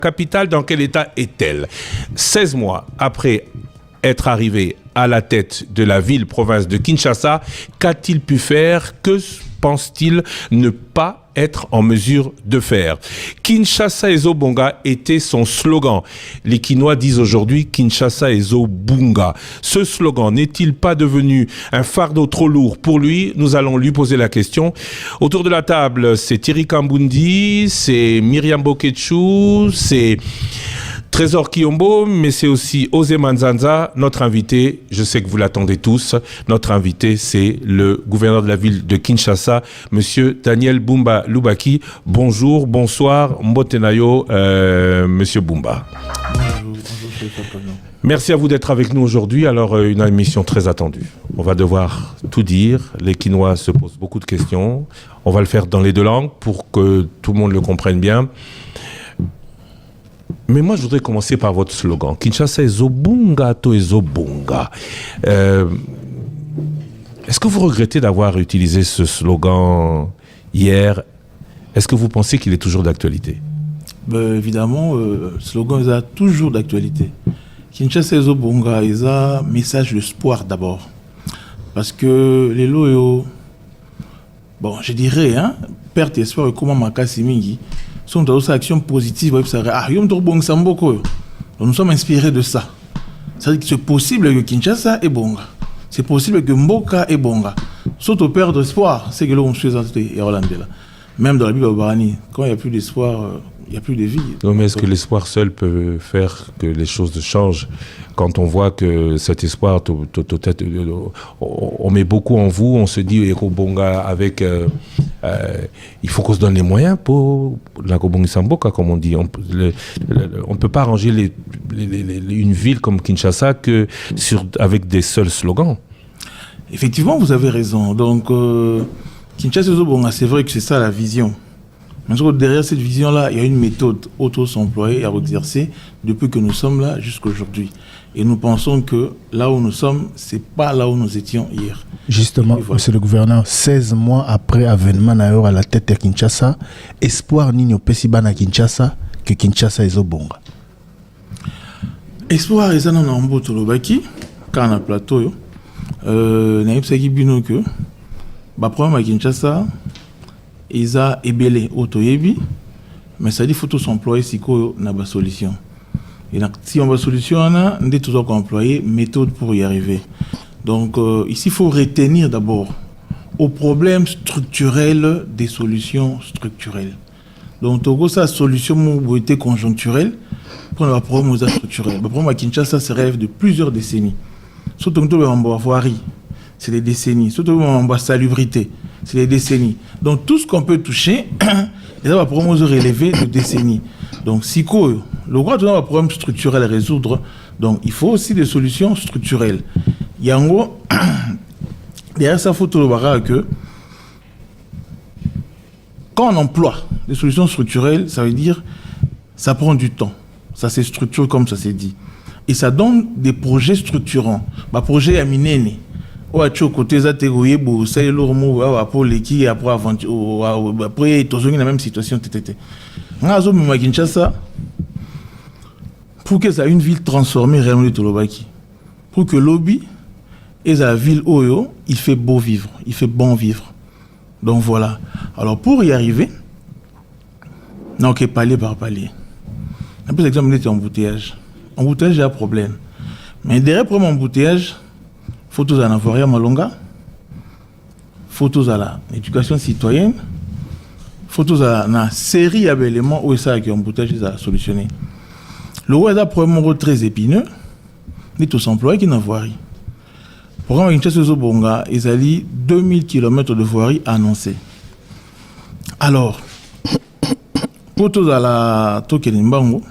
capitale, dans quel état est-elle? 16 mois après être arrivé à la tête de la ville-province de Kinshasa, qu'a-t-il pu faire? Que pense-t-il ne pas être en mesure de faire? Kinshasa Ezo Bonga était son slogan. Les Kinois disent aujourd'hui Kinshasa Ezo Bunga. Ce slogan n'est-il pas devenu un fardeau trop lourd pour lui? Nous allons lui poser la question. Autour de la table, c'est Thierry Kambundi, c'est Myriam Boketchou, c'est Trésor Kiyombo, mais c'est aussi Osé Manzanza, notre invité. Je sais que vous l'attendez tous. Notre invité, c'est le gouverneur de la ville de Kinshasa, Monsieur Daniel Bumba Lubaki. Bonjour, bonsoir, Mbotenayo, Monsieur Bumba. Bonjour. Merci à vous d'être avec nous aujourd'hui. Alors, une émission très attendue. On va devoir tout dire. Les Kinois se posent beaucoup de questions. On va le faire dans les deux langues pour que tout le monde le comprenne bien. Mais moi, je voudrais commencer par votre slogan. Kinshasa Ezo Bunga, to Ezo Bunga. Est-ce que vous regrettez d'avoir utilisé ce slogan hier? Est-ce que vous pensez qu'il est toujours d'actualité? Évidemment, le slogan est toujours d'actualité. Kinshasa Ezo Bunga est un message d'espoir d'abord. Parce que les loyaux, bon, je dirais, perte d'espoir et comment Makasi Mingi, sont dans une action positive. Nous sommes inspirés de ça. C'est-à-dire que c'est possible que Kinshasa est bonga. C'est possible que Mboka est bonga. Sauf au perdre d'espoir, c'est que l'on suit Hollandais là. Même dans la Bible Barani, quand il n'y a plus d'espoir, il n'y a plus de vie. Non, mais est-ce que l'espoir seul peut faire que les choses changent? Quand on voit que cet espoir, on met beaucoup en vous, on se dit, Bonga, avec, il faut qu'on se donne les moyens pour la Kobongi Samboka, comme on dit. On ne peut pas arranger une ville comme Kinshasa avec des seuls slogans. Effectivement, vous avez raison. Donc, Kinshasa, c'est vrai que c'est ça la vision. Mais derrière cette vision-là, il y a une méthode auto-s'employer à exercer depuis que nous sommes là jusqu'à aujourd'hui. Et nous pensons que là où nous sommes, c'est pas là où nous étions hier. Justement, voilà. Monsieur le gouverneur, 16 mois après avènement à la tête de Kinshasa, espoir Nino Pesiban à Kinshasa que Kinshasa est au bonga. Espoir est un en Botolobaki, quand on a plateau, Naïpsaki Bino que, problème à Kinshasa, ils ont ébélé autoyebi, mais ça dit faut tous employer si on a une solution. Et si on a une solution, on a toujours employer méthode pour y arriver. Donc ici, il faut retenir d'abord aux problèmes structurels des solutions structurelles. Donc Togo, sa solution mobilité conjoncturelle pour le problème structurel. Le problème à Kinshasa se relève de plusieurs décennies. Surtout en voirie, c'est des décennies. Surtout en salubrité, c'est des décennies. Donc tout ce qu'on peut toucher, il y a un problème relevé de décennies. Donc si le droit de un problème structurel à résoudre, donc il faut aussi des solutions structurelles. Il y a en gros, derrière ça, il faut tout voir que quand on emploie des solutions structurelles, ça veut dire ça prend du temps. Ça se structure comme ça s'est dit. Et ça donne des projets structurants. Projet à Minene. Ou à côté ça tégoyé pour c'est l'ormo pour l'équipe après aventure après toujours la même situation tété. Ngazo me Kinshasa pour que ça une ville transformée réellement de Tolobaki. Pour que lobby et la ville Oyo, il fait beau vivre, il fait bon vivre. Donc voilà. Alors pour y arriver, non que palier par palier. Un peu l'exemple de embouteillage. Embouteillage il y a un problème. Mais derrière pour embouteillage, photos à Navoria Malonga, photos à l'éducation citoyenne, photos à la série d'éléments où ça qui embouteillage a solutionné. Le roi est un problème très épineux, ni tous employés qui n'ont voirie. Pour un Kinshasa Bonga, ils ont 2000 km de voirie annoncés. Alors, photos à la Tokenimbango,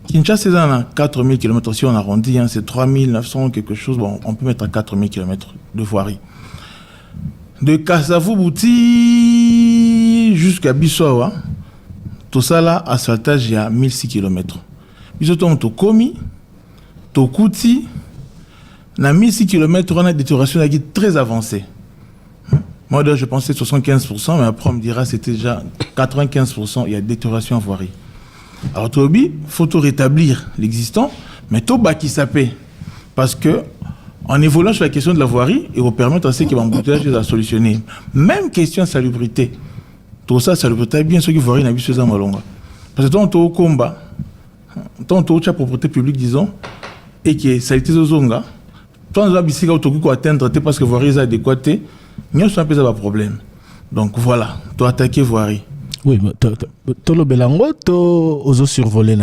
Kinshasa est à 4000 km, si on arrondit, c'est 3900 quelque chose, bon, on peut mettre à 4000 km de voirie. De Kassavou-Bouti jusqu'à Bissau, tout ça là, asphaltage, il y a 1006 km. Bissau, Tokomi, Tokouti, dans 1006 km, on a des détérioration très avancée. Moi, je pensais 75%, mais après, on me dira que c'était déjà 95%, il y a détérioration en voirie. Alors Tobi, faut tout rétablir l'existant, mais tout qui s'appelle. Parce que en évoluant sur la question de la voirie, il va permettre à ceux qui vont embouteillage de solutionner. Même question de salubrité. Tout ça, salubrité, bien sûr que voirie n'a pas besoin de malonga. Parce que tant au combat, tant au propriété publique, disons, et qui est salité de zonga, tant on a besoin de atteindre parce que voirie est adéquate, il y a un problème. Donc voilà, tu attaquer voirie. Oui, tu le belango, tu as survolé.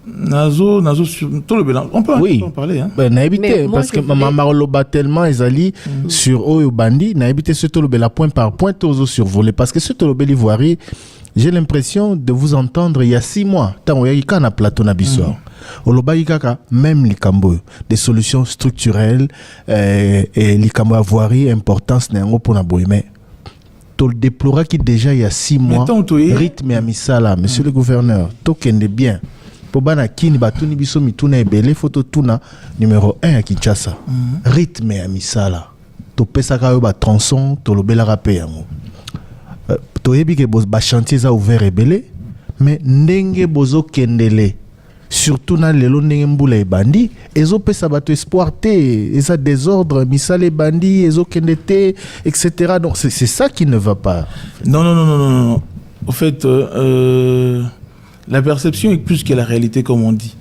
Nazo sur tout le bilan. On peut en parler. Hein? Ben, parce que maman loba tellement ils sur Oyo Bandi, n'a évité ce tout le bel point par point, tous survolé. Parce que ce tout le bel ivoiri, j'ai l'impression de vous entendre il y a 6 mois. Tant qu'il y a un plateau n'abissor. Oloba yikaka, même les cambo, des solutions structurelles et les cambo avoirie, importance n'est pas pour la bohème. Tu le déploras qui déjà il y a 6 mois, rythme et amisala, monsieur le gouverneur, token de bien. Pobana kini batuni biso mituna ebele photo tuna numéro 1 à Kinshasa. Rythme à misala. To pesaka yo ba tronçon to lobela rapé yango. To yebi ke ba chantier za ouvert ebele mais ndenge bozo kendele surtout na lelo ndenge mbula ebandi ezo pesa bato espoir te eza désordre misala ebandi ezo kendete etc. Donc c'est ça qui ne va pas. Non. Au fait la perception est plus que la réalité, comme on dit.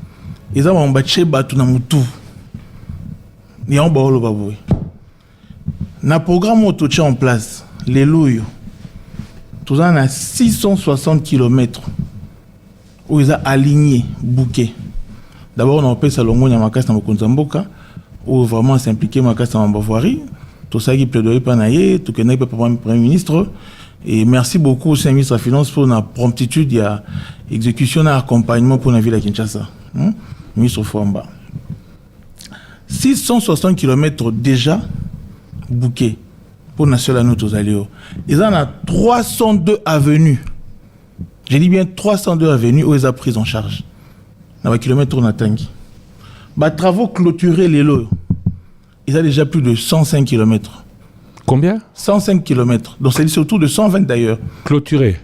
Ils ont battu tout dans tout. Ils ont battu le baboué. Dans le programme auto en place, les loups, tout ça a 660 km où ils ont aligné, bouquet. D'abord, on appelle ça l'ongo Nyamakasta Mokonzamboka, où vraiment s'impliquer Makasta Mambavoiri. Tout ça qui plaidoyer par Naye, tout ce qui est Premier ministre. Et merci beaucoup au ministre de la Finance pour la promptitude et l'exécution et l'accompagnement pour la ville de Kinshasa. Ministre Fouamba. 660 km déjà bouqués pour National Note aux Aléos. Ils en ont 302 avenues. J'ai dit bien 302 avenues où ils ont pris en charge. Dans les kilomètres on a tangi. Travaux clôturés les lots. Ils ont déjà plus de 105 km. Combien? 105 km. Donc c'est surtout de 120 d'ailleurs. Clôturé.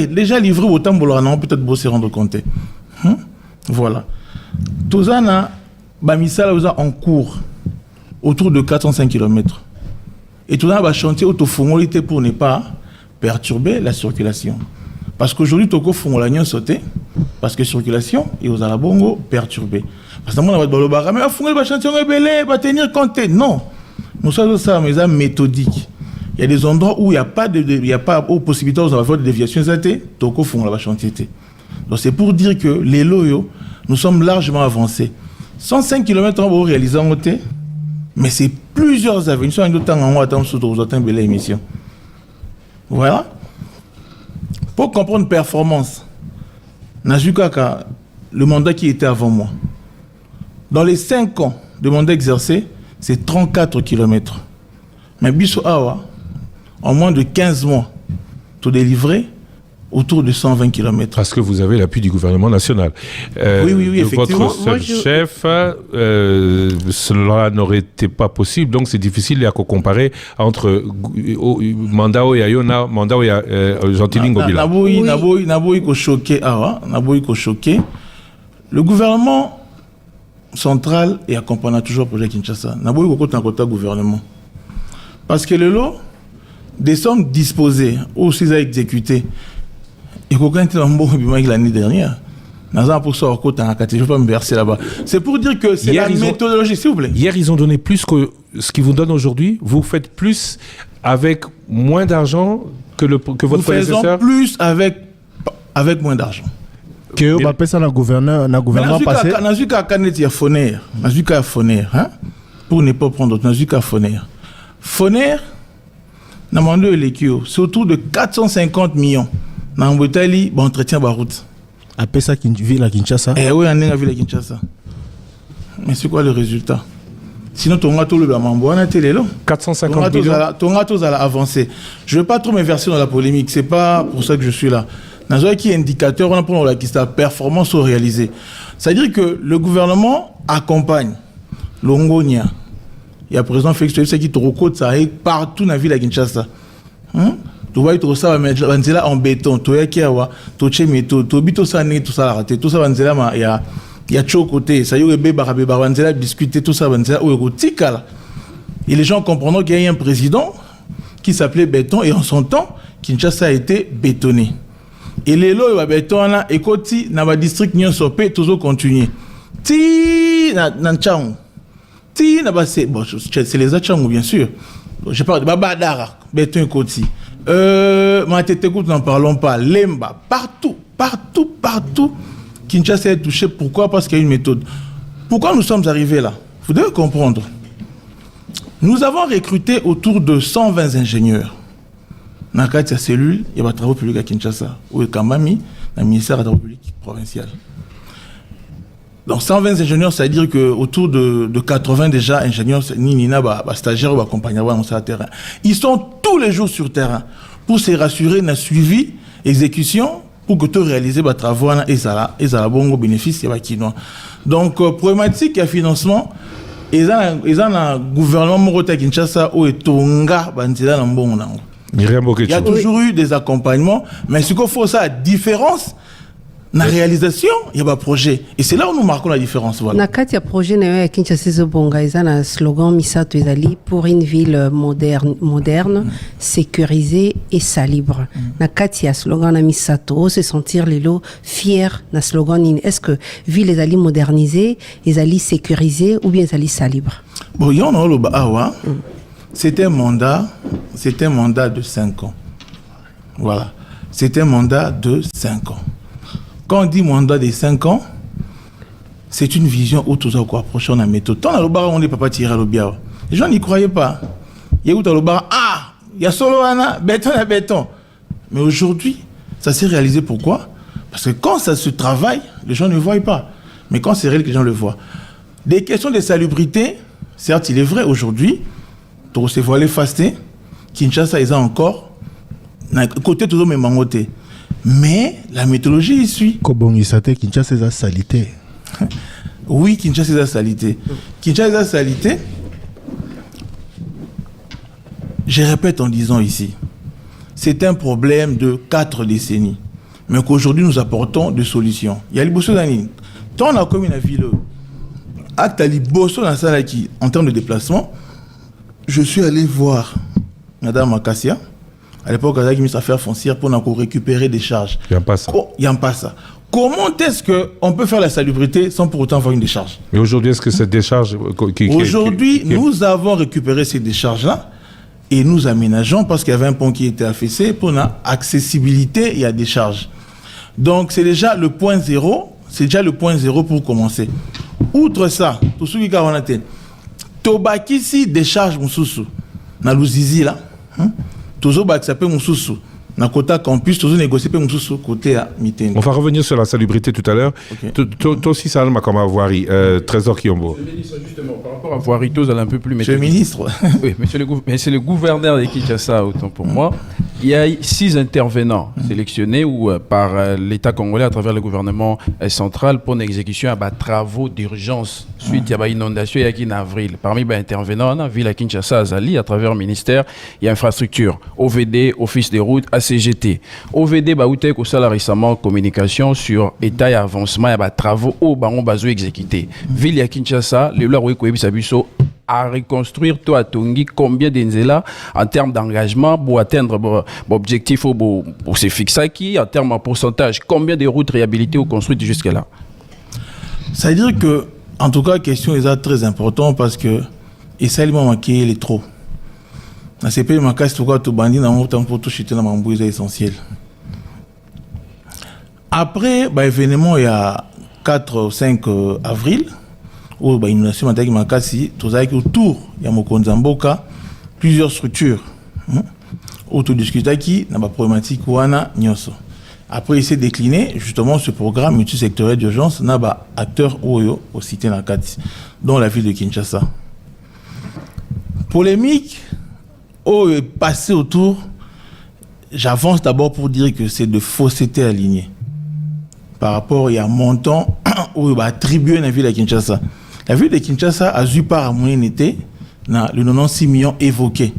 Déjà livré au Tambola, non, peut-être beau se rendre compte. Voilà. Tout ça, Bamisala en cours autour de 405 km. Et tout ça, va chantier autofongolité pour ne pas perturber la circulation. Parce qu'aujourd'hui, Toko Fongolagnon sauté, parce que circulation, et aux Arabongo perturbé. Parce que moi, on va le barrage, mais on va chantier, on va tenir compte. Non. Nous sommes ça, mais ça méthodique. Il y a des endroits où il n'y a pas de possibilité de faire des déviations. Toko font la chantier. Donc c'est pour dire que les loyaux, nous sommes largement avancés. 105 km en réalisé en côté, mais c'est plusieurs avenues. Nous sommes en attendant sur une belle émission. Voilà. Pour comprendre performance, Najukaka, le mandat qui était avant moi, dans les 5 ans de mandat exercé, c'est 34 km. Mais Bissau Awa, en moins de 15 mois, tout délivré autour de 120 km. Parce que vous avez l'appui du gouvernement national. Oui, effectivement. Votre seul chef, cela n'aurait été pas possible. Donc c'est difficile à comparer entre mandat où il y a mandat où il y a Gentiling Obila. Naboui ko choqué Awa, Naboui ko choqué. Le gouvernement central et accompagne toujours le projet Kinshasa. N'a pas eu beaucoup de gouvernement. Parce que le lot, des sommes disposées, ou s'ils ont exécuté, et qu'on a été dans l'année dernière, je ne vais pas me verser là-bas. C'est pour dire que c'est la méthodologie, s'il vous plaît. Hier, ils ont donné plus que ce qu'ils vous donnent aujourd'hui. Vous faites plus avec moins d'argent que votre prédécesseur. Nous faisons plus avec moins d'argent. Que on appelle ça le gouvernement passé. Nazuka Kanet Foner, Nazuka Foner, pour ne pas prendre d'autres, Nazuka Foner. Foner, n'a demandé l'équipe, c'est autour de 450 millions. Dans l'Italie, entretien la route. Appelle ça une ville à Kinshasa. Eh oui, on est en ville à Kinshasa. Mais c'est quoi le résultat? Sinon, ton gâteau le bamambo, on a télé là. 450 millions. Ton gâteau va avancer. Je ne veux pas trop m'inverser dans la polémique, c'est pas pour ça que je suis là. Dans un qui est indicateur, on a pour la performance réalisée. C'est-à-dire que le gouvernement accompagne l'Ongonia. Il y a président Félix Tshisekedi qui te recorde ça partout dans la ville à Kinshasa. Tu vois, tout ça, banzela en béton, tu vois, kiawa, tu chemeto, tu bito ça né, tout ça raté, tout ça banzela, il y a chaud côté, ça y est, bébé, banzela, discuter, tout ça, banzela, ou tika. Et les gens comprendront qu'il y a un président qui s'appelait Béton, et en son temps, Kinshasa a été bétonné. Et les lois, il va béton, et côté, dans le district, n'y a pas toujours continué. Ti, nan chang. Ti, bon, c'est les Achangou, bien sûr. Je parle de Babadara, Béton Koti. Matetekout, n'en parlons pas. Lemba, partout. Kinshasa est touché. Pourquoi? Parce qu'il y a une méthode. Pourquoi nous sommes arrivés là? Vous devez comprendre. Nous avons recruté autour de 120 ingénieurs. Dans la cellule, il y a des travaux publics à Kinshasa. Ou à Kambami, dans le ministère des travaux publics provincial. Donc 120 ingénieurs, ça veut dire qu'autour de 80 déjà ingénieurs, stagiaires ou accompagnants sur le terrain. Ils sont tous les jours sur le terrain pour se rassurer d'un suivi, exécution, pour que tout réaliser les travaux et ça a bon bénéfice. Donc problématique et financement, ils ont un gouvernement Morota Kinshasa où est Tonga Banzela Nambon. Il y a toujours eu des accompagnements, mais ce qu'il faut, ça la différence. La réalisation, il y a un projet. Et c'est là où nous marquons la différence. Voilà. Il y a un projet à Kinshasa, il y a un slogan Misato Ezali pour une ville moderne, sécurisée et salibre. Il y a un slogan Misato, se sentir les lots fiers. Un slogan, est-ce que ville Ezali modernisée, Ezali sécurisée ou bien Ezali salibre? Bon, il y a un c'était un mandat de 5 ans. Voilà. C'était un mandat de 5 ans. Quand on dit mandat de 5 ans, c'est une vision où tout ça quoi approcher on a méthode. Tant le bar on n'est pas tiré le biao. Les gens n'y croyaient pas. Il y a où le bar il y a solo béton à béton. Mais aujourd'hui, ça s'est réalisé pourquoi? Parce que quand ça se travaille, les gens ne voient pas. Mais quand c'est réel, les gens le voient. Des questions de salubrité, certes, il est vrai aujourd'hui, tout se voilé fasté, Kinshasa ils ont encore côté toujours même mangoté. Mais la méthodologie y suit. Kinshasa est salité. Oui, Kinshasa est salité. Kinshasa est salité. Je répète en disant ici, c'est un problème de 4 décennies. Mais qu'aujourd'hui nous apportons des solutions. Il y a les bosso d'année. Tant on a comme une ville, acte à bosso dans ça qui, en termes de déplacement, je suis allé voir Madame Akassia. À l'époque, il y a une affaire foncière pour encore récupérer des charges. Il n'y a pas ça. Comment est-ce qu'on peut faire la salubrité sans pour autant avoir une décharge? Mais aujourd'hui, est-ce que cette décharge... Aujourd'hui, nous avons récupéré ces décharges-là et nous aménageons parce qu'il y avait un pont qui était affaissé pour une accessibilité et à décharge. Donc, c'est déjà le point zéro. C'est déjà le point zéro pour commencer. Outre ça, tout ce qui a été... Tobaki si décharge Moussoussou. Na Louzizi là. Toujours s'appelle Moussoussou. Dans le côté campus, toujours négocier pour Moussoussou côté à Miten. On va revenir sur la salubrité tout à l'heure. Okay. Toi aussi, ça m'a comme Voirie. Trésor Kiombo. Justement, par rapport à Voirie, tous allez un peu plus... Monsieur le ministre. Oui, mais c'est le gouverneur de Kinshasa, autant pour moi. Il y a 6 intervenants sélectionnés par l'État congolais à travers le gouvernement central pour l'exécution à travaux d'urgence suite à l'inondation il y a en avril. Parmi les intervenants, la ville à Kinshasa, Azali, à travers le ministère, il y a infrastructure, OVD, Office des routes, ACGT. OVD, au salaire récemment communication sur état et avancement, il y a des travaux au baron bazo exécutés. Ville à Kinshasa, le loi à reconstruire tout à Tongi, combien d'enzela en termes d'engagement pour atteindre l'objectif pour se fixer qui, en termes de pourcentage, combien de routes réhabilitées ou construites jusque-là? Ça veut dire que, en tout cas, la question est très importante parce que, et ça, il m'a manqué les trop. Dans ces pays, il tout cas, tout bandit, dans mon temps pour tout chuter dans mon bouille, c'est essentiel. Après, événement, il y a 4 ou 5 avril, où l'inondation m'a dit que tout ça autour, il y a Mokonzamboka, plusieurs structures. Autour du Skutaki, il y a une problématique Wana Nyoso. Après, il s'est décliné justement ce programme multisectoriel d'urgence, il y a des acteurs Oyo au cité Nakati, dont la ville de Kinshasa. Polémique, est passé autour, j'avance d'abord pour dire que c'est de fausseté alignée. Par rapport à un montant où il va attribuer la ville de Kinshasa. La ville de Kinshasa a eu par harmonie été le 96 millions évoqués.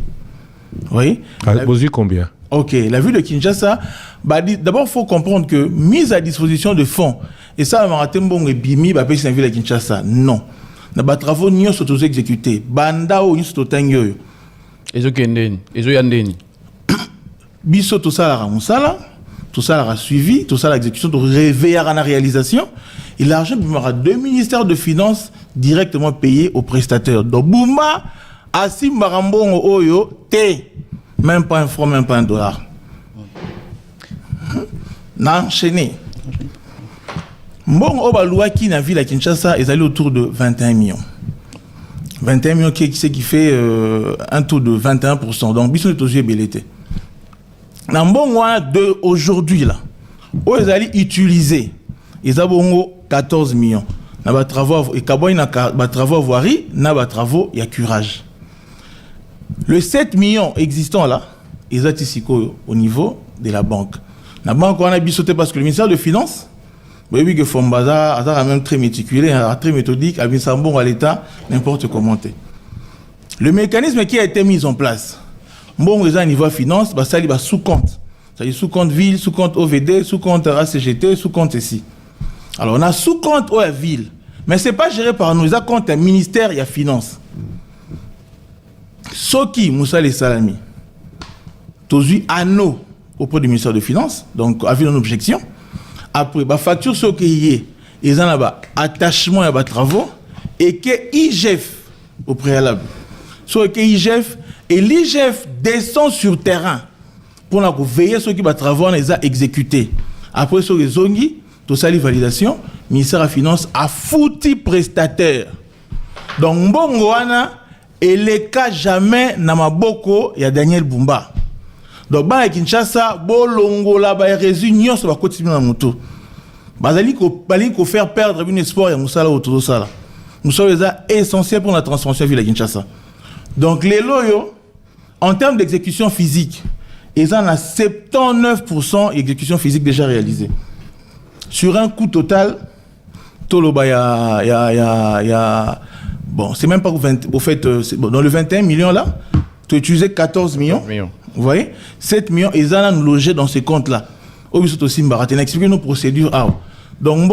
Vous voyez? Vous avez combien? Ok, la ville de Kinshasa, d'abord il faut comprendre que mise à disposition de fonds, et ça, Maratembo et Bimi, c'est la ville de Kinshasa. Non. Nous avons travaux qui sont exécutés. Banda ou sont tangyo. Ezo kendeni, ezo yandeni. Biso tout ça la musala, tout ça la suivi, tout ça l'exécution, tout réveiller à la réalisation. Et l'argent aura 2 ministères de finances directement payés aux prestataires. Donc Bouma, Assim Marambon Oyo, T, même pas un franc, même pas un dollar. N'a enchaîné. Bon, Obalua qui n'a vu la Kinshasa est allé autour de 21 millions. 21 millions qui fait un taux de 21%. Donc, bisous est aux yeux bellété. Dans bon mois de aujourd'hui là, où ils allaient utiliser, ils ont 14 millions. N'a pas travaux et Kaboy n'a pas travaux voirie, n'a pas travaux il y a curage. Le 7 millions existants là, ils ont ici au niveau de la banque. La banque on a bisouté parce que le ministère de Finances, oui que Fombaza a même très méticuleux, très méthodique, a mis ça bon à l'État, n'importe comment. Le mécanisme qui a été mis en place. Bon, les gens niveau finance, ça il va sous compte. C'est-à-dire sous compte ville, sous compte OVD, sous compte ACGT, sous compte ici. Alors on a sous compte OA ville, mais c'est pas géré par nous, ils ont compte un ministère et la finance. Soki Moussa les Salami, tozu anneau auprès du ministère de Finances, donc avec une objection. Après, la facture ce qui est, ils ont là attachement à travaux et que IGF au préalable. Soit que IGF et l'IGF descend sur terrain pour veiller sur qui va travaux les a exécutés. Après sur les zongi, tout ça les validations, ministère de la Finance a foutu prestataire. Donc Mbongoana et les cas jamais na maboko il y a Daniel Bumba. Donc ba Kinshasa bolongo là ba réunion ça va continuer na moto. Bazali ko faire perdre un espoir ya musala autour de ça là. Musala est essentiel pour la transformation de la Kinshasa. Donc les loyaux en termes d'exécution physique, ils en ont 79% d'exécution physique déjà réalisée. Sur un coût total, Toloba bon, c'est même pas au fait dans le 21 millions là, tu as utilisé 14 millions. Vous voyez, 7 millions, ils en ont logé dans ces comptes-là. Expliquez nos procédures. Donc,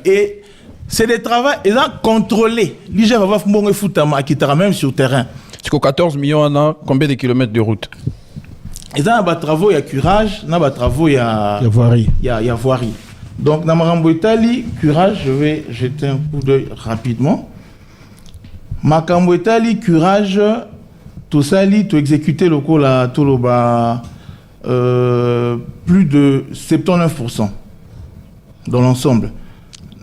et c'est des travaux, ils ont contrôlé. L'IGF va faire même sur terrain. C'est qu'au 14 millions, on a combien de kilomètres de route? Ils ont des travaux, il y a curage, il y a des travaux, il y a voirie. Il y a voirie. Donc, dans Marambo Itali, curage, je vais jeter un coup d'œil rapidement. Makambo Itali, curage, tout ça, tout exécuté le coup là, tout le bas, plus de 79% dans l'ensemble.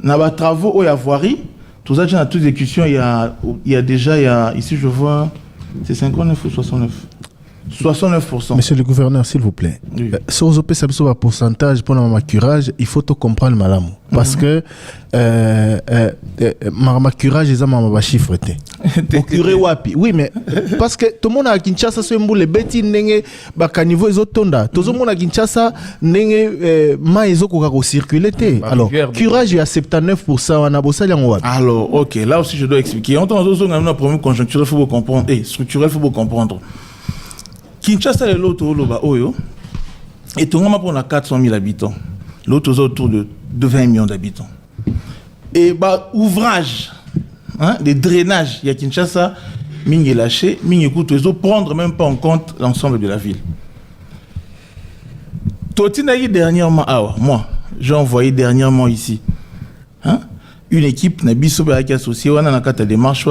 Dans les travaux, il y a voirie, tout ça, dans toute exécution, il y a déjà, ici je vois, c'est 59 ou 69 69%. Monsieur le gouverneur, s'il vous plaît, si vous avez un pourcentage pour le curage, il faut tout comprendre malamou. Parce que ma curage, ils ont un chiffre. Curé wapi. Oui, mais parce que tout le monde à Kinshasa, c'est un bout les bêtis, à niveau ils ont tonda. Tout le monde à Kinshasa, ils ont circulé. Alors, curage, il y a 79%, on a bossé en wapi. Alors, ok, là aussi je dois expliquer. En tant que un problème conjoncturel, il faut comprendre, et structurel, il faut comprendre. Kinshasa est l'autre oyo et tout le monde pour 400 000 habitants. L'autre autour de 20 millions d'habitants. Et bah ouvrage, des drainages, il y a Kinshasa, ming est lâché, ming écoute les autres, prendre même pas en compte l'ensemble de la ville. Totinaï dernièrement, moi, j'ai envoyé dernièrement ici, une équipe n'a pas associée, on a une démarche,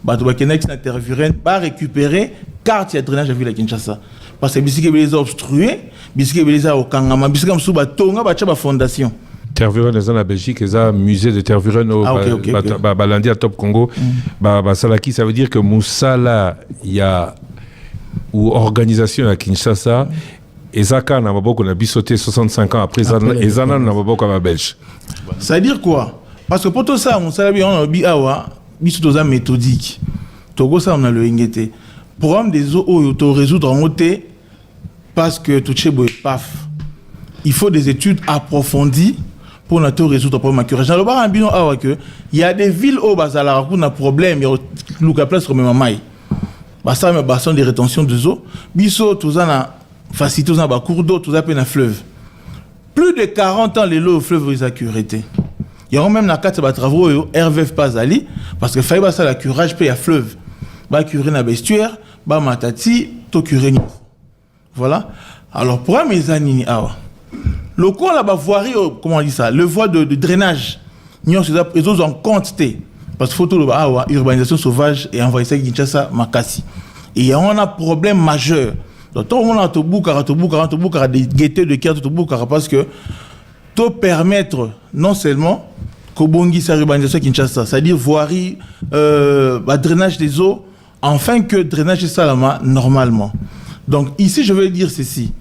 Batoubakenex n'interviennent pas récupérer carte de drainage à ville à Kinshasa. Parce que bisiki les a obstrués, bisiki les a au Kangama, bisiki am suba tonga bacha ba fondation. Tervuren les en Belgique, les a musée de Tervuren au Balandi à Top Congo. Salaki, ça veut dire que Moussala il y a ou organisation à Kinshasa et Zaka n'a pas beaucoup on a bisoté 65 ans après et Zana n'a pas beaucoup à Belge. Ça veut dire quoi? Parce que pour tout ça Moussala on a bi awa bisoto méthodique. Togo ça on a le ngete. Problème des eaux auto résoudre en côté parce que tout chez paf. Il faut des études approfondies pour nous résoudre le problème de curage. Dans le bar il y a des villes où bazala pour un problème il y a Luka place comme Mamaï. ça mais bassin de rétention de eau biso tous en facilité tous en cours d'eau tous à peine un fleuve plus de 40 ans les lots au fleuve ils accuraient il y a même na quatre travaux RVF pas ali parce que fallait ça la curage puis à fleuve ba curer na bestuaire ba matati to curer voilà alors pour mes anini awa le coin là bas voirie comment on dit ça le voie de drainage ils ont en quantité parce que photo le awa urbanisation sauvage et envoyer ça Kinshasa Makassi et il y a un problème majeur donc tout le monde a tout boucar des gaietés de carte tout boucar parce que tout permettre non seulement Kobongi sa urbanisation Kinshasa, c'est-à-dire voirie, drainage des eaux, afin que drainage de Salama normalement. Donc ici, je veux dire ceci.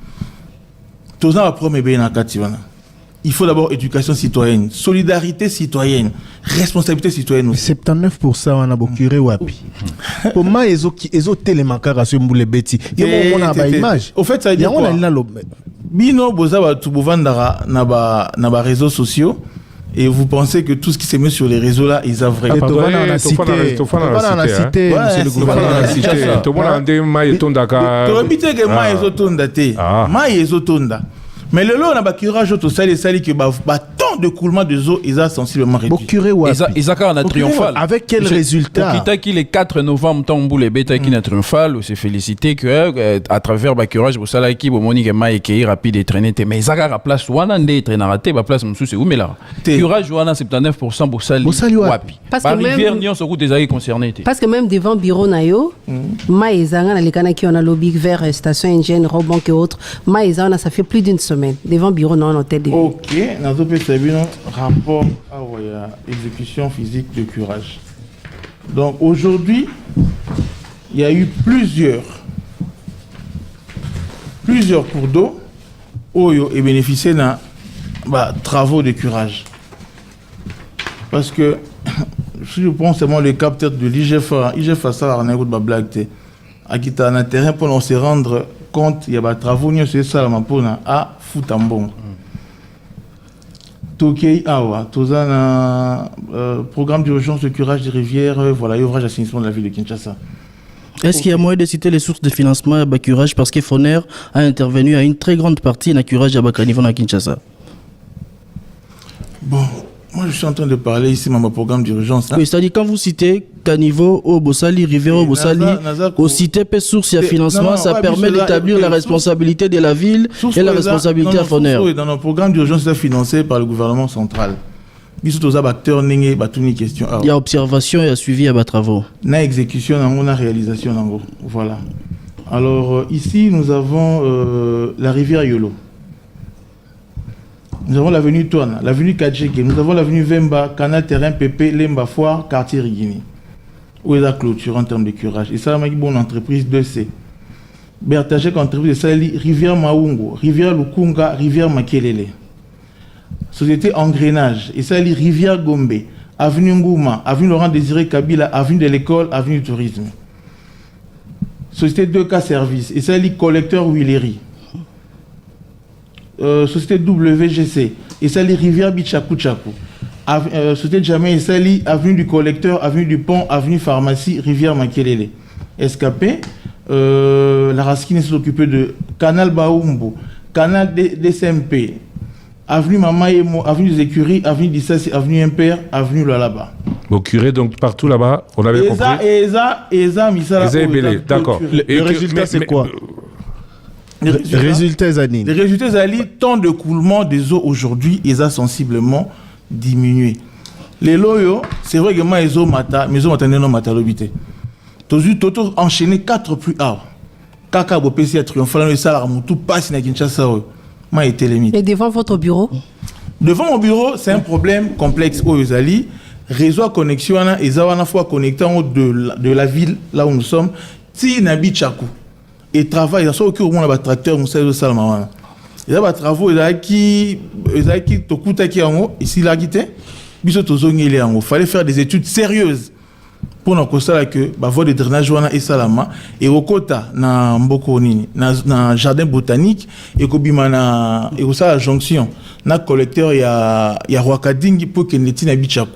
Il faut d'abord éducation citoyenne, solidarité citoyenne, responsabilité citoyenne aussi. 79% on a beaucoup curé wapi. Pour moi, ils ont tellement caractère sur les bêtis. Il y a une image. Au fait, ça veut dire quoi? Bino boza ba tubuvandara na ba réseaux sociaux. Et vous pensez que tout ce qui se met sur les réseaux là, ils avouent vrai. On a cité, monsieur le gouverneur. Tout le monde a dit maï tondaka. Tu habites que maï zotonda te. Maï zotonda. Mais le lot on a ba curage auto sali que ba tant de coulement de eau ils a sensiblement réduit. Ils a un triomphal. Avec quel résultat? Qui le 4 novembre tant les bêta qui n'a triomphal, c'est félicité que à travers ba curage pour ça là qui monique maï qui rapide et traîner mais ils a place wana ndé traîner raté ba place monsieur c'est où mais là. Curage wana 79% pour sali wapi. Parce que rivière Nyon sur route des aïe concernés. Parce que même devant bureau nayo, maï zanga na les kana qui on a lobby vers station Engine Robon que autre, maï zanga ça fait plus d'une semaine. Devant bureau non hôtel de OK, dans ce pays rapport à exécution physique de curage. Donc aujourd'hui, il y a eu plusieurs cours d'eau oyo et bénéficié d'un travaux de curage. Parce que si je prends seulement le cap peut-être de l'IGFA ça on a eu de blague à qui t'as un terrain pour se rendre compte il y a des travaux ni c'est ça la mapona à Futambon. Tokei Awa, Tozana programme d'urgence de curage des rivières, voilà, et ouvrage d'assainissement de la ville de Kinshasa. Est-ce qu'il y a moyen de citer les sources de financement à curage parce que Foner a intervenu à une très grande partie dans le curage à niveau à Kinshasa? Bon, moi je suis en train de parler ici de mon programme d'urgence. Oui, c'est-à-dire quand vous citez Caniveau, Obosali, Rivière Obosali, au citer peu source et financement, ça permet d'établir la responsabilité de la ville et la responsabilité à Foner. Dans nos programmes d'urgence financé par le gouvernement central. Il y a observation et suivi à travaux. Na exécution, on a réalisation. Voilà. Alors ici, nous avons la rivière Yolo. Nous avons l'avenue Toana, l'avenue Kadjeke, nous avons l'avenue Vemba, Canal Terrain Pépé, Lemba Foire, quartier Rigini. Où est la clôture en termes de curage? Et ça, c'est une bonne entreprise 2C. Bertagek, entreprise de Sali, rivière Maungo, rivière Lukunga, rivière Makelele. Société Engrenage, et ça, rivière Gombe, avenue Ngouma, avenue Laurent Désiré Kabila, avenue de l'école, avenue du tourisme. Société 2K Service, et ça, collecteur Willery. Société WGC, et ça, rivière Bichakou Chakou. Société Jamais, et ça, avenue du collecteur, avenue du pont, avenue pharmacie, rivière Makelele. Escapé, la Raskine s'est occupée de Canal Baoumbo, Canal DCMP, avenue Mamaïmo, avenue des Écuries, avenue d'Issassi, avenue Impair, avenue Lalaba. Au curé, donc partout là-bas, on avait compris. Eza, Misala. Eza Ebele, d'accord. Le résultat, c'est quoi? Les résultats, Zanine. Les résultats, Zali, temps de coulement des eaux aujourd'hui, Eza sensiblement diminué. Les loyaux, c'est vrai que moi, les eaux mata, mais les eaux mata, non mata l'obité. Toto enchaîné 4 plus hauts. Kaka Bopesi a triomphé, le salaire, tout passe dans Kinshasa. Moi, était limite. Et devant votre bureau? Devant mon bureau, c'est un problème complexe. Oyozali, réseau à connexion, et Zawana fois connecté en haut de la ville, là où nous sommes, si n'habite Chakou. Et travail, il y a soit au cœur où on a un tracteur, on sait le salama. Il y a des travaux, il y a qui tokuta qui en haut, ici la guité, biso tozongi il est en haut. Fallait faire des études sérieuses pour nous constater que la voie de drainage wana et salama et au kota na mboko nini na jardin botanique et kobima na et ça la jonction na collecteur ya Rwakadingi pour que neti na bichaku.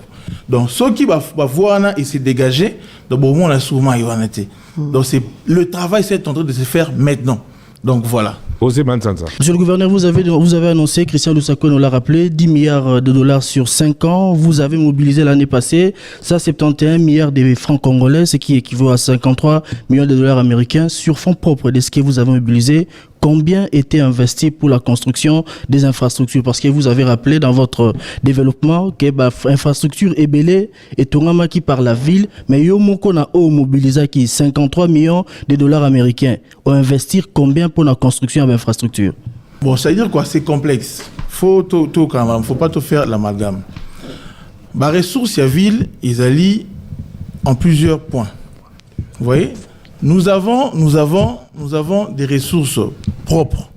Donc ceux qui va voir na et se dégager Donc bon, on a souvent été. Donc c'est le travail, c'est en train de se faire maintenant. Donc voilà. Osé Mansanza. Monsieur le gouverneur, vous avez annoncé, Christian Lusako nous l'a rappelé, 10 milliards de dollars sur 5 ans. Vous avez mobilisé l'année passée, ça 71 milliards de francs congolais, ce qui équivaut à 53 millions de dollars américains sur fonds propres de ce que vous avez mobilisé. Combien était investi pour la construction des infrastructures? Parce que vous avez rappelé dans votre développement que l'infrastructure est belée et tournama qui par la ville, mais yo moko na o mobilisé qui 53 millions de dollars américains. Ou investir combien pour la construction de l'infrastructure? Bon, ça veut dire quoi? C'est complexe. Faut pas tout faire l'amalgame. Les ressources à ville, ils allient en plusieurs points. Vous voyez? Nous avons des ressources propres.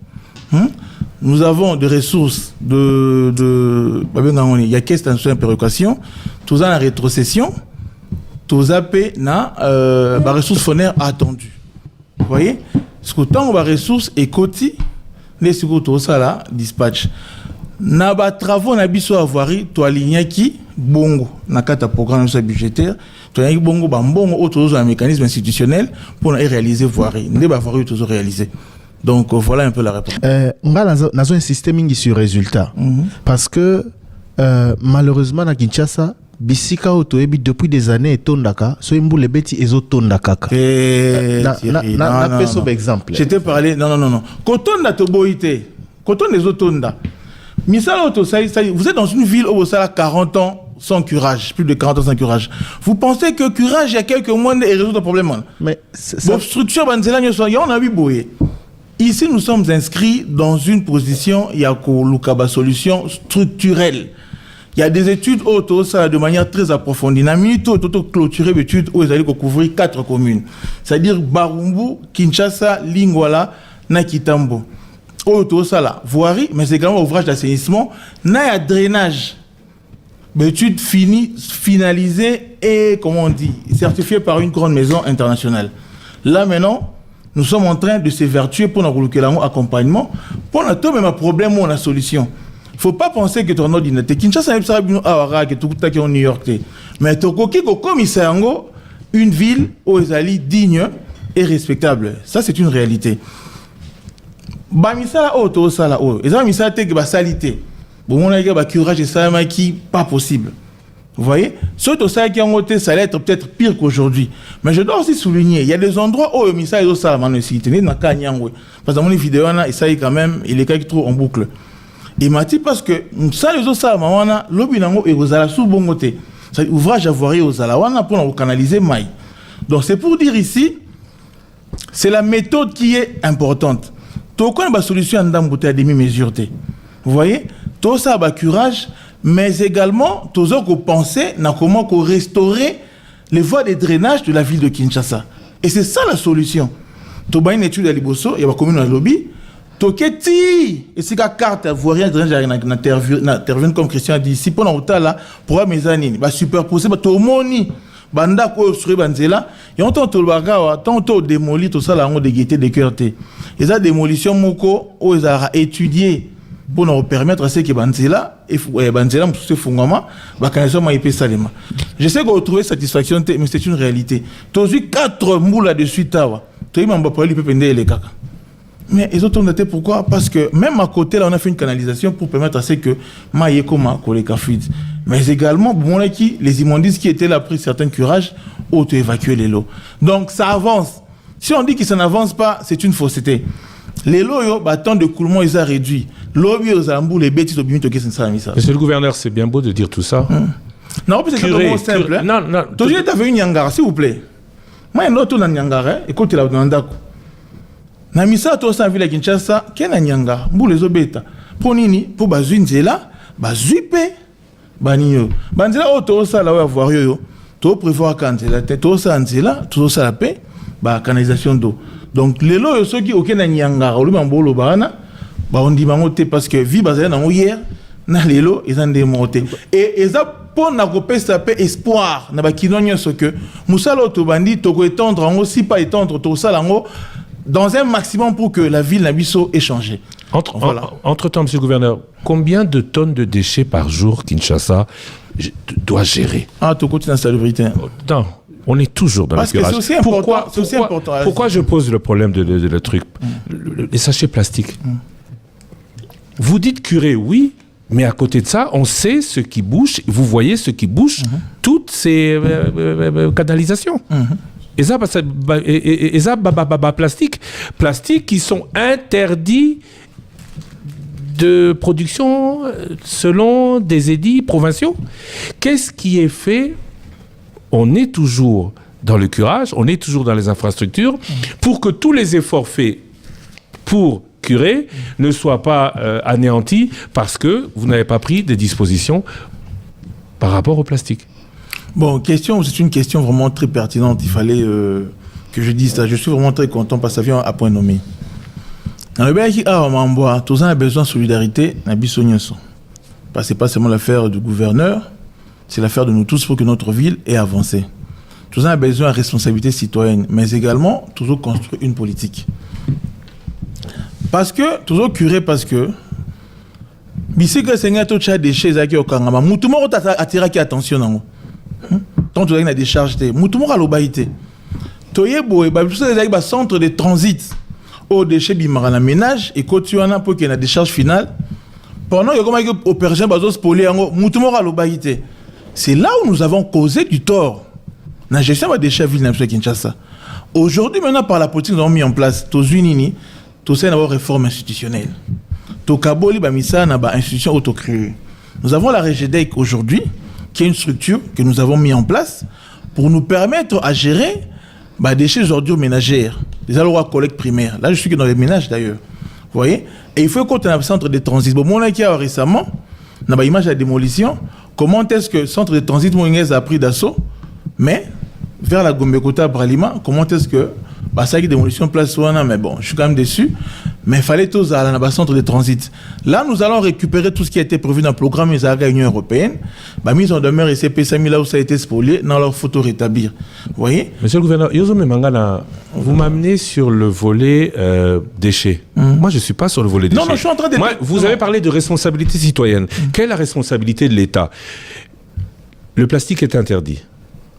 Nous avons des ressources il y a qu'est-ce que péréquation, tout en rétrocession, tout à paix na ressources foncières attendues. Vous voyez? Ce que tant les ressources et côté les tout ça là dispatch. Na ba travaux na biso avoirie to aligner qui bongo na kata programme budgétaire. Tu as bon un mécanisme institutionnel pour réaliser voirie. Nous devons toujours réaliser. Donc voilà un peu la réponse. On a un système sur résultat. Parce que malheureusement à Kinshasa, bisika otoebi depuis des années tondaka, so imboule beti ezo tondaka. Na peso exemple. Je t'ai parlé non. Kotonda to boité. Kotonda ezo tonda. Misala auto ça vous êtes dans une ville où vous avez 40 ans sans curage, plus de 40 ans sans curage. Vous pensez que curage, il y a quelques mois et résout le problème? Mais structure, on a vu boyer. Ici, nous sommes inscrits dans une position, il y a une solution structurelle. Il y a des études auto, ça de manière très approfondie. N'a mis tout clôturé d'études où ils allaient couvrir 4 communes. C'est-à-dire Barumbu, Kinshasa, Lingwala, Nakitambo. Auto, ça là, voirie, mais c'est également ouvrage d'assainissement. N'a drainage. Études finalisées et, comment on dit, certifiées par une grande maison internationale. Là, maintenant, nous sommes en train de s'évertuer pour nous accompagnement, pour nous même un problème ou une solution. Il ne faut pas penser que ton ordinateur, Kinshasa, que tout est en New York. Mais une ville où ils allaient digne et respectable. Ça, c'est une réalité. Bamisala auto sala o. Ils ont mis ça que salité. Bon, on a dit curage et ça qui pas possible. Vous voyez, surtout ça qui ont été, ça allait être peut-être pire qu'aujourd'hui. Mais je dois aussi souligner, il y a des endroits où il y a des ça parce que mon vidéo et ça quand même, il est qui trop en boucle. Et m'a dit parce que ça les autres ça mawana lobinango et aux ala sous bon côté. Ça ouvrage à voir aux alawana pour canaliser maï. Donc c'est pour dire ici, c'est la méthode qui est importante. Tout quoi la solution en d'embouter à demi-mesure. Vous voyez, tout ça a curage, mais également tout ça qu'on pensait na comment qu'on restaurer les voies de drainage de la ville de Kinshasa. Et c'est ça la solution. Tout une étude à Liboso, il y a une commune à lobby. Toketi et c'est la carte à voir rien intervient comme Christian a dit ici pendant autant là pour mes années va superposer ba to moni banda ko sur banzela et on tente le baga tantôt démolir tout ça là on de gaieté de cœurté et ça démolition moko aux a étudié pour nous permettre à ce que banzela et banzela se fungama ba kanation ma épée salema. Je sais qu'on trouver satisfaction mais c'est une réalité. Tozu 4 moules là dessus tawa. Toi il m'a pas lui peut pendre les caca. Mais les autres ont été pourquoi? Parce que même à côté, là, on a fait une canalisation pour permettre à ce que Maïekoma, Koleka fluide. Mais également, bon, là, les immondices qui étaient là, pris certains curages, auto-évacuer les lots. Donc, ça avance. Si on dit que ça n'avance pas, c'est une fausseté. Les lots, temps de coulement, ils ont réduit. L'eau, aux ambous, les bêtises, au bimito, qu'est-ce que ça a mis ça? Monsieur le gouverneur, c'est bien beau de dire tout ça. Non, c'est vraiment simple. Non. Toujours, tu as fait une Nyangara, s'il vous plaît. Moi, un autre Nyangara, écoute, il a un dako. Na misa to sa ville Kinshasa kena nyanga mbule zo beta po nini po bazwi nzela bazwi pe banio banzela auto ça la voir yo to prévoir kanzela to sa nzela to sa la pe ba canalisation d'eau donc lelo yo soki okena nyanga olu mbolo bana ba on dit mangote parce que vi bazela na hier na lelo ezande monter et eza pour na kopesa pe espoir na ba kinonyo so que musala auto bandi to ko étendre en aussi pas étendre to ça lango dans un maximum pour que la ville Nabiso ait changé. Entre-temps, monsieur le gouverneur, combien de tonnes de déchets par jour Kinshasa doit gérer? Ah, tu continues la salubrité. Non, On est toujours dans Parce le que curage. c'est aussi important. C'est aussi important. Pourquoi je pose le problème de le truc les sachets plastiques. Vous dites curé, oui, mais à côté de ça, on sait ce qui bouge. Vous voyez ce qui bouge, toutes ces canalisations. Et ça, plastique qui sont interdits de production selon des édits provinciaux. Qu'est-ce qui est fait? On est toujours dans le curage, on est toujours dans les infrastructures pour que tous les efforts faits pour curer ne soient pas anéantis parce que vous n'avez pas pris des dispositions par rapport au plastique. Bon, c'est une question vraiment très pertinente. Il fallait que je dise ça. Je suis vraiment très content parce que ça vient à point nommé. Dans le pays, tous a besoin de solidarité. Parce que ce n'est pas seulement l'affaire du gouverneur, c'est l'affaire de nous tous pour que notre ville ait avancé. Tous a besoin de responsabilité citoyenne, mais également toujours construire une politique. Parce que, toujours curé, parce que, si que c'est un déchet, c'est un kangama. Moutoumou attire attention. Tant que tu as des charges, Moutoumou a l'obaïté. Toyebo, c'est un centre de transit aux déchets bimara ménage et quand tu en as pour qu'il y ait des charges finales. Pendant que comme opération bazos polé, Moutoumou a l'obaïté. C'est là où nous avons causé du tort. La gestion des déchets ville de Kinshasa. Aujourd'hui, maintenant, par la politique, nous avons mis en place Tozunini, tout une réforme institutionnelle. Tokaboli, Bamissa, Naba, institution autocréée. Nous avons la Régédec aujourd'hui, qui est une structure que nous avons mis en place pour nous permettre à gérer des déchets ordures ménagères, des allois collecte primaire. Là, je suis dans les ménages d'ailleurs. Vous voyez? Et il faut qu'on ait un centre de transit. Bon, on a qui a récemment, dans l'image de la démolition, comment est-ce que le centre de transit Moïnguez a pris d'assaut, mais vers la Gombe-Kota Bralima, comment est-ce que ça a été démolition place Ouana, mais bon, je suis quand même déçu. Mais il fallait tous aller dans le centre de transit. Là, nous allons récupérer tout ce qui a été prévu dans le programme des Union européenne. Mise en demeure et CP5000 là où ça a été spolié, dans leur photo rétablir. Vous voyez? Monsieur le gouverneur, Yozome Mangana, vous m'amenez sur le volet déchets. Moi, je ne suis pas sur le volet déchets. Non, je suis en train de... Vous avez parlé de responsabilité citoyenne. Quelle est la responsabilité de l'État? Le plastique est interdit.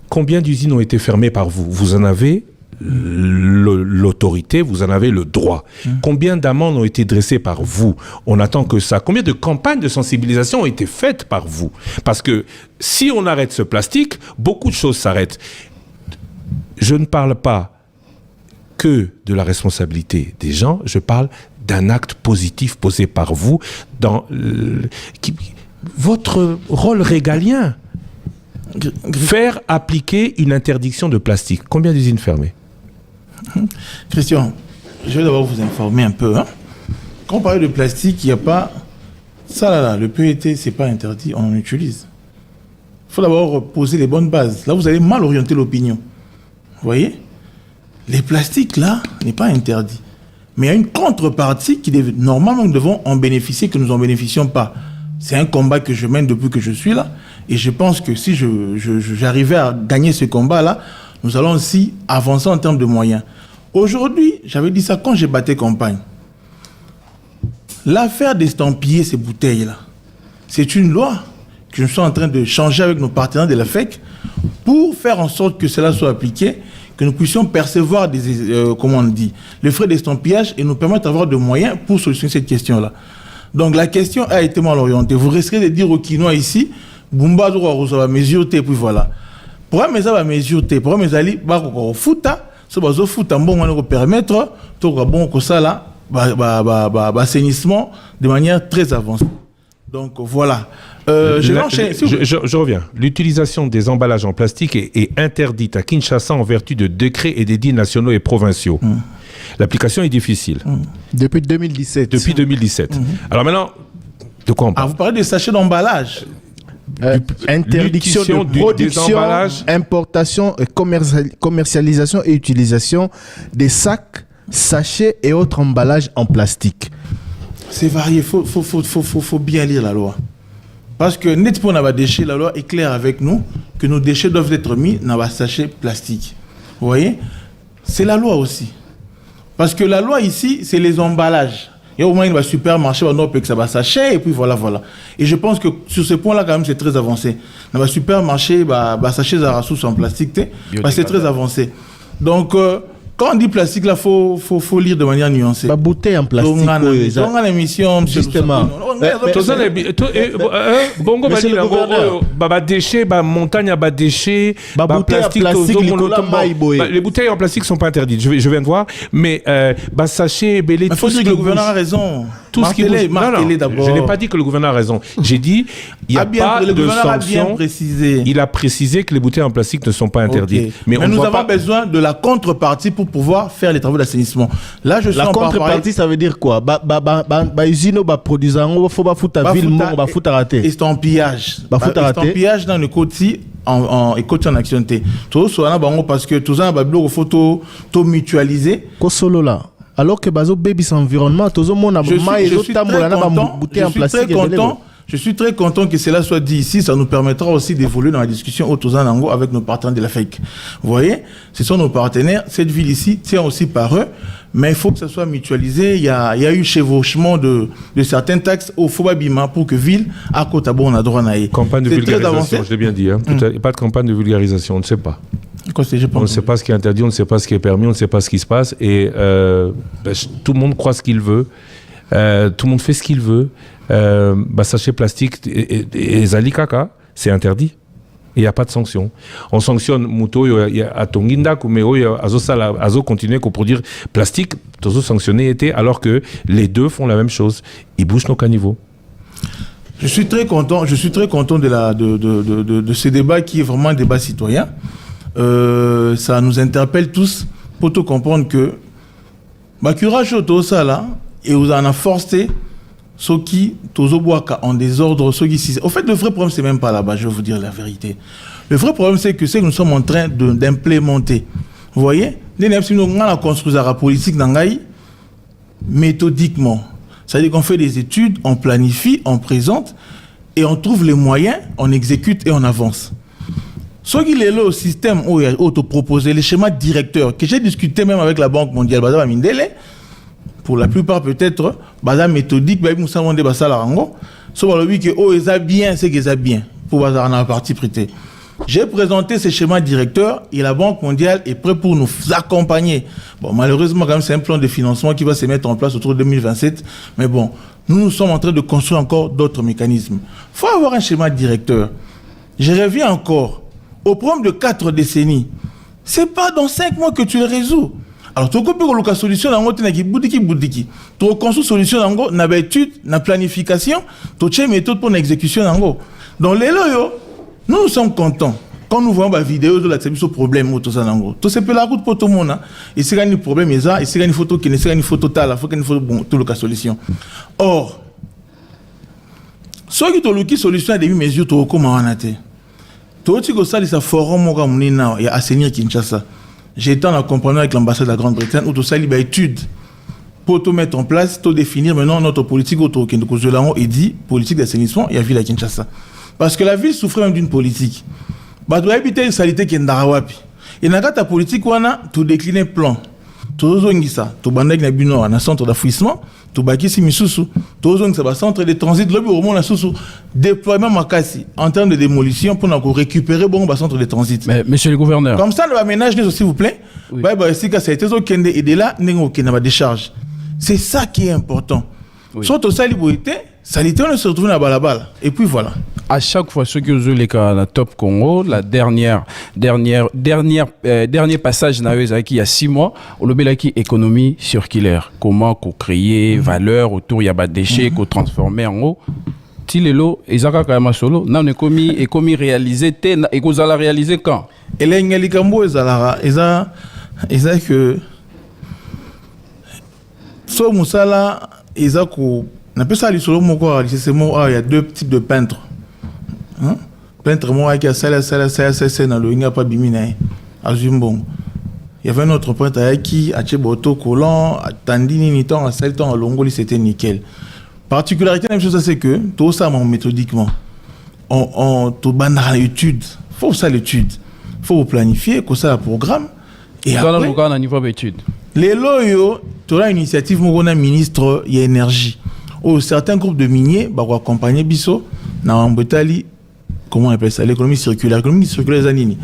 Combien d'usines ont été fermées par vous? Vous en avez l'autorité, vous en avez le droit. Combien d'amendes ont été dressées par vous? On attend que ça. Combien de campagnes de sensibilisation ont été faites par vous? Parce que si on arrête ce plastique, beaucoup de choses s'arrêtent. Je ne parle pas que de la responsabilité des gens, je parle d'un acte positif posé par vous dans votre rôle régalien. Faire appliquer une interdiction de plastique. Combien d'usines fermées? Christian, je vais d'abord vous informer un peu. Quand on parle de plastique, il n'y a pas... Ça là, le PET, c'est pas interdit, on en utilise. Il faut d'abord poser les bonnes bases. Là, vous allez mal orienter l'opinion. Vous voyez? Les plastiques, là, n'est pas interdit. Mais il y a une contrepartie qui, normalement, nous devons en bénéficier, que nous n'en bénéficions pas. C'est un combat que je mène depuis que je suis là. Et je pense que si j'arrivais à gagner ce combat-là, nous allons aussi avancer en termes de moyens. Aujourd'hui, j'avais dit ça quand j'ai battu campagne. L'affaire d'estampiller ces bouteilles-là, c'est une loi que nous sommes en train de changer avec nos partenaires de la FEC pour faire en sorte que cela soit appliqué, que nous puissions percevoir les frais d'estampillage et nous permettre d'avoir des moyens pour solutionner cette question-là. Donc la question a été mal orientée. Vous risquez de dire aux Quinois ici, Bumba doit mesure T, puis voilà. Pour un mesure T, pour un mesali, fouta, ce bazo fouta, bon, on va permettre, tout bon, que ça là, assainissement de manière très avancée. Donc voilà. Je reviens. L'utilisation des emballages en plastique est interdite à Kinshasa en vertu de décrets et d'édits nationaux et provinciaux. L'application est difficile. Depuis 2017. Depuis 2017. Alors maintenant, de quoi on parle? Vous parlez des sachets d'emballage. Interdiction de production, importation, commercialisation et utilisation des sacs, sachets et autres emballages en plastique. C'est varié, il faut bien lire la loi. Parce que net pour nos déchets, la loi est claire avec nous que nos déchets doivent être mis dans un sachet plastique. Vous voyez? C'est la loi aussi. Parce que la loi ici, c'est les emballages. Il y a au moins un supermarché, ça va sachet, et puis voilà. Et je pense que sur ce point-là, quand même, c'est très avancé. Dans le supermarché, sachet Zarasous en plastique, c'est très avancé. Donc, quand on dit plastique, là, faut lire de manière nuancée. Bouteille en plastique. On a l'émission, justement. Bongo déchets, montagne à déchets, plastique, les bouteilles en plastique sont pas interdites. Je viens de voir, mais sachet, belé. Il faut dire que le gouvernement a raison. Tout ce qui martelé d'abord. Je n'ai pas dit que le gouvernement a raison. J'ai dit il n'y a pas de sanction. Il a précisé que les bouteilles en plastique ne sont pas interdites. Okay. Mais nous avons besoin de la contrepartie pour pouvoir faire les travaux d'assainissement. Là, je suis la contrepartie, ça veut dire quoi? Usine produisant, faut pas foutre à ville, va foutre à rater. Estampillage. Estampillage dans le côté en action. Tout ça, parce que tout ça, il faut mutualiser. Solo là. Alors que bazo baby environnement, tout le monde a je suis très content que cela soit dit ici. Ça nous permettra aussi d'évoluer dans la discussion au Tozanango avec nos partenaires de l'Afrique. Vous voyez, ce sont nos partenaires. Cette ville ici tient aussi par eux, mais il faut que ça soit mutualisé. Il y a eu chevauchement de certains taxes au Fobabima pour que ville à Kotabo on a droit à y. Campagne de vulgarisation, je l'ai bien dit. Pas de campagne de vulgarisation, on ne sait pas. On ne sait pas ce qui est interdit, on ne sait pas ce qui est permis, on ne sait pas ce qui se passe. Et tout le monde croit ce qu'il veut. Tout le monde fait ce qu'il veut. Sachet plastique et Zali Kaka, c'est interdit. Il n'y a pas de sanction. On sanctionne Mouto à Tonginda, mais Azo continue à produire plastique, Tozo sanctionné alors que les deux font la même chose. Ils bougent nos caniveaux. Je suis très content de ce débat qui est vraiment un débat citoyen. Ça nous interpelle tous pour tout comprendre que courage tout ça là et vous en a forcé ceux qui en désordre ceux qui au fait le vrai problème c'est même pas là-bas, je vais vous dire la vérité. Le vrai problème c'est que nous sommes en train d'implémenter. Vous voyez, nous avons construit la politique méthodiquement. C'est-à-dire qu'on fait des études, on planifie, on présente et on trouve les moyens, on exécute et on avance. Ce qui est là au système où il a autoproposé les schémas directeurs que j'ai discuté même avec la Banque mondiale, pour la plupart peut-être, méthodique, nous savons des basses à la rango, sauf que bien, c'est qu'ils ont bien, pour la partie prêtée. J'ai présenté ces schémas directeurs et la Banque mondiale est prête pour nous accompagner. Bon, malheureusement, quand même, c'est un plan de financement qui va se mettre en place autour de 2027. Mais bon, nous sommes en train de construire encore d'autres mécanismes. Il faut avoir un schéma directeur. Je reviens encore au problème de 4 décennies. Ce n'est pas dans 5 mois que tu le résous. Alors, tu as une solution dans le boudiki. Tu as une solution dans la étude, la planification, tu as une méthode pour l'exécution. Donc, les loyaux, nous sommes contents. Quand nous voyons la vidéo de la problème, tout ça, tout ça peut la route pour tout le monde. Et si il y a un problème, il y a une photo qui est une photo totale, il faut qu'il y ait une solution. Or, ceux qui ont une solution à des mesures, tu as comment on a été. Tu as un forum qui est assainir Kinshasa. J'ai été en accompagnement avec l'ambassade de la Grande-Bretagne où tout ça, il y a étude pour tout mettre en place, tout définir maintenant notre politique autour de et dit politique d'assainissement et la ville à Kinshasa. Parce que la ville souffrait même d'une politique. Bah, tu dois éviter une saleté qui est ndarawapi. Et dans ta politique, tu déclines un plan. Tu as ça. Tu as un centre d'affouissement. Tu as un centre de transit. Tu as un déploiement en termes de démolition pour récupérer un centre de transit. Mais, monsieur le gouverneur. Comme ça, le aménage, s'il vous plaît. Oui. Si ça a été et de là, il y a des charges. C'est ça qui est important. Oui. Soit ça, salité, on se retrouve dans la balabala. Et puis voilà. À chaque fois, ceux qui ont les cas dans Top Congo, la dernier passage il y a 6 mois, on a dit économie circulaire. Comment créer valeur autour, il y a des déchets, qu'on transformer en eau. Tilelo, Isaka Kayama Solo, n'a commis réalisé, et qu'on allez réaliser quand? Et là, il y a que. So Moussala, Isako. On appelle ça il y a 2 types de peintres. Peintre moi qui a ça dans le n'y a pas bimina à Zumbong. Il y avait un autre peintre qui a Cheboto collant, Tandini Niton, à Selton, à Longoli, c'était nickel. Particularité, la même chose, c'est que tout ça, méthodiquement, on tout banal l'étude. Faut ça l'étude. Faut planifier, que ça le programme. Et après, on a niveau d'étude. Les loyaux, tu as une initiative, on a ministre de l'énergie. Certains groupes de miniers vont accompagner Bisso dans Mbetali, comment on appelle ça, l'économie circulaire. L'économie circulaire, c'est nini.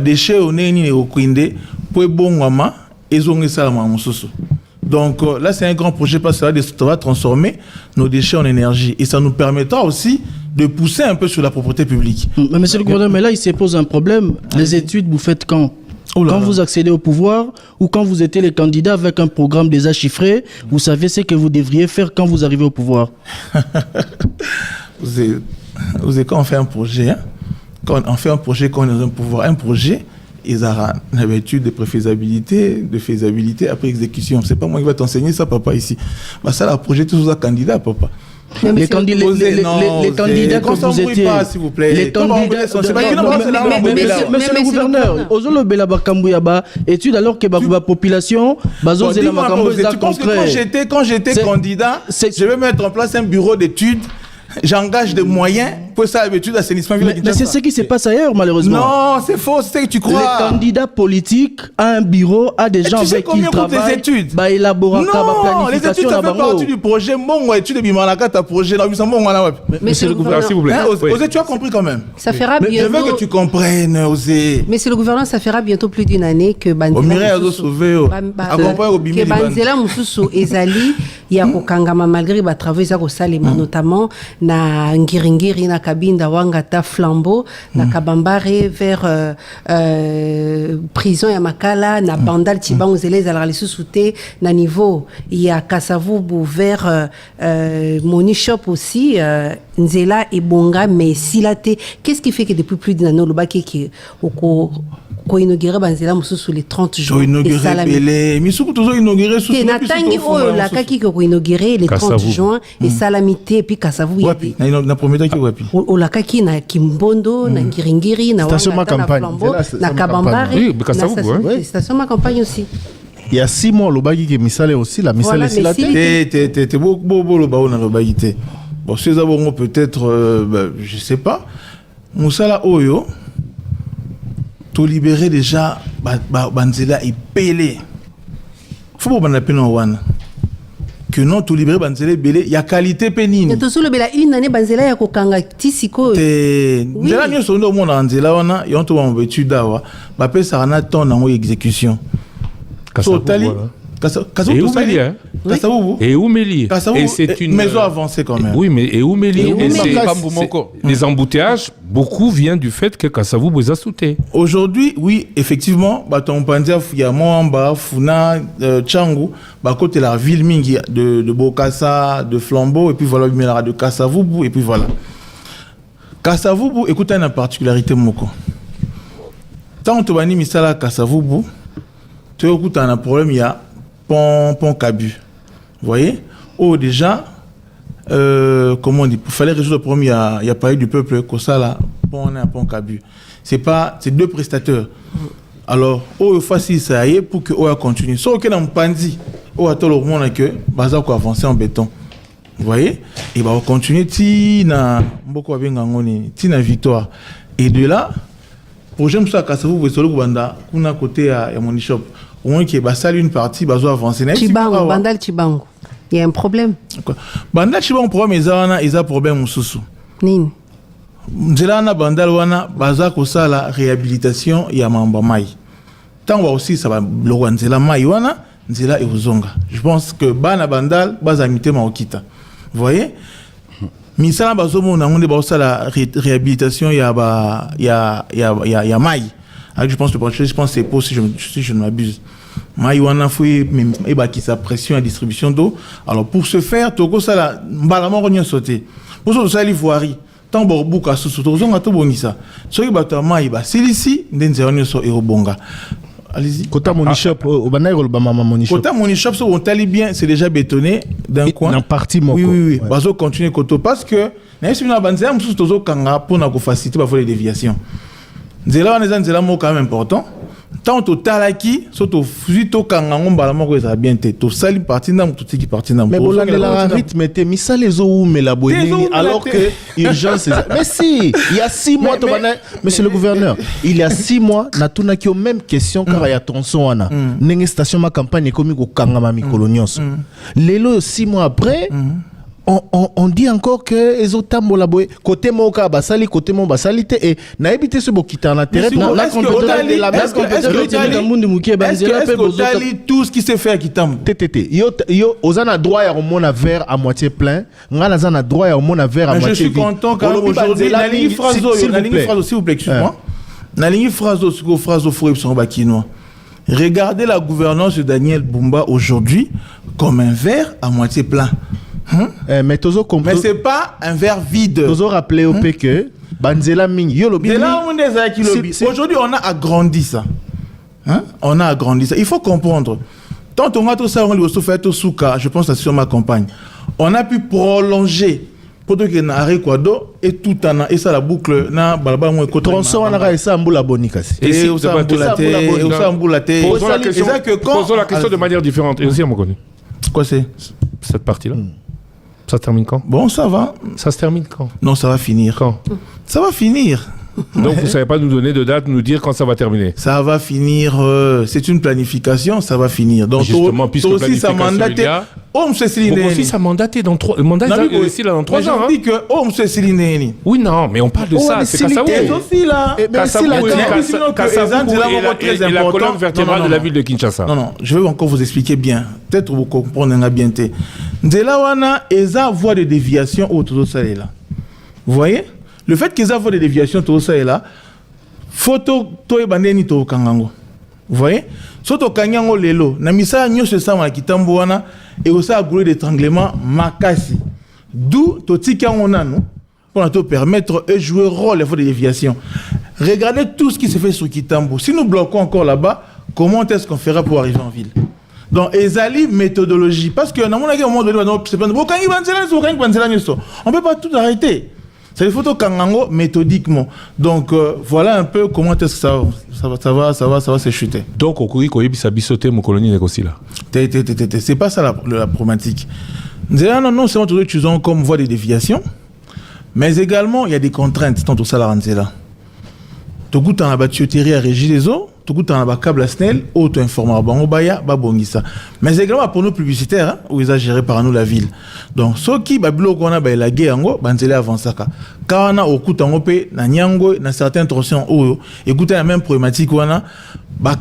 Déchets, on est ni au Kwinde, pour bon wama, et on est ça à Moussoso. Donc là, c'est un grand projet parce que ça va transformer nos déchets en énergie. Et ça nous permettra aussi de pousser un peu sur la propriété publique. Mais monsieur le gouverneur, mais là, il se pose un problème. Les études, vous faites quand? Quand vous accédez au pouvoir ou quand vous étiez les candidats avec un programme déjà chiffré, vous savez ce que vous devriez faire quand vous arrivez au pouvoir. Vous savez, quand on fait un projet, hein, quand on fait un projet, quand on est dans un pouvoir, un projet, ils ont l'habitude de préfaisabilité, de faisabilité après exécution. C'est pas moi qui vais t'enseigner ça, papa, ici. Bah, ça, le projet, tous les candidats, papa. Les candidats que vous étiez, s'il vous plaît. Les candidats, monsieur le gouverneur, Ozolo Bela Bakambuyaba, étude alors que la population, Bazo Zela Makambo, tu penses que quand j'étais candidat, je vais mettre en place un bureau d'études, j'engage des moyens pour ça, l'habitude d'assainissement. Mais c'est ce qui se passe ailleurs, malheureusement. Non, c'est faux, c'est ce que tu crois. Les candidats politiques ont un bureau, à des gens avec qui ils travaillent. Études bah, élaborer non, les études, ça fait partie du projet. Mon étude de Bimalaka, ta projet. Monsieur le gouverneur, s'il vous plaît. Osé, tu as compris quand même. Ça fera bientôt. Je veux que tu comprennes, Osé. Mais c'est le gouvernement, ça fera bientôt plus d'une année que Banzela Moussousou Ezali, il y a Okangama malgré les travaux ça Salema notamment na Ngiringiri na Kabinda Wangata Flambeau na Kabambare vers prison ya Makala na Bandal Tibango Zelez à la sous-souté na niveau il y a Kasavubu vers Monishop aussi Nzela et Bonga mais Silate qu'est-ce qui fait que depuis plus d'une année le baké qui ko inauguré Banzela Moussousou les 30 jours et Salami Misuku toujours inauguré sous na tangi o la kaki ko inauguré les 30 juin et Salamité et puis Kasavu wapi na premier qui wapi o la kaki na Kimbondo na Ngiringiri na Flambeau na Kabambare oui Kasavu station ma campagne aussi. Il y a 6 mois le bagi qui misale aussi la misale c'est la t'es beau le baou na le bagi té bon ces abongo peut-être je sais pas Moussala Oyo tout libérer déjà Banzela est pelé faut pas la peine wana que non tout libérer Banzela belé il y a qualité pénine tout sous le bela une année Banzela ya kokanga tisiko Nzela nyo sondo mo na Banzela wana yonto ba mbetu dawa ba pesa na ton na exécution Totali et Oumeli. Et c'est une maison avancée quand même. Oui, mais et Oumeli. Les embouteillages, beaucoup viennent du fait que Kassavou vous a sauté. Aujourd'hui, oui, effectivement, ton Pandia, Yamamba, Funa, Tchangou, côté la ville Mingi de Bokassa, de Flambeau, et puis voilà, de Kassavou, et puis voilà. Kassavou, écoutez une particularité, Moko. Tant que tu vas ni misala Kassavou, tu écoutes un problème, il y a pont Cabu. Vous voyez? Oh, déjà, comment on dit? Il fallait résoudre le problème, il y a pas eu du peuple, comme ça, là, pont Cabu. C'est deux prestataires. Alors, il faut ça y est pour que on continue. Sauf que dans le Pandi, on attend le moment que Baza va avancer en béton. Vous voyez? Et on continue, Tina Victoire. Et de là, projet Moussa Kassavou, vous savez, on a côté à Monishop. Au moins qu'il y ait une partie, il va avancer. Chibango, Bandal Chibango. Il y a un problème. Bandal Chibango, problème, il y a un problème. Nini. Nzela Bandal wana baza ko la réhabilitation ya mamba mai. Tant aussi ça va le Nzela mai wana Nzela et Ozonga. Je pense que bana Bandal baza mité maokita. Vous voyez? Misala bazomo na ngonde ba la réhabilitation ya mai. Je pense que c'est possible si je ne m'abuse. Maïwana fouille et qui sa pression à distribution d'eau. Alors pour ce faire, Togo ça la balamon rognon sauté. Pour ça l'ivoirie. Tant borbuka sous tozonga to bonisa. Soki bato maïba celui-ci ndenze rognon so et bonga. Allez-y. Kota Monishop au banairo le bamama Monishop. Kota Monishop so on tali bien, c'est déjà bétonné d'un coin. Dans partie moko. Oui. Bazo continuer koto parce que na sima banzela mususu tozo kanga pour na ko faciliter ba les déviations. Nzela wana nzela mo quand même important tant au talaki surtout fuito kangango balamo ko ça bien te to sali parti na tout qui parti na mais bon la rythme était misa les eaux mais la boyeni alors que urgence mais si il y a 6 mois monsieur le gouverneur il y a 6 mois na tuna ki même question car ya tonson wana nenge station ma campagne komi ko kangama mikolo nyonso lelo 6 mois après on dit encore que les autres tambola boy côté moka basali côté mon basalité et na éviter ce bokita na terre la tout ce qui s'est fait à Kitambo TTT yo ozana droit ya mona verre à moitié plein ngana zana droit ya mona verre à moitié vide. Je suis content car aujourd'hui la ligne phrase s'il vous plaît excuse-moi la ligne phrase faut son bakinois. Regardez la gouvernance de Daniel Bumba aujourd'hui comme un verre à moitié plein. Mais c'est pas un verre vide. Tozo rappelé au que Banzela Ming aujourd'hui on a agrandi ça. On a agrandi ça. Il faut comprendre. Tant on a tout ça, on a fait tout souka, je pense que c'est sur ma campagne. On a pu prolonger pour que na Kwado et tout en et ça la boucle na balaba mo ko tronçon na ça mbula bonikasi. Et ça mbula te. Posons la question de manière différente. Et aussi à mon connu. Quoi c'est cette partie-là? Ça se termine quand? Bon, ça va. Ça se termine quand? Non, ça va finir. Quand? Ça va finir. Donc vous ne savez pas nous donner de date, nous dire quand ça va terminer? Ça va finir, c'est une planification, ça va finir. Donc justement, puisque aussi ça mandaté. Aussi ça mandaté dans 3 mandat ici là dans 3 ans. Je dis que monsieur Silineni. Oui non, mais on parle de ça, c'est Kassabou. aussi là. Kassabou et la colonne vertébrale de la ville de Kinshasa. Non, je vais encore vous expliquer bien. Peut-être vous comprenez bien. Nzela wana eza voie de déviation autour de ça là. Vous voyez? Le fait qu'ils aient des déviations, tout ça est là. Photo, toi et bandeni to kangango. Vous voyez? Soto kangango lelo. Namisa nyo se sama kitambo wana et aussi à goulé d'étranglement makasi. D'où toti kangona nous pour nous permettre de jouer rôle les fois de déviation. Regardez tout ce qui se fait sur Kitambo. Si nous bloquons encore là-bas, comment est-ce qu'on fera pour arriver en ville? Donc, ezali méthodologie. Parce que, à un moment donné, on ne peut pas tout arrêter. C'est des photos kangango méthodiquement. Donc, voilà un peu comment est-ce que ça va se chuter. Donc, au Koui, Koyi, Bisabisote, mon colonie est aussi là. C'est pas ça la problématique. Non, c'est notre utilisation comme voie de déviation. Mais également, il y a des contraintes dans tout ça, là. Tout coup, tu as la tuyauterie à régie des eaux. Tout coup, tu as un câble à SNEL, auto-information, Bangobaya, Babongisa. Mais également pour nos publicitaires, où ils ont géré par nous la ville. Donc, ceux qui, Babilo, qu'on a, la guerre, Banzele avant ça. Quand on a au coup, on peut, na Nyango, na certaines torsions, écoutez la même problématique, on a,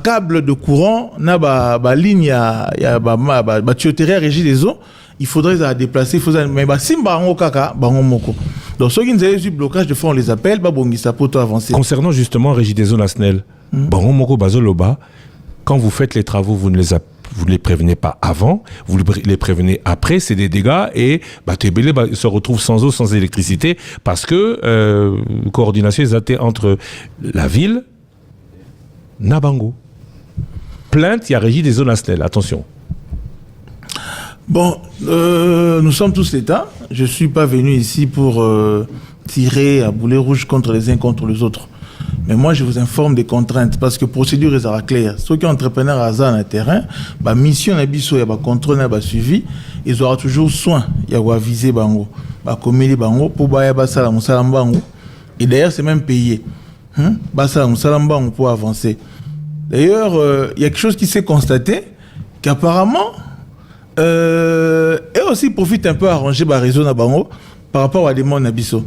câble de courant, na ligne, ya tuyauterie à régie des eaux. Il faudrait la déplacer, mais si barango kaka, barango moko. Donc ceux qui nous avaient eu blocage de fois on les appelle, babongisa pour avancer. Concernant justement Régie des zones Asnel, barango moko bazoloba, quand vous faites les travaux, vous ne les prévenez pas avant, vous les prévenez après, c'est des dégâts et Tebele se retrouve sans eau, sans électricité parce que coordination est entre la ville, Nabango. Plainte, il y a Régie des zones Asnel, attention. Bon, nous sommes tous l'État. Je ne suis pas venu ici pour tirer à boulet rouge contre les uns contre les autres. Mais moi, je vous informe des contraintes parce que la procédure est claire. Ceux qui sont entrepreneurs à dans le terrain, la mission il y a contrôle, il y a suivi, ils auront toujours soin. Il y a viser bango, communiquer bango pour bango. Et d'ailleurs, c'est même payé. Bango pour avancer. D'ailleurs, il y a quelque chose qui s'est constaté qu'apparemment et aussi profite un peu à arranger le réseau Nabango par rapport à des mondes Nabiso.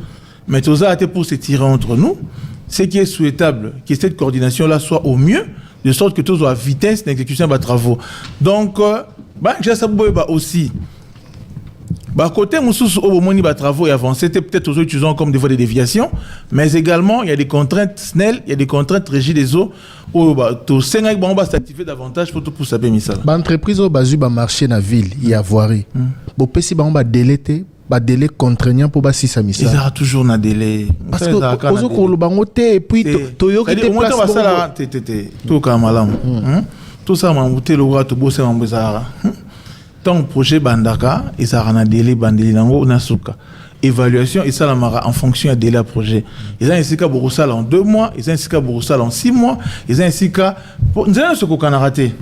Mais tout ça a été pour se tirer entre nous. Ce qui est souhaitable, que cette coordination-là soit au mieux, de sorte que tout soit à vitesse d'exécution des travaux. Donc, j'ai aussi. Côté Moussous, au moment où les travaux avancent, c'était peut-être aux utilisants comme des voies de déviation, mais également, il y a des contraintes SNEL, il y a des contraintes régies des eaux, où tout Sénat va s'activer davantage pour tout pour savoir ça. L'entreprise au basu va marcher dans la ville, il y a voirie. Bon, si on va déléter, délai contraignant pour basi sa mission. Ils auront toujours un délai. Parce que aux autres le bangote et puis Toyo qui te place tout comme malam. Tout ça m'a monté le roi to bosser en bezara. Tant projet bandaka et ça rana délai bandeli nango nasuka. évaluation et ça la mara en fonction de délai projet. Ils ont ainsi qu'à Borosal en 2 mois, ils ont ainsi qu'à Borosal en 6 mois, ils ont ainsi qu'à nous avons ce qu'on a raté.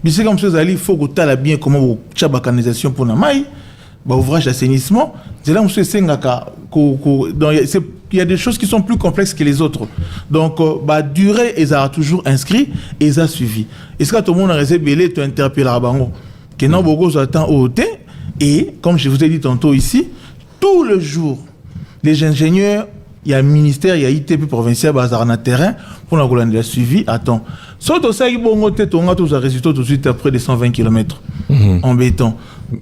Mais c'est comme ça il faut que tu aies bien comment vous la canalisation pour la maille, ouvrage d'assainissement. C'est là où il y a des choses qui sont plus complexes que les autres. Donc durée ils ont toujours inscrit et ils ont suivi. Est-ce que tout le monde a réservé tu interpelles à Bango que non beaucoup attend au thé et comme je vous ai dit tantôt ici, tout le jour les ingénieurs, il y a un ministère, il y a ITP provincial bazar na terrain pour la suivi. Attends. Surtout ça, il bon côté on a tous les résultats tout de suite après des 120 km en béton.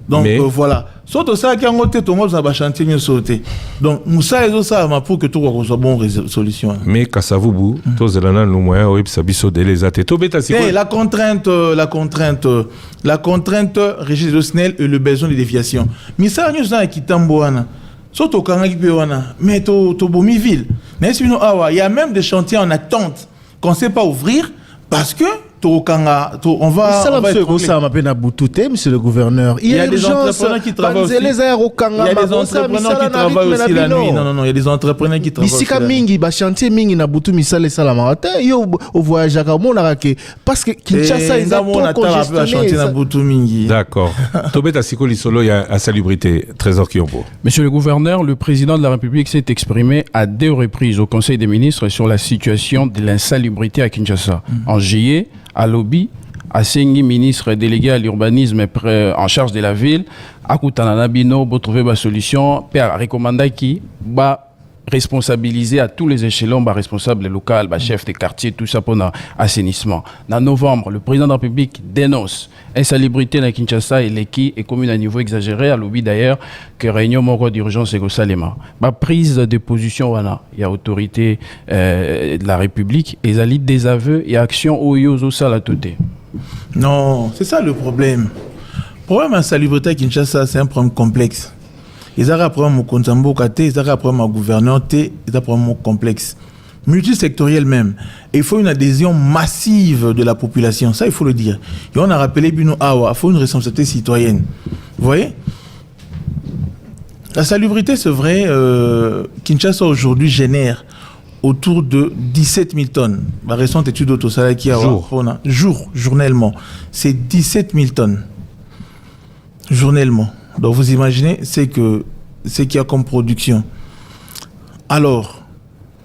Donc voilà. Surtout ça qui a côté on a chantier mieux sauter. Donc Moussa et ça pour que tout soit bon solution. Mais Kassavubu, tous les ans nous moyens oui ça biso les athées. La contrainte régime de SNEL et le besoin de déviation. Mais ça nous a qui tamboana. Surtout quand mais to bomi ville. Il y a même des chantiers en attente qu'on ne sait pas ouvrir parce que on va. Ça monsieur le gouverneur. Il y a des entrepreneurs qui travaillent aussi. Il y a des entrepreneurs qui travaillent aussi la nuit. Non, il y a des entrepreneurs qui travaillent aussi la nuit. Chantier mingi na butu misale salamata yo au voyage à monarake parce que Kinshasa ils ont trop congestionné. D'accord. Tobeta Sikoli Solo il y a insalubrité Trésor Kiombo. Monsieur le gouverneur, le président de la République s'est exprimé à 2 reprises au Conseil des ministres sur la situation de l'insalubrité à Kinshasa. En juillet, à Lobby, à Sengi, ministre délégué à l'urbanisme en charge de la ville, à Koutananabino, pour trouver une solution, pour recommander qui va responsabiliser à tous les échelons, responsables locaux, chefs de quartier, tout ça pour l'assainissement. En novembre, le président de la République dénonce l'insalubrité dans Kinshasa et l'équipe est commune à niveau exagéré, à Lobby d'ailleurs, que réunion d'urgence est au Salema. Prise de position, il y a autorité de la République, et ça lit des aveux et actions au Yozo Salatoté. Non, c'est ça le problème. Le problème de l'insalubrité à Kinshasa, c'est un problème complexe. Ils ont un problème au Kontambo Kate, ils ont un problème au gouverneur, ils ont un problème complexe. Multisectoriel même. Et il faut une adhésion massive de la population, ça il faut le dire. Et on a rappelé Bino Awa, il faut une responsabilité citoyenne. Vous voyez? La salubrité, c'est vrai, Kinshasa aujourd'hui génère autour de 17 000 tonnes. La récente étude d'Autosala qui a journellement, c'est 17 000 tonnes. Journellement. Donc vous imaginez ce qu'il y a comme production. Alors,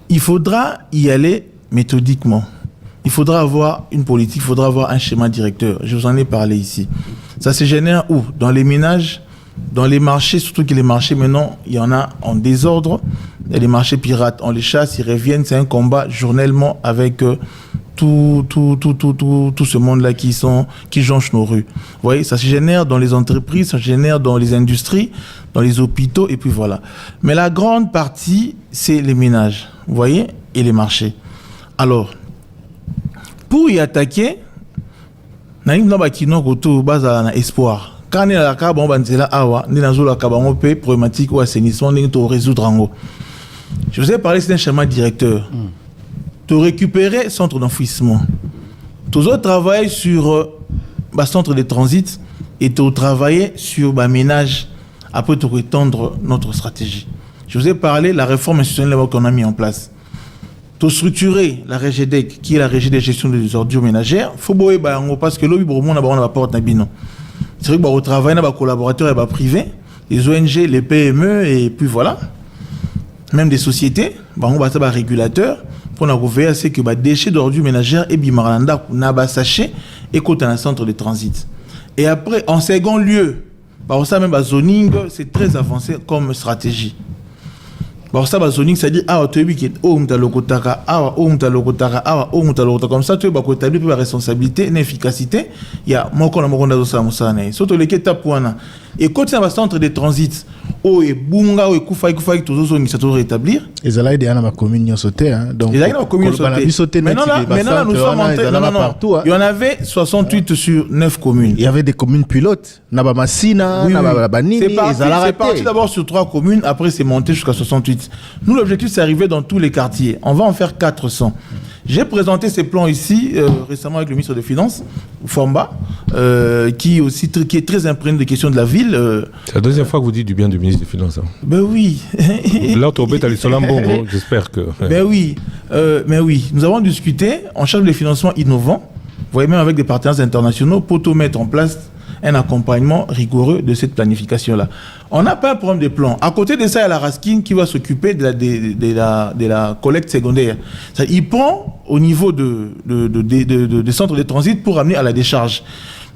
il faudra y aller méthodiquement. Il faudra avoir une politique, il faudra avoir un schéma directeur. Je vous en ai parlé ici. Ça se génère où? Dans les ménages, dans les marchés, surtout que les marchés maintenant, il y en a en désordre. Il y a des marchés pirates, on les chasse, ils reviennent. C'est un combat journellement avec tout ce monde-là qui jonche nos rues. Vous voyez, ça se génère dans les entreprises, ça se génère dans les industries, dans les hôpitaux, et puis voilà. Mais la grande partie, c'est les ménages, vous voyez, et les marchés. Alors, pour y attaquer, on a un espoir. Quand on a un problématique ou assainissement, on doit résoudre. Je vous ai parlé, c'est un schéma directeur. De récupérer centre d'enfouissement. Tous autres travaillent sur centre de transit et de travailler sur ménage après de étendre notre stratégie. Je vous ai parlé de la réforme institutionnelle qu'on a mis en place. De structurer la RGDEC, qui est la régie de gestion des ordures ménagères, il faut parce que l'objet pour le monde a porte nabino. C'est vrai que on travaille avec les collaborateurs et privés, les ONG, les PME et puis voilà, même des sociétés, on va avoir régulateurs. On a ouvert c'est que les déchets d'ordures ménagères et bimaranda n'a sachet et côté un centre de transit. Et après, en second lieu, par ça même zoning, c'est très avancé comme stratégie. Par ça, zoning, c'est-à-dire tu comme ça, tu as établir la responsabilité, l'efficacité. Il y a surtout les étapes et quand un centre de transit, et bunga et koufa tous zones qui sont rétablir. Et ça là il y a dans ma commune sauté donc. Il y a dans la commune sauté. Maintenant nous sommes partout. Il y en avait 68 sur 9 communes. Il y avait des communes pilotes, Naba Massina, Naba Banini, c'est parti d'abord sur 3 communes, après c'est monté jusqu'à 68. Nous l'objectif c'est arriver dans tous les quartiers. On va en faire 400. J'ai présenté ces plans ici récemment avec le ministre des Finances, Fomba, qui est très imprégné des questions de la ville. C'est la deuxième fois que vous dites du bien du ministre des Finances. Hein. Ben oui. Là, j'espère que... Ben oui. Mais oui, nous avons discuté, on cherche des financements innovants, vous voyez, même avec des partenaires internationaux, pour tout mettre en place un accompagnement rigoureux de cette planification-là. On n'a pas un problème de plan. À côté de ça, il y a la Raskin qui va s'occuper de la collecte secondaire. Il prend au niveau des centres de transit pour amener à la décharge.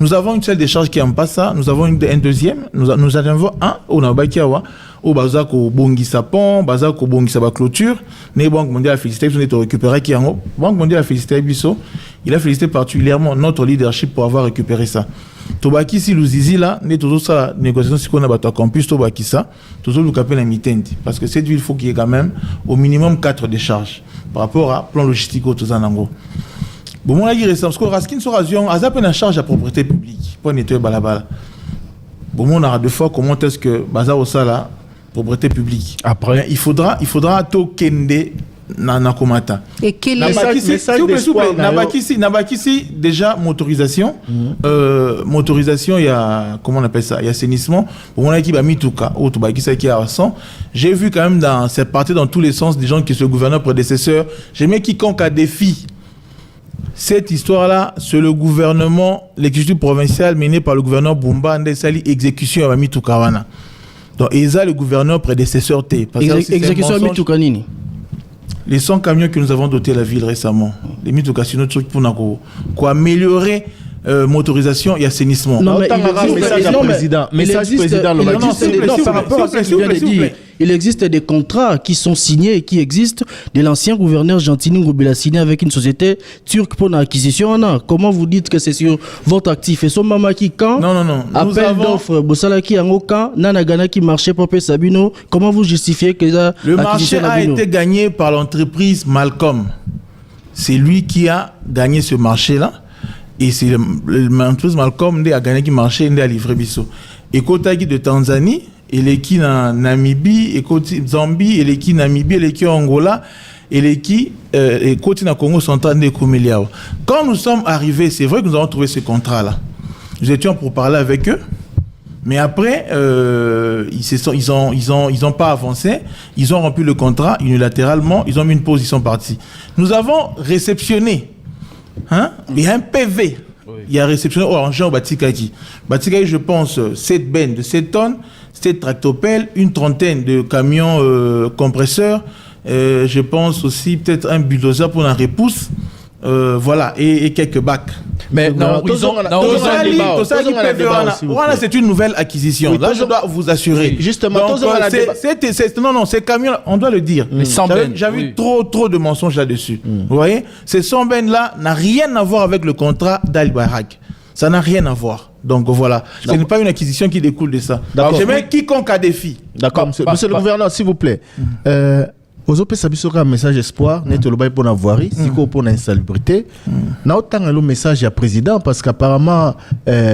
Nous avons une seule décharge qui est en Passa, nous avons un deuxième, nous en avons un au Nabakiawa, au Bazako Bongisa Pont, Bazako Bongisa Clôture, né Banque mondiale a félicité, nous avons récupéré Kiango. Banque mondiale a félicité Bisso, il a félicité particulièrement notre leadership pour avoir récupéré ça. Tobaki si Luzizi là, n'est toujours ça négociation si on a battu campus Tobaki ça, toujours nous capé la mitendi parce que cette ville faut qu'il y ait quand même au minimum 4 décharges par rapport à plan logistique au Tozanango. Bon, on a dit récemment, parce que Raskin sur Azion a zappé la charge à propriété publique pour nettoyer balabala. Bon, on aura deux fois comment est-ce que Bazar au Sala, propriété publique. Après, il faudra to kende na komata. Et quel est s'il vous plaît, Nabakisi, déjà motorisation. Motorisation, il y a, comment on appelle ça, il y a assainissement. Bon, on a qui va mituka, ou Tobakisa qui a 100. J'ai vu quand même dans cette partie, dans tous les sens, des gens qui sont gouverneurs prédécesseurs. J'aimais quiconque a défi. Cette histoire-là, c'est le gouvernement, l'exécutif provincial mené par le gouverneur Bumba, Ndesali, exécution à Mitukawana. Donc, et ça, le gouverneur prédécesseur T. Exécution à Mitukanini. Les 100 camions que nous avons dotés la ville récemment, les Mituka, c'est notre truc pour améliorer motorisation et assainissement. Non, mais message du président. Par rapport à ce que je viens de dire, il existe des contrats qui sont signés et qui existent de l'ancien gouverneur Gentini Ngobela signé avec une société turque pour l'acquisition. Comment vous dites que c'est sur votre actif? Et son maman qui quand appel d'offres, Bossalaki Angoka, Nanagana qui marchait pour Sabino, comment vous justifiez que le marché a été gagné par l'entreprise Malcolm. C'est lui qui a gagné ce marché-là. Et c'est l'entreprise Malcolm qui a gagné le marché et a livré Bisso. Et Kotagi de Tanzanie, et les qui en Namibie, et Zambie, et les qui Namibie, et les qui Angola, et les qui et côté na Congo central de Komeliao. Quand nous sommes arrivés, c'est vrai que nous avons trouvé ce contrat-là. Nous étions pour parler avec eux, mais après ils ont pas avancé, ils ont rompu le contrat unilatéralement, ils ont mis une pause, ils sont partis. Nous avons réceptionné. Il y a un PV. Oui. Il y a réceptionné Orangeant Batikaki. Batikaki, je pense, 7 bennes de 7 tonnes, 7 tractopelles, une trentaine de camions compresseurs. Je pense aussi peut-être un bulldozer pour la repousse. Voilà, et quelques bacs. Mais non, c'est une nouvelle acquisition. Oui, là, je dois vous assurer. Justement, ces camions, on doit le dire. J'avais trop de mensonges là-dessus. Vous voyez, ces 100 bennes-là n'ont rien à voir avec le contrat d'Al Barak. Ça n'a rien à voir. Donc voilà, ce n'est pas une acquisition qui découle de ça. Je mets quiconque a défi. D'accord, monsieur le gouverneur, s'il vous plaît. Ozope Sabisoka un message espoir, net le bail pour la voirie, siko pour l'insalubrité. Na autant un message à président parce qu'apparemment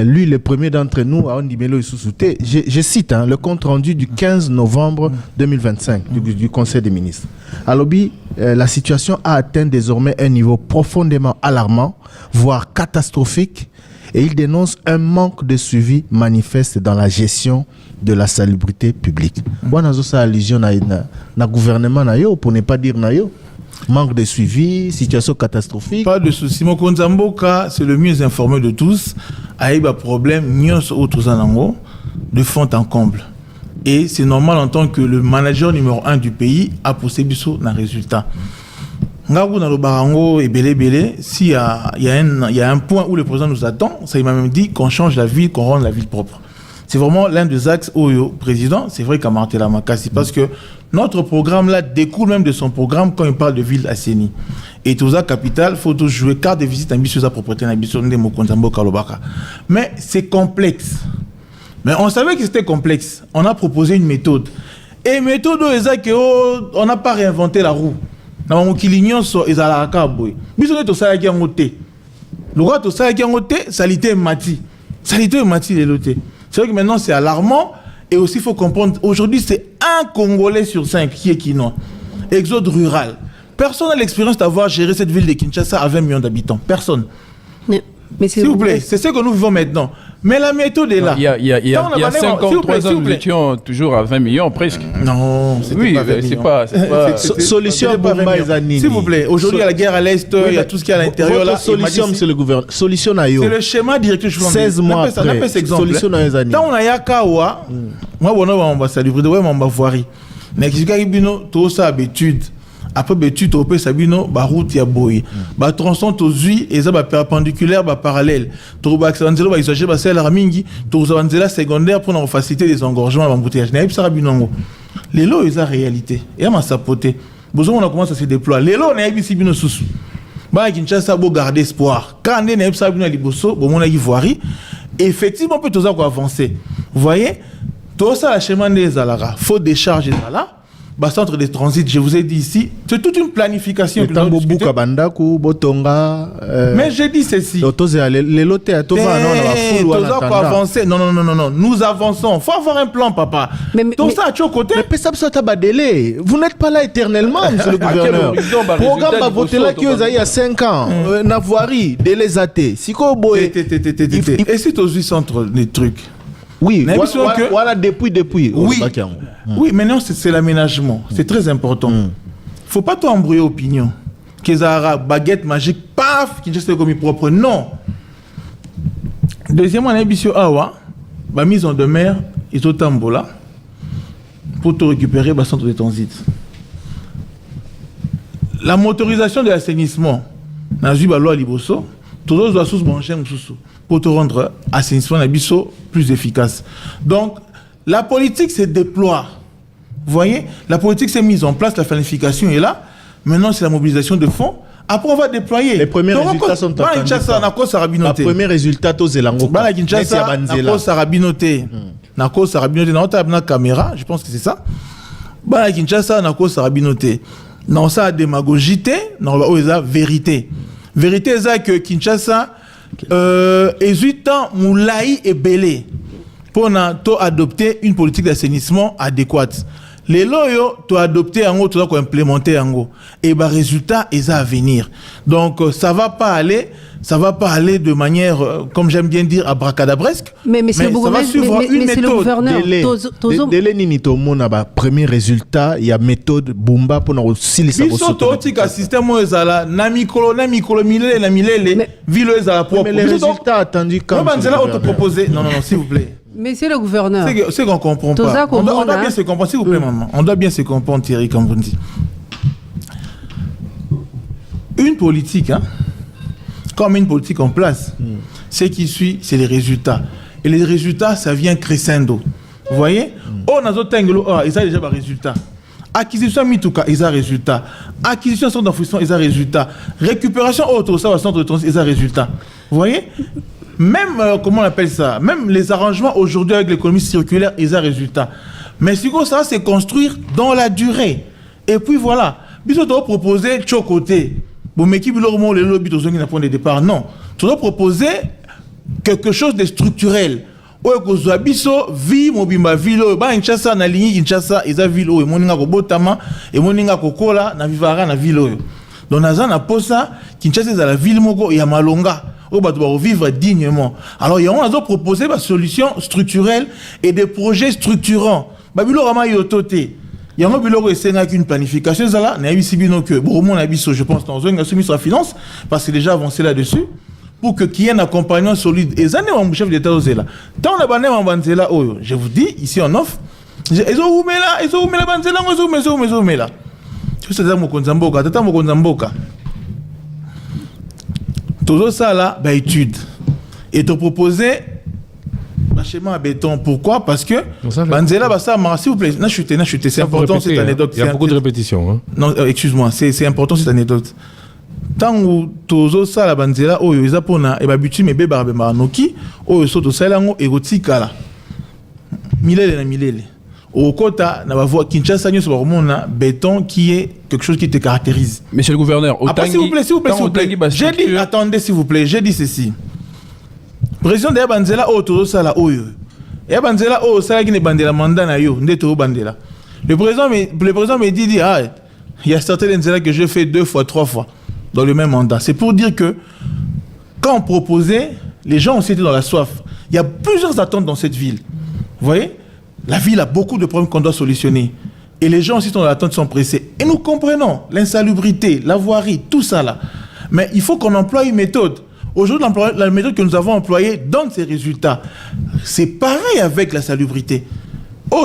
lui le premier d'entre nous a dit Melo Soussouté. Je cite le compte rendu du 15 novembre 2025 du Conseil des ministres. Alors la situation a atteint désormais un niveau profondément alarmant, voire catastrophique. Et il dénonce un manque de suivi manifeste dans la gestion de la salubrité publique. Moi, nous avons allusion na gouvernement pour ne pas dire nayo. Manque de suivi, situation catastrophique. Pas de souci. Mon Konzamboka, c'est le mieux informé de tous. Aïba problème, nyos autozanango, de fond en comble. Et c'est normal en tant que le manager numéro 1 du pays a poussé Bissot dans le résultat. Ngabou dans le barango et belé, s'il y a un point où le président nous attend, ça il m'a même dit qu'on change la ville, qu'on rende la ville propre. C'est vraiment l'un des axes où le président, c'est vrai qu'à Martela Makassi, parce que notre programme là découle même de son programme quand il parle de ville assainie. Et tout ça, capitale, il faut tous jouer carte de visite ambitieuse à propriété ambitieuse de Mokonzambo Kalobaka. Mais c'est complexe. Mais on savait que c'était complexe. On a proposé une méthode. Et méthode, on n'a pas réinventé la roue. Na mokilinion so ezala kaboy biso ne to sala ki ngote le roi to sala ki ngote salité mati les lotés. C'est vrai que maintenant c'est alarmant et aussi il faut comprendre aujourd'hui c'est un Congolais sur 5 qui est quinois. Exode rural. Personne n'a l'expérience d'avoir géré cette ville de Kinshasa à 20 millions d'habitants. Personne. Mais s'il vous plaît, c'est ce que nous vivons maintenant. Mais la méthode est là. Il y a 53 ans, nous étions toujours à 20 millions presque. Non, oui, c'est pas... Solution Bomba Ezanini. S'il vous plaît, aujourd'hui, il y a la guerre à l'Est, il y a tout ce qui est à l'intérieur. Votre solution, monsieur le gouverneur. Solution à yo. C'est le schéma directeur. 16 mois après. Solution à Ezanini. Tant on a Yakawa, moi, on va saluer, on va voir. N'explique bino, tout ça habitude. Après l'étude, on peut sabino ba route ya boy. Ba tronçon to zui et ça ba perpendiculaire ba parallèle. To ba accélérateur ba exagérer ba c'est la ramingi, to za secondaire pour faciliter les engorgements d'embouteillage. N'aïb ça binongo. Les lots ils a réalité. Et à ma sapoter. Besoin on a commencé à se déployer. Les lots n'aïb si bino sous. Ba Kinshasa beau garder espoir. Quand on n'aïb ça bino liboso, bon on a ivoiri. Effectivement on peut tout ça quoi avancer. Vous voyez? Tout ça la chemin des alara. Faut décharger ça là. Centre de transit, je vous ai dit ici, c'est toute une planification. Mais j'ai dit ceci. Les lotés à avancer. Non. Nous avançons. Il faut avoir un plan, papa. Tout ça à chaque côté. Mais vous n'êtes pas là éternellement, monsieur le gouverneur. Le programme va voter là qui est à 5 ans. Navoirie, délai athées. Et si tu as vu centre des trucs. Oui, voilà depuis. Oui, maintenant c'est l'aménagement. C'est très important. Il ne faut pas tout embrouiller opinion. Kézara, baguette magique, paf, qui juste comme propre. Non. Deuxièmement, on a ambition Awa, la mise en demeure, ils ont tambola pour te récupérer le centre de transit. La motorisation de l'assainissement, dans la loi Liboso, tous les doivent sous brancher pour te rendre assainissement plus efficace. Donc, la politique se déploie. Vous voyez, la politique s'est mise en place, la planification est là. Maintenant, c'est la mobilisation de fonds. Après, on va déployer. Les premiers résultats sont attendus. Les premiers résultats, c'est l'ango. Na caméra, je pense que c'est ça. Kinshasa, Nako Sarabinoté. Non, ça a démagogité, non, ça vérité. Vérité, c'est que Kinshasa, 18 ans, Moulaï et Belé, pour adopter une politique d'assainissement adéquate. Les loyaux, tu as adopté un autre, tu as implémenté un autre. Et le résultat est à venir. Donc, ça ne va pas aller de manière, comme j'aime bien dire, abracadabresque. Mais ça va suivre une méthode. Le gouverneur, délai nini to mona ba premier résultat, il y a méthode Bumba pour nous aussi les savoir. Biso totika système ezala na mikolo milele na milele vilo ezala propre. Mais les résultats attendus quand banzela auto proposer. Non, s'il vous plaît. Monsieur le gouverneur. C'est qu'on comprend pas. On doit bien se comprendre, s'il vous plaît, maman. On doit bien se comprendre, Thierry, comme vous dites. Une politique, comme une politique en place, ce qui suit, c'est les résultats. Et les résultats, ça vient crescendo. Vous voyez? On a d'autres angles, ils ont déjà des résultats. Acquisition Mituka, ils ont des résultats. Acquisition centre d'enfouissement, ils ont des résultats. Récupération auto, ça va centre de transit, ils ont des résultats. Vous voyez? Même, comment on appelle ça? Même les arrangements aujourd'hui avec l'économie circulaire, ils ont des résultats. Mais si ça va se construire dans la durée. Et puis voilà. Puis on doit proposer de côté. Bon, mais qui veut le lobby de point de départ? Non. Tu dois proposer quelque chose de structurel. Oyo biso vi mobimba vilo ba Kinshasa na lingi Kinshasa eza vilo e moninga ko botama e moninga ko kola na vivara na vilo. Donc naza na posa Kinshasa eza la ville moko ya malonga o ba doit vivre dignement. Alors il y a on a proposé des solutions structurelles et des projets structurants. Ba bilo rama yotote. Il y a un biloko esenga qu'une planification là na yebisi bino que bon mon abiso je pense dans un ministre de la finance parce que déjà avancé là-dessus. Pour qu'il y ait un accompagnement solide. Et ça, c'est mon chef d'État. Tant on a banné mon banzela, je vous dis, ici en offre, ils ont mis la banzela, ils ont mis là. Tu sais, c'est mon konzamboka, tata mon konzamboka. Tout ça là, bah étude. Et te proposer un schéma à béton. Pourquoi? Parce que banzela, bah ça, s'il vous plaît, n'a chuté, c'est important cette anecdote. Il y a beaucoup de répétitions. Non, excuse-moi, c'est important cette anecdote. Tant que tozo sala banzela oyo eza pona e babutu mebe barbe noki oyo soto salango erotikala milele na milele au kota na bavo Kinshasa nyo so mona béton qui est quelque chose qui te caractérise. Monsieur le gouverneur, s'il vous plaît. J'ai dit attendez s'il vous plaît, j'ai dit ceci. Président de banzela oyo tozo sala oyo. Et banzela oyo sala ki ne bandela mandat na yo ndeto bandela. Le président me dit il y a certaines banzela que j'ai fait 2 fois 3 fois dans le même mandat. C'est pour dire que quand on proposait, les gens aussi étaient dans la soif. Il y a plusieurs attentes dans cette ville. Vous voyez, la ville a beaucoup de problèmes qu'on doit solutionner. Et les gens aussi sont dans l'attente, sont pressés. Et nous comprenons l'insalubrité, la voirie, tout ça là. Mais il faut qu'on emploie une méthode. Aujourd'hui, la méthode que nous avons employée donne ses résultats. C'est pareil avec la salubrité.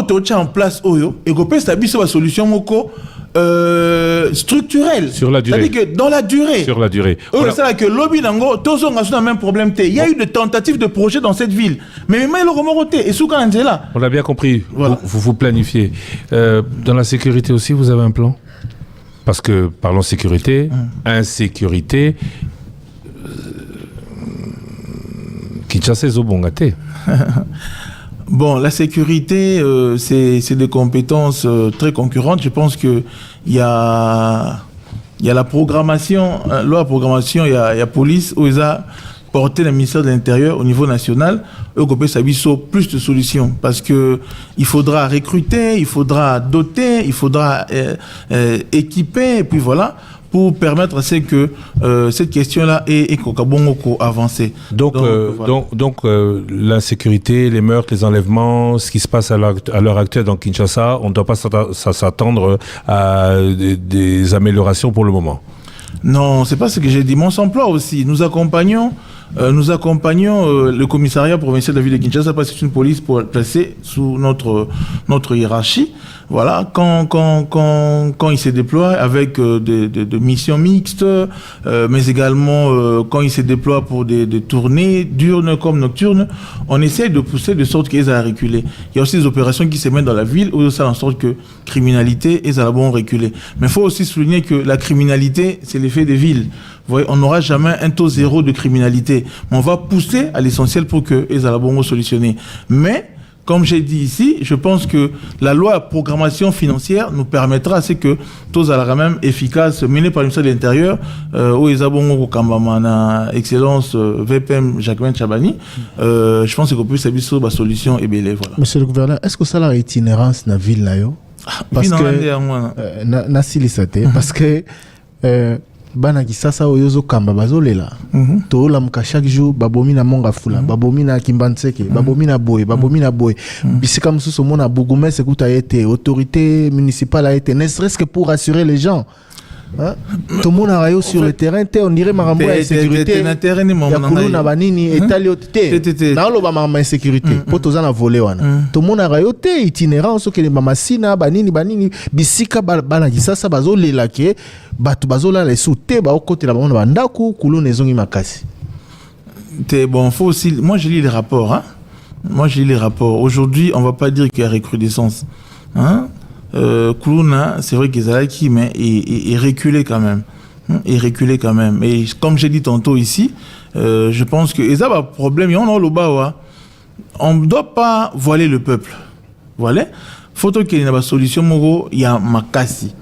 Tu as en place Oyo, et qu'on peut établir sur la solution moko structurelle. Sur la durée. C'est-à-dire que dans la durée. Sur la durée. C'est là que lobby nango, tous ont le même problème. Il y a eu des tentatives de projets dans cette ville. Mais il le remonté. Et souvent, là. On l'a bien compris. Voilà. Vous planifiez. Dans la sécurité aussi, vous avez un plan? Parce que, parlons sécurité, insécurité, Kinshasa est au bon gâté. Bon, la sécurité, c'est des compétences très concurrentes. Je pense qu'il y a la programmation, loi programmation, il y a police, où ils ont porté le ministère de l'Intérieur au niveau national, eux peut s'habiller plus de solutions. Parce que il faudra recruter, il faudra doter, il faudra équiper, et puis voilà, pour permettre à ce que cette question-là ait avancé. Donc l'insécurité, les meurtres, les enlèvements, ce qui se passe à l'heure actuelle dans Kinshasa, on ne doit pas s'attendre à des améliorations pour le moment. Non, c'est pas ce que j'ai dit. Mon emploi aussi. Nous accompagnons le commissariat provincial de la ville de Kinshasa parce que c'est une police placée sous notre hiérarchie. Voilà, quand il se déploie avec des missions mixtes, mais également quand il se déploie pour des tournées diurnes comme nocturnes, on essaie de pousser de sorte qu'ils aient à reculer. Il y a aussi des opérations qui se mettent dans la ville où ça en sorte que criminalité ils aient bon reculer. Mais il faut aussi souligner que la criminalité, c'est l'effet des villes. Vous voyez, on n'aura jamais un taux zéro de criminalité. Mais on va pousser à l'essentiel pour qu'ils aient bon solutionner. Mais comme j'ai dit ici, je pense que la loi de programmation financière nous permettra à ce que tous à la même efficace menée par le ministère de l'Intérieur, où ils ont Kambamana, Excellence, VPM, Jacquemin Chabani, je pense qu'on peut s'habiller sur la solution et bien voilà. Monsieur le gouverneur, est-ce que ça a itinérance dans la ville là? Parce que parce que bana kisasa oyozo kamba bazolela to lamuka chaque jour babomi na monga fula babomi na kimbanseke babomi na boy bisika mususu mona bourgmestre ekuta été autorité municipale a été ne serait-ce que pour rassurer les gens. Tout le monde a rayon sur le terrain, on dirait marambo à sécurité. Ya kulu na banini etali oté. Na lo ba marama insécurité. Poto za na volé wana. Tout le monde a rayon té itinérant so que les mamasina banini bisika bana kisasa bazolela ke batu bazola les souté ba côté la bana bandaku kulu nezongi makasi. Bon, faut aussi moi je lis les rapports hein. Aujourd'hui, on va pas dire qu'il y a recrudescence hein. Kuluna, c'est vrai qu'ils allaient qui, mais il reculait quand même. Et comme j'ai dit tantôt ici, je pense que ils ont un problème. On ne doit pas voiler le peuple. Voilà. Faut qu'il y ait une solution. Il y a makasi.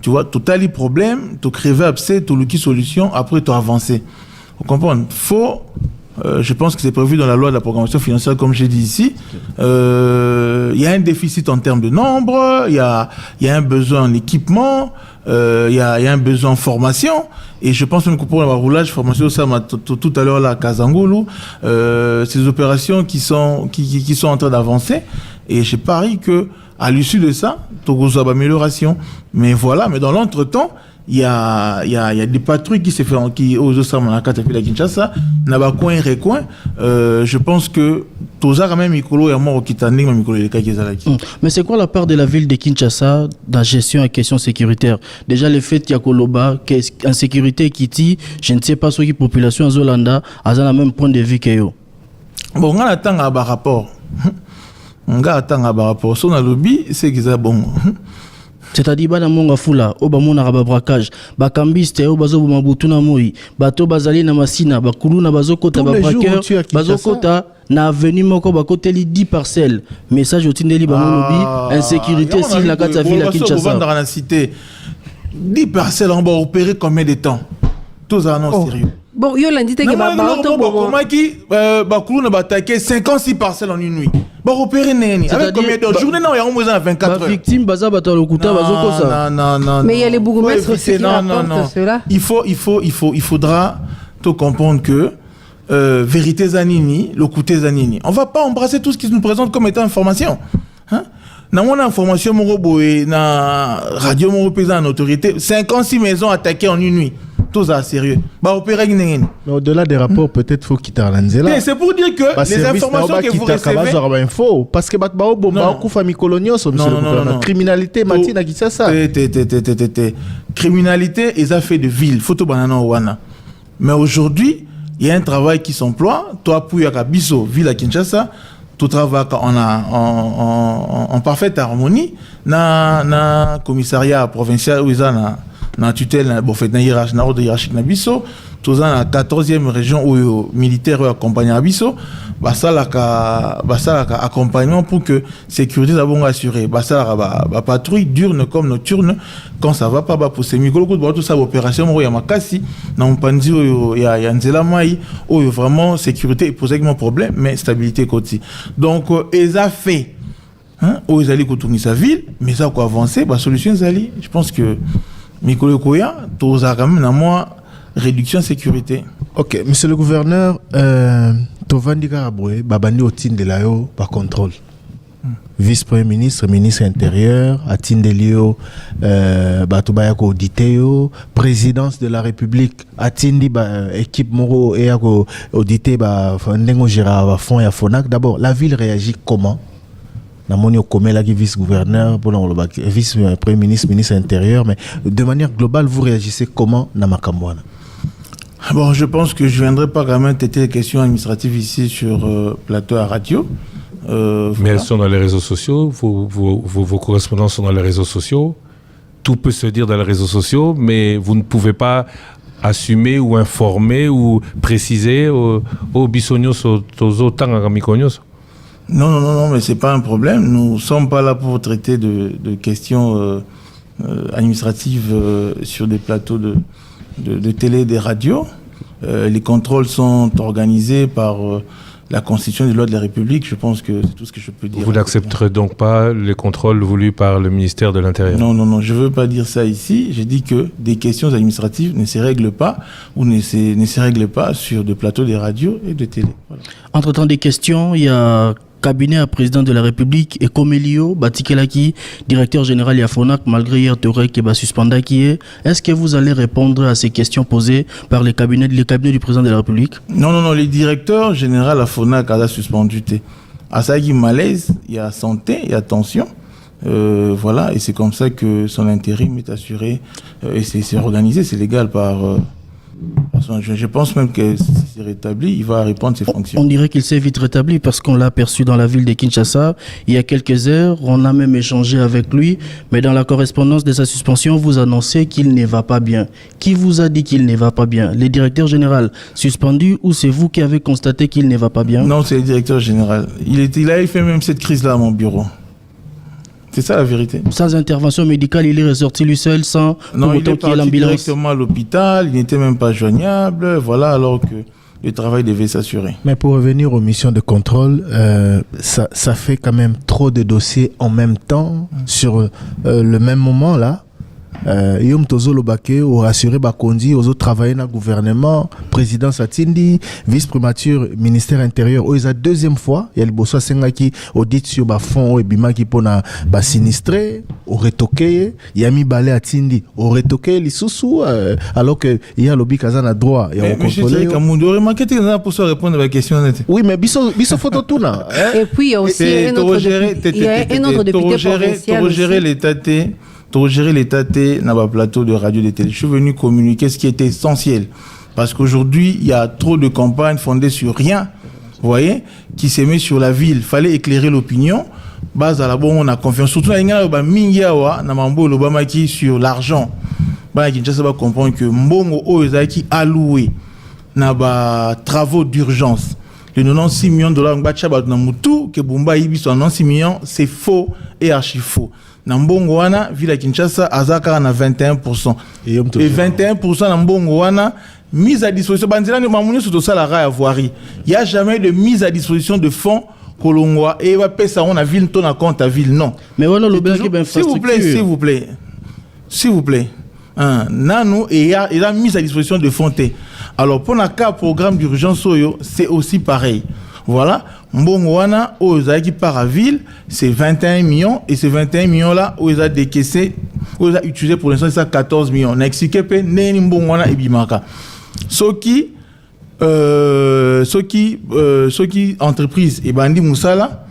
Tu vois, tout le problème, tu crèves abcès, tu le solution, après tu avances. Vous comprenez? Faut. Je pense que c'est prévu dans la loi de la programmation financière, comme j'ai dit ici. Il y a un déficit en termes de nombre, il y a un besoin en équipement, il y a un besoin en formation. Et je pense même que pour le roulage, formation, ça m'a tout à l'heure là, à Kazangoulou, ces opérations qui sont en train d'avancer. Et je parie que à l'issue de ça, Togo a amélioration. Mais voilà, mais dans l'entretemps, il y a des patrouilles qui se font qui aux Osamana Katapila Kinshasa naba coin recoin je pense que toza quand même mikolo ya mort kitanding mikolo les cas qui zalaki. Mais c'est quoi la part de la ville de Kinshasa dans la gestion et question sécuritaire? Déjà le fait qu'il y a Koloba en sécurité qui dit je ne sais pas ce qui population en Zolanda a la même point de vue que yo. Bon on attend un rapport. Son lobby c'est qu'ils a bon. C'est-à-dire bana monga fula o ba mona ba braquage ba kambiste o bazo mabutuna moi bato bazali na masina ba kuluna bazo kota ba braqueur bazo kota na avenue moko ba koteli 10 parcelles message au tindeli ba lobby insécurité si la kata ville à Kinshasa dans la cité 10 parcelles on va opérer combien de temps tous annonces sérieux. Bon yo lundi te que ba auto comment qui ba kuluna ba attaquer 56 parcelles en une nuit. Bon opérer neni avec combien d'heures journée non il y a au moins 24 heures. Victime baza bato lokuta bazo ko ça. Non. Mais il y a les bourgmestres qui rapportent cela. Il faudra tout comprendre que vérité zanini, locouté zanini. On ne va pas embrasser tout ce qui nous présente comme étant information. Hein? Dans mon information, mon robot et na radio, mon représentant en autorité, 56 maisons attaquées en une nuit. Tout ça, sérieux. Bah, opérer mais au-delà des rapports, peut-être faut quitter l'Anzela. C'est pour dire que les informations que vous recevez... Parce que non. Criminalité, Matina, qui ça. Criminalité, ils ont fait de ville. Photo banana wana. Mais aujourd'hui, il y a un travail qui s'emploie. Toi, pour Yakabiso, ville à Kinshasa, tout travail en parfaite harmonie. Na commissariat provincial où ils ont na tutelle na hiérarchique na biso tous dans la 14e région où militaire accompagne à biso ça accompagnement pour que sécurité d'abord assurée ça patrouille diurne comme nocturne quand ça va pas pour ces micro tout ça opération ya makasi na mpanzi ya nzela mai vraiment sécurité pose un problème mais stabilité côté donc ils a fait où ils allaient tourner sa ville mais ça quoi avancer solution zali je pense que Mikolo Koya, tous a quand même dans moi réduction sécurité. Ok, monsieur le gouverneur, Tovandi Karaboué, Babani Otin de Layo, par contrôle. Vice-premier ministre, ministre intérieur, Atindelio, Batubayako Auditeo, présidence de la République, Atindi, équipe Moro et Audité, Fandingo Gérard, Fond et Fonac. D'abord, la ville réagit comment? Namonio Komela qui vice-gouverneur, vice-premier ministre, ministre intérieur, mais de manière globale, vous réagissez comment dans Makamwana? Bon, je pense que je ne viendrai pas quand même traiter les questions administratives ici sur plateau à radio. Mais elles sont dans les réseaux sociaux, vos correspondants sont dans les réseaux sociaux. Tout peut se dire dans les réseaux sociaux, mais vous ne pouvez pas assumer ou informer ou préciser au Bissonios, aux autant à Mikonios. Non, mais c'est pas un problème. Nous sommes pas là pour traiter de questions administratives sur des plateaux de télé et des radios. Les contrôles sont organisés par la Constitution des lois de la République. Je pense que c'est tout ce que je peux dire. Vous n'accepterez donc pas les contrôles voulus par le ministère de l'Intérieur? Non, je veux pas dire ça ici. J'ai dit que des questions administratives ne se règlent pas ou ne se règlent pas sur des plateaux de radio et de télé. Voilà. Entre-temps des questions, il y a cabinet à président de la République et Komelio Batikelaki, directeur général Yafonak, malgré hier Toré qui est suspendu qui est. Est-ce que vous allez répondre à ces questions posées par les cabinets du président de la République? Non, les directeurs généraux à Fonak a suspendu. À ça, il y a malaise, il y a santé, il y a tension. Voilà, et c'est comme ça que son intérim est assuré et c'est organisé, c'est légal par. Je pense même que si c'est rétabli, il va répondre ses fonctions. On dirait qu'il s'est vite rétabli parce qu'on l'a aperçu dans la ville de Kinshasa il y a quelques heures. On a même échangé avec lui, mais dans la correspondance de sa suspension, vous annoncez qu'il ne va pas bien. Qui vous a dit qu'il ne va pas bien? Le directeur général suspendu ou c'est vous qui avez constaté qu'il ne va pas bien? Non, c'est le directeur général. Il a fait même cette crise-là à mon bureau. C'est ça la vérité. Sans intervention médicale, il est ressorti lui seul sans non, il est parti directement à l'hôpital, il n'était même pas joignable, voilà, alors que le travail devait s'assurer. Mais pour revenir aux missions de contrôle, ça fait quand même trop de dossiers en même temps, sur le même moment là. Yom Tozo Lobake au rassuré Bakondi aux autres travailleurs dans le gouvernement, président Satindi, vice-primature, ministère intérieur. Ils a deuxième fois, il y a le bosso Senga qui audite sur fond et bima qui pona sinistré, au retoqué, il y a mis balai à Tindi, au retoqué les sous alors que il y a lobby kazan à droit et on contrôle. Mais Kamundo remarquez que là pour se répondre à la question. Oui, mais biso photo tout là. Et puis il y a aussi un autre député provincial. Pour gérer l'état dans le plateau de radio et de télé. Je suis venu communiquer ce qui était essentiel. Parce qu'aujourd'hui, il y a trop de campagnes fondées sur rien, vous voyez, qui se met sur la ville. Il fallait éclairer l'opinion. Base à la bonne, on a confiance. Surtout, il y a l'Obama qui sur l'argent. Kinshasa va comprendre que Mbongo Oeza qui alloué dans travaux d'urgence. Le 96 millions de dollars, que Bumba Ibi soit 96 millions, c'est faux et archi faux. Nambongo wana ville Kinshasa azaka na 21%. Et 21% Nambongo wana mise à disposition banzela ne mamunyo sur ça la ra voirie. Il y a jamais de mise à disposition de fonds kolongwa et va payer ça on a ville ton compte à ville non. Mais voilà le bien qui s'il vous plaît. nano et il a mis à disposition de fonds. Alors pour le cas programme d'urgence c'est aussi pareil. Voilà, Mbongwana qui part à ville, c'est 21 millions et ces 21 millions là où ils a décaissé, où ils a utilisé pour l'instant c'est 14 millions. On a expliqué que Neni Mbongwana et Bimaka. Ce qui entreprise et Bandi Moussala,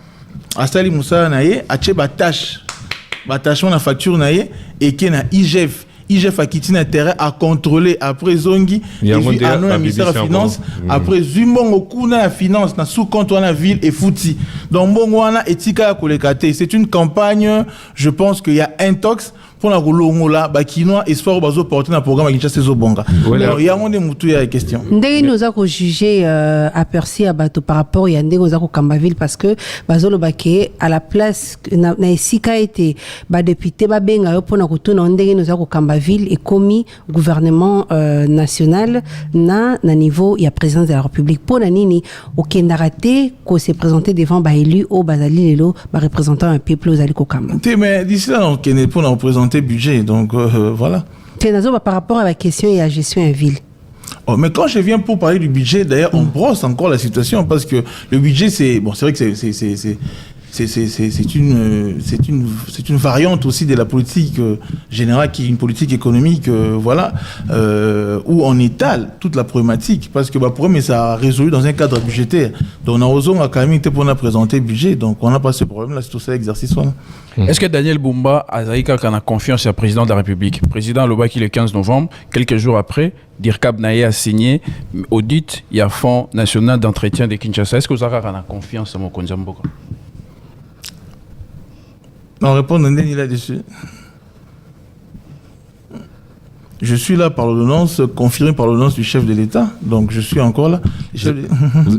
Astali Moussala naie, a tché batachement la facture naie et qui na IGF. IGF a quitté l'intérêt à contrôler après Zongi et puis à nos ministère de la Finance après Zumbongo Kuna la Finance na sous compte la ville et fouti donc Mbongwana et Tika Kolekate c'est une campagne je pense qu'il y a un tox pour la Rolongola Bakinois espoir bazo porter un programme avec Kinshasa Bonga alors il y a mon mutu ya question ndenge nous a jugé aperçu à bateau par rapport il y a ndenge nous a Kambaville parce que bazo le baké à la place na esika été ba député ba benga yo pona kutuna ndenge nous a Kambaville et commis gouvernement national na niveau il y a présidence de la République pour nini au Kendarate ko s'est présenté devant ba élu au bazali lelo ba représentant un peuple aux ali kokamba mais d'ici là on connaît pour représenter budget donc voilà. Par rapport à la question et à la gestion en ville. Oh, mais quand je viens pour parler du budget, d'ailleurs, on brosse encore la situation parce que le budget, c'est vrai que c'est une variante aussi de la politique générale qui est une politique économique, voilà, où on étale toute la problématique parce que pour eux, mais ça a résolu dans un cadre budgétaire. Donc on a osé quand même été pour présenter le budget, donc on n'a pas ce problème là, c'est tout ça l'exercice là. Est-ce que Daniel Bumba a confiance au président de la République? Président Lobaki le 15 novembre, quelques jours après, Dirkab Naye a signé audit, il y a Fonds national d'entretien de Kinshasa. Est-ce que vous avez confiance en Mokonza Mboka? Non, répondre là-dessus. Je suis là par l'ordonnance, confirmé par l'ordonnance du chef de l'État, donc je suis encore là.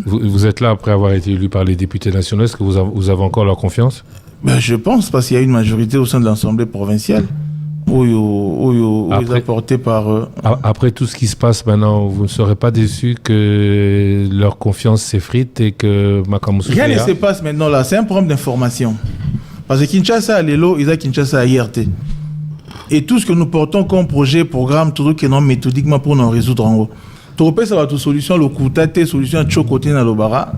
Vous êtes là après avoir été élu par les députés nationaux, est-ce que vous avez encore leur confiance? Ben, je pense, parce qu'il y a une majorité au sein de l'Assemblée provinciale, apporté par... Après tout ce qui se passe maintenant, vous ne serez pas déçu que leur confiance s'effrite et que Makamoussou... Rien ne se passe maintenant là, c'est un problème d'information. Parce que Kinshasa a l'élo, ils ont Kinshasa à IRT. Et tout ce que nous portons comme projet, programme, tout ce qui est non méthodiquement pour nous résoudre en haut. Tu repères ça va toute solution, le Koutate, solution à Tchokoté dans le Bara,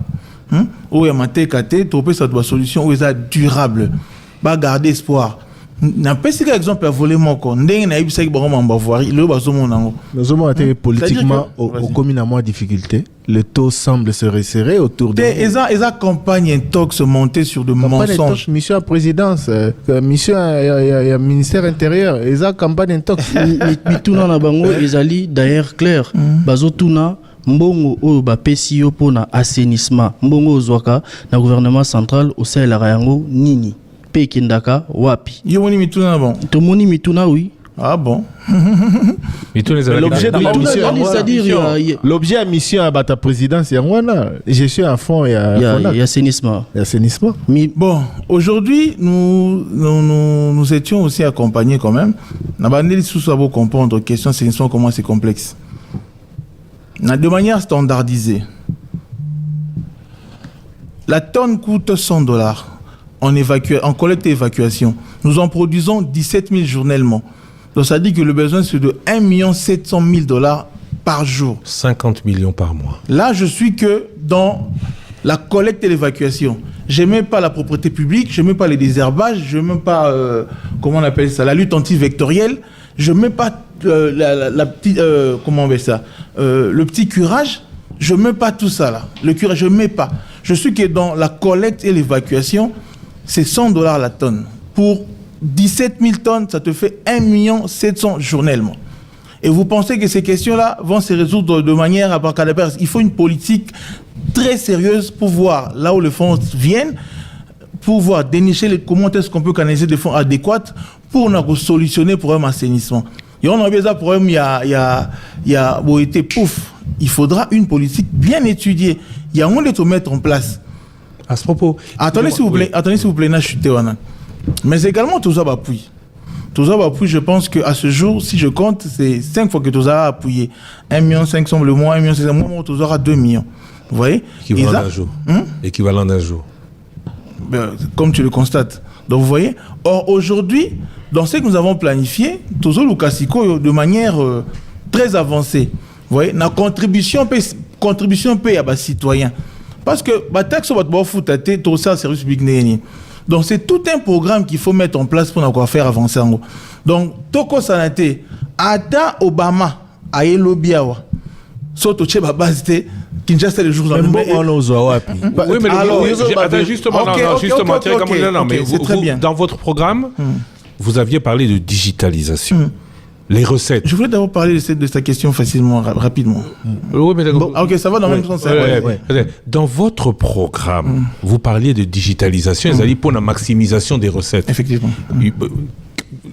où il y a Maté Kate, tu repères ça doit solution où il est durable. Pas garder espoir. N'a pas si exemple à voler mon corps. Ndeng na ibisa ki bango mbavoiri, le bazo mon nango. Nous avons été politiquement aux communes à moins difficulté. Le taux semble se resserrer autour de... Ils ont campagne intox monté sur de mensonges. Mission à présidence, mission à ministère intérieur, ils ont campagne intox. Mituna na bango, ils allaient d'ailleurs clair. Bazo tuna mbongo o ba PCO pour na assainissement. Mbongo ozwaka na gouvernement central au sein la yango nini. Kindaka wapi yomoni mituna bon tomoni mituna oui ah bon l'objet de la mission c'est-à-dire l'objet à mission à ta présidence et voilà je suis à fond et assainissement bon aujourd'hui nous étions aussi accompagnés quand même na bandeli sous ça vous comprendre question assainissement comment c'est complexe de manière standardisée la tonne coûte $100 en collecte et évacuation. Nous en produisons 17 000 journellement. Donc ça dit que le besoin c'est de $1 700 000 par jour. 50 millions par mois. Là, je suis que dans la collecte et l'évacuation. Je n'aime pas la propriété publique, je n'aime pas les désherbages, je n'aime pas, comment on appelle ça, la lutte antivectorielle, je n'aime pas la petite, comment on appelle ça, le petit curage, je n'aime pas tout ça là. Le curage, je n'aime pas. Je suis que dans la collecte et l'évacuation, c'est $100 la tonne. Pour 17 000 tonnes, ça te fait 1 700 000 journellement. Et vous pensez que ces questions-là vont se résoudre de manière à part il faut une politique très sérieuse pour voir là où les fonds viennent, pour voir dénicher comment est-ce qu'on peut canaliser des fonds adéquats pour nous solutionner pour un assainissement. Et on a besoin de problème, il y a pouf. Il faudra une politique bien étudiée. Il y a un monde de mettre en place. À ce propos, attendez s'il vous plaît, n'a chuté mais également tout ça va appuyer. Tout ça va appuyer, je pense qu'à ce jour, si je compte, c'est 5 fois que tout ça va appuyer. 1 500 000 le mois, 1 500 000 le mois, tout ça aura 2 millions. Vous voyez? Équivalent d'un jour. Équivalent d'un jour. Ben, comme tu le constates. Donc vous voyez, or aujourd'hui, Dans ce que nous avons planifié, Tozo Lukasiko de manière très avancée. Vous voyez, la contribution paye à les citoyens. Parce que la taxe sur le foot, tout ça, service public. Donc c'est tout un programme qu'il faut mettre en place pour nous faire avancer. Donc, Toko Sanate, Ata Obama, Aye Lobiawa, Soto Cheba Bazite, Kinshasa les jours Oui, mais attends, justement, c'est très bien. Dans votre programme, vous aviez parlé de digitalisation. Les recettes. Je voulais d'abord parler de cette question facilement, rapidement. Oui, mais bon, ok, ça va dans le même sens. Dans votre programme, vous parliez de digitalisation, ils allaient pour la maximisation des recettes. Effectivement.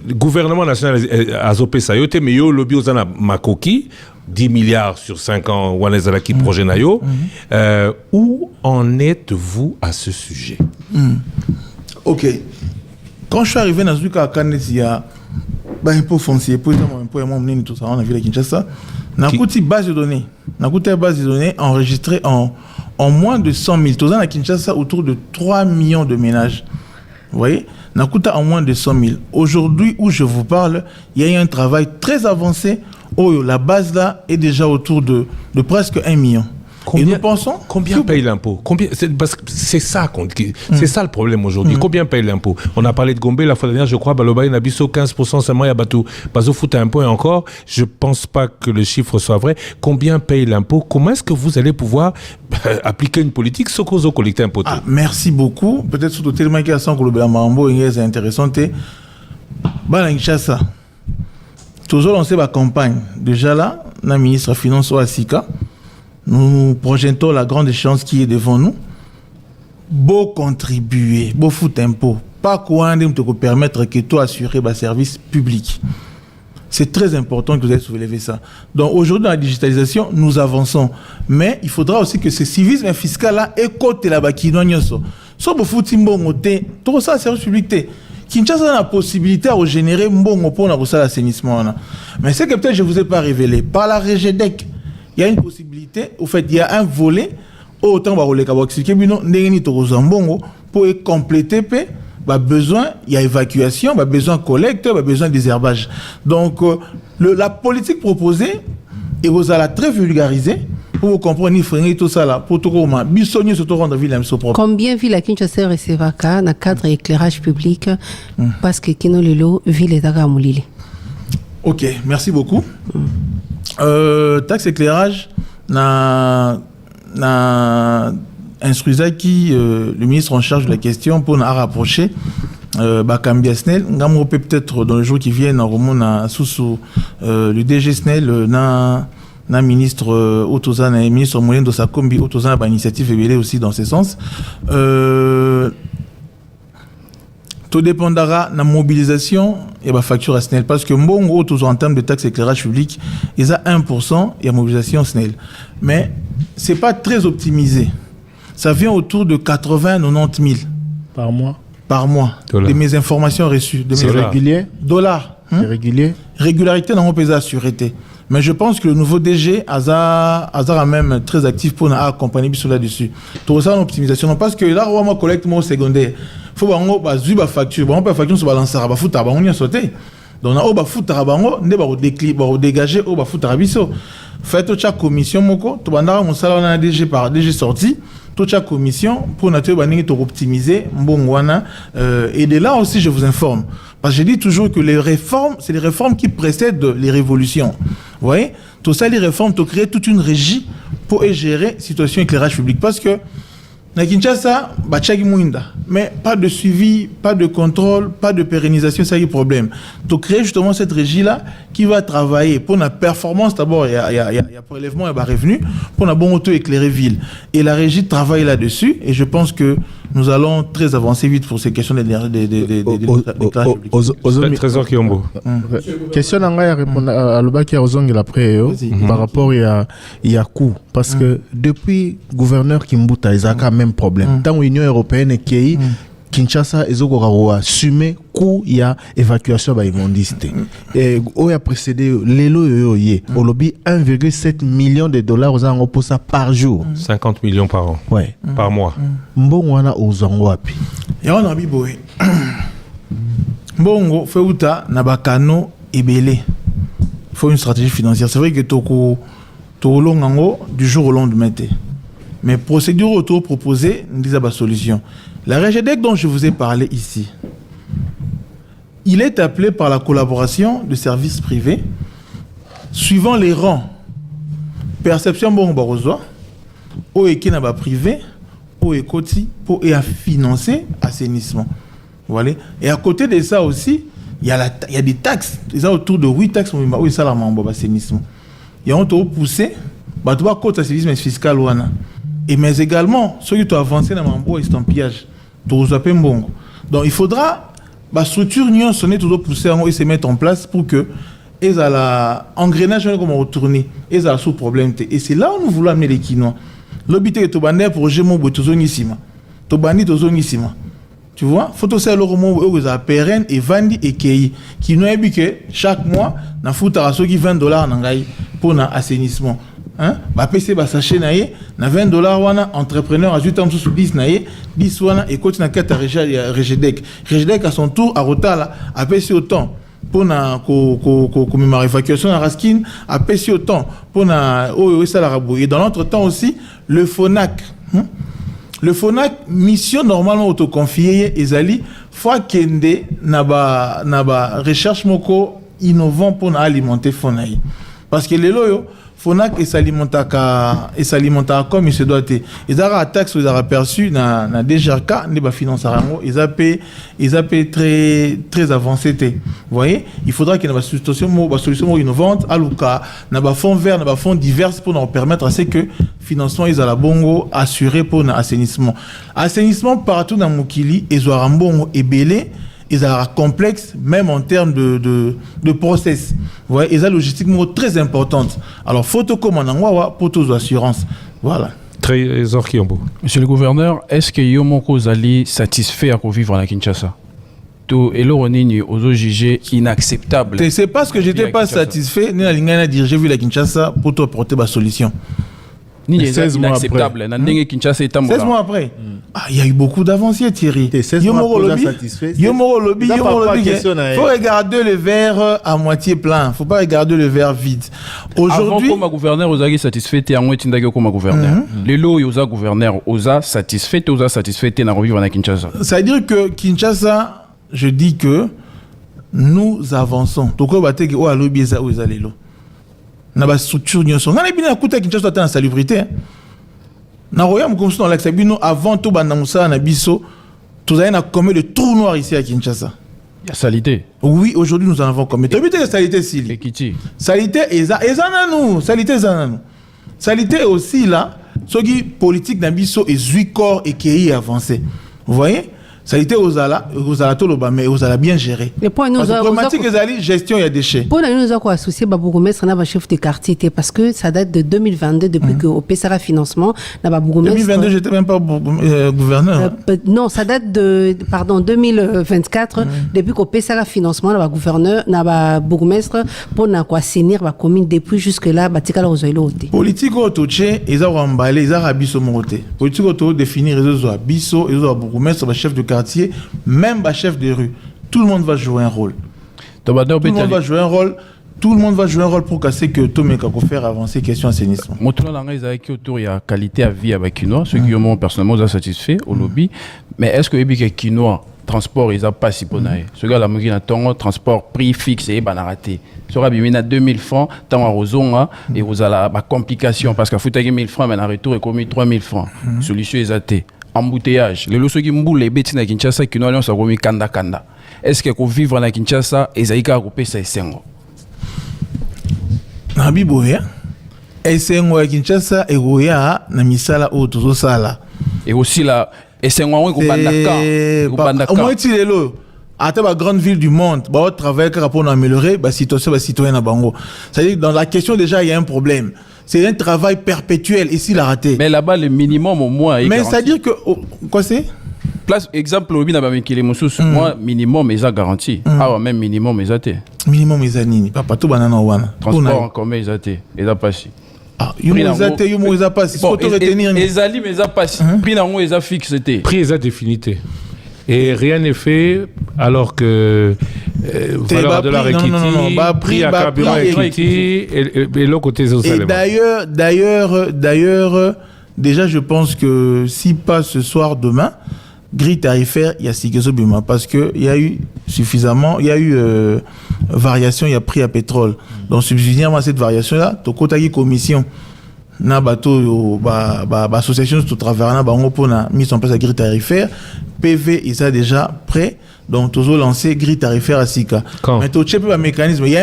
Le gouvernement national a zopé sayote, mais yo lobby ozana makoki 10 milliards sur 5 ans wanezalaki projet nayo. Où en êtes-vous à ce sujet? Ok. Quand je suis arrivé dans ce cas à Canet, il y a impôt foncier, tout ça, on a vu la Kinshasa. On a une base de données. On a une base de données enregistrée en moins de 100 000. Tout ça, à Kinshasa, autour de 3 millions de ménages. Vous voyez, Nakuta en moins de 100 000. Aujourd'hui, où je vous parle, il y a eu un travail très avancé. La base là est déjà autour de presque 1 million. Et nous pensons... Combien paye l'impôt? Parce que c'est ça, c'est ça le problème aujourd'hui. Combien paye l'impôt? On a parlé de Gombe la fois dernière, je crois, Baloba, il a biso 15% seulement, il y a Batou. Bazo fout un point encore. Je ne pense pas que le chiffre soit vrai. Combien paye l'impôt? Comment est-ce que vous allez pouvoir appliquer une politique Sokozo collecter impôt? Merci beaucoup. Peut-être surtout tellement qu'il y a 100 que le Mambo est intéressant. Balangchasa. Toujours lancé ma campagne. Déjà là, le ministre des Finances au Asika. Nous projetons la grande échéance qui est devant nous. Beau contribuer, beau foutre impôt. Pas quoi te permettre que toi assurer le service public. C'est très important que vous ayez soulevé ça. Donc aujourd'hui, dans la digitalisation, nous avançons. Mais il faudra aussi que ce civisme fiscal-là écoute la bakinogne. Soit vous foutez tout ça, service public. Kinshasa a la possibilité de générer un bon pour l'assainissement. Mais c'est que peut-être je ne vous ai pas révélé. Par la REGEDEC, il y a une possibilité, au fait, il y a un volet, autant pour compléter, besoin, il y a évacuation, besoin collecte, besoin désherbage. Donc, la politique proposée, et vous allez très vulgariser, pour vous comprendre, tout ça là, pour tout le monde, combien ville à Kinshasa recevaka dans le cadre d'éclairage public, parce que Kinolelo, ville est à Moulili. Ok, merci beaucoup. Taxe éclairage na instruisa qui le ministre en charge de la question pour nous rapprocher Bakambia Snell ngamo peut-être dans les jours qui viennent en roman sous le DG Snell na ministre Otozana et ministre Moulin de Sakombi Otozana ba initiative et aussi dans ce sens. Tout dépendra de la mobilisation et de la facture à SNEL. Parce que Mbongo, toujours en termes de taxe éclairage public, ils ont 1% et la mobilisation SNEL. Mais ce n'est pas très optimisé. Ça vient autour de 80-90 000. Par mois. Par mois. Dollar. De mes informations reçues. C'est régulier? Dollars. C'est régulier? Régularité dans mon pays à sûreté. Mais je pense que le nouveau DG a même très actif pour accompagner là-dessus. Tout ça, l'optimisation. Non, parce que là, on va collecter mon secondaire. Il faut que la facture. On peut facture sur le balancer. On va on y a sauté. Donc, on va foutre à bango, on va dégager, on va foutre à biso. Faites chaque commission, moko. Tout le monde a DG par DG sorti. Toute chaque commission pour optimiser et de là aussi je vous informe parce que je dis toujours que les réformes c'est les réformes qui précèdent les révolutions. Vous voyez, tout ça les réformes tu créer toute une régie pour gérer situation éclairage public parce que na Kinshasa mais pas de suivi, pas de contrôle, pas de pérennisation, c'est un problème. Tu crées justement cette régie là qui va travailler pour la performance d'abord, il y a prélèvement et revenu pour la bon auto éclairer ville et la régie travaille là-dessus et je pense que nous allons très avancer vite pour ces questions d'éclairage public. Trésor Kiombo. Question à répondre à l'oba qui a ozongé après par rapport il y a coût parce que depuis gouverneur Kimbuta ils ont quand même problème. Tant l'Union européenne qui Kinshasa ezokora assumer coût il y a évacuation ba immondiste et on a précédé lelo yoye au lobby 1,7 million de dollars aux angos pour ça par jour 50 millions par an par mois mbongo wana ozango api ya on a biboé Bongo, feuta, nabakano, ebele. Il faut une stratégie financière. C'est vrai que toko longango du jour au lendemain. Mais procédure auto proposée, nous disons la solution. La REGEDEC dont je vous ai parlé ici, il est appelé par la collaboration de services privés suivant les rangs. Perception bon barozo, au ekinaba privé, au ekoti pour et à financer assainissement. Voilà. Et à côté de ça aussi, il y a des taxes. Il y a autour de 8 taxes où il y a l'assainissement. Il y a un taux poussé, bah tu vas côté assainissement fiscal ouana. Et mais également ceux qui ont avancé dans le estampillage, tout ça bon. Donc il faudra la structure union sonner toujours pousser et se mettre en place pour que ils à la engrenage comment retourner, ils à sous problème et c'est là où nous voulons amener les Kinois. L'obité est au banner projet mon botozonissima. To bani tozonissima. Tu vois, faut aussi alors où ils a pérenne et vandi et kei qui nous dit que chaque mois na fouta à ceux qui $20 nangai pour un assainissement. Hein? Bah PC bah sachet naie na $20 wana entrepreneur ajoute en dessous 10 naie 10 wana et continue à quatre REGEDEC. REGEDEC à son tour à Rotala a PC autant pour na comme évacuation à Raskin a PC autant pour na ça la rabou et dans l'entretemps aussi le FONAC. Le FONAC mission normalement autoconfiée ezali fois kende naba recherche moko innovant pour alimenter FONAI parce que les loyo FONAC et s'alimenta comme il se doit être. Ils ont la taxe ils ont perçu na DGRK ne ba financer rango ils a payé très avancé vous voyez il faudra qu'il y ait une solution innovante aluka na ba fonds verts na ba fonds divers pour nous permettre à ce que financement ils a la bongo assuré pour l'assainissement partout dans Mokili ils ont rambongo et belé ils ont complexe même en termes de process. Vous voyez, ils ont logistiquement très importante. Alors photo comme en pour tous assurances. Voilà. Trésor Kiombo. Monsieur le gouverneur, est-ce que Yomoko Zali satisfait à vivre à Kinshasa? Tout et l'Oronini aux jugé inacceptable. C'est parce que j'étais pas satisfait ni la ligne dire j'ai vu la Kinshasa pour te porter ma solution. Ni 16 mois après. 16 mois après. Ah, il y a eu beaucoup d'avancées, Thierry. 16 mois après, Yomoro lobby. Faut regarder le verre à moitié plein. Faut pas regarder le verre vide. Aujourd'hui, avant comme gouverneur, vous avez satisfait et en Tindage comme gouverneur. Les lots, vous avez gouverneur, vous avez satisfait, vous avez satisfait et revivre à Kinshasa. Ça veut dire que Kinshasa, je dis que nous avançons. Donc, on va dire que oh, lobby ça, vous allez là. Na ba structure nyonso ngana bina kuta Kinshasa ta salubrité na royaume comme dans l'axe bino avant tout bana musa na biso tous avez na commis le trou noir ici à Kinshasa. Il y a salité. Oui, aujourd'hui nous en avons commis. Tu as salité sili. Salité ezananu, salité ezananu. Salité aussi là, ce qui politique na biso et zuikor et qui est avancé. Vous voyez? Ça a été aux ala tout le bas mais aux ala bien géré. Le point nous a problématique les gestion il y a déchets. Pour nous a quoi associé Babourgomestre na ba chef de quartier parce que ça date de 2022 depuis que au PSRA financement na Babourgomestre 2022 j'étais même pas gouverneur. Non, ça date de 2024 depuis qu'au PSRA financement na ba gouverneur na ba bourgmestre pour na quoi assainir ba commune depuis jusque là batikala ozoilo oté. Politique autoché ils ont emballé ils ont rabiso monté. Politique auto définir les autres biso ils ont bourgmestre ba chef de quartier, même ba chef de rue, tout le monde va jouer un rôle. Tout le monde va jouer un rôle. Tout le monde va jouer un rôle pour casser que tout le monde faire avancer question assainissement. Moi, tout le monde a autour il y a qualité à vie avec Kinois, ceux qui ont personnellement satisfait au lobby. Mais est-ce que les Kinois transport ils a pas si bon ce gars la mugine a ton transport prix fixe et banaraté. Sera bien à 2000 francs tant à Rozonga et vous avez la complication parce qu'à faut 1000 francs mais en retour est commis 3000 francs. Solution est athée. Embouteillage. Les lois qui mboulent les bêtes na Kinshasa qui n'ont pas remis kanda. Est-ce que qu'on vivre na Kinshasa et zaïka couper ça esengo? Na biboya. Esengo à Kinshasa et goya na misala o tozo sala. Et aussi la esengo on ko bandaka. Au moins tu les lo. À la grande ville du monde, bah travail pour améliorer bah situation citoyen à Bango. C'est-à-dire dans la question déjà il y a un problème. C'est un travail perpétuel ici la raté. Mais là-bas le minimum au moins est mais c'est-à-dire que quoi c'est? Place exemple au bina qui les moussous moi minimum est garanti. Ah même minimum est até. Minimum est nini papa tout banana wana. Transport en commun est até. Et ça passe. Ah, yumo ils a pas si faut te retenir. Les ali mais ça passe. Prix nango ils a fixé. Prix ils a définité. Et rien n'est fait alors que valeur de la prix à carburant Ekiti et l'autre côté social. Et d'ailleurs, déjà je pense que si pas ce soir, demain, grille tarifaire, il y a Sikesobima parce qu'il y a eu suffisamment, il y a eu variation, il y a prix à pétrole. Donc subsidiairement à cette variation-là, tu as une commission. Na bateau association de travail na bango pour na mise en place la grille tarifaire PV ils sont déjà prêt donc toujours lancé grille tarifaire à Sika. Mais tu sais pas mécanisme, il y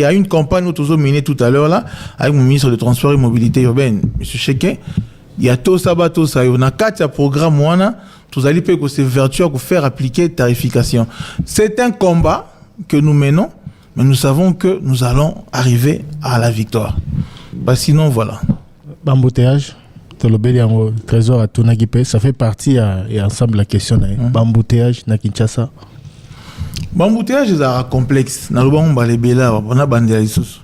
a une campagne toujours menée tout à l'heure là avec mon ministre de transport et mobilité urbaine monsieur Cheke, il y a tout ça on a 4 programmes wana tous allez payer que c'est vertueux pour faire appliquer tarification. C'est un combat que nous menons mais nous savons que nous allons arriver à la victoire. Bah sinon voilà. Bambouteillage, trésor à Tonagipe, ça fait partie et ensemble la question. Bambouteillage na Kinshasa. Bambouteillage est complexe. Na loba on les bela, on a bandé les sous.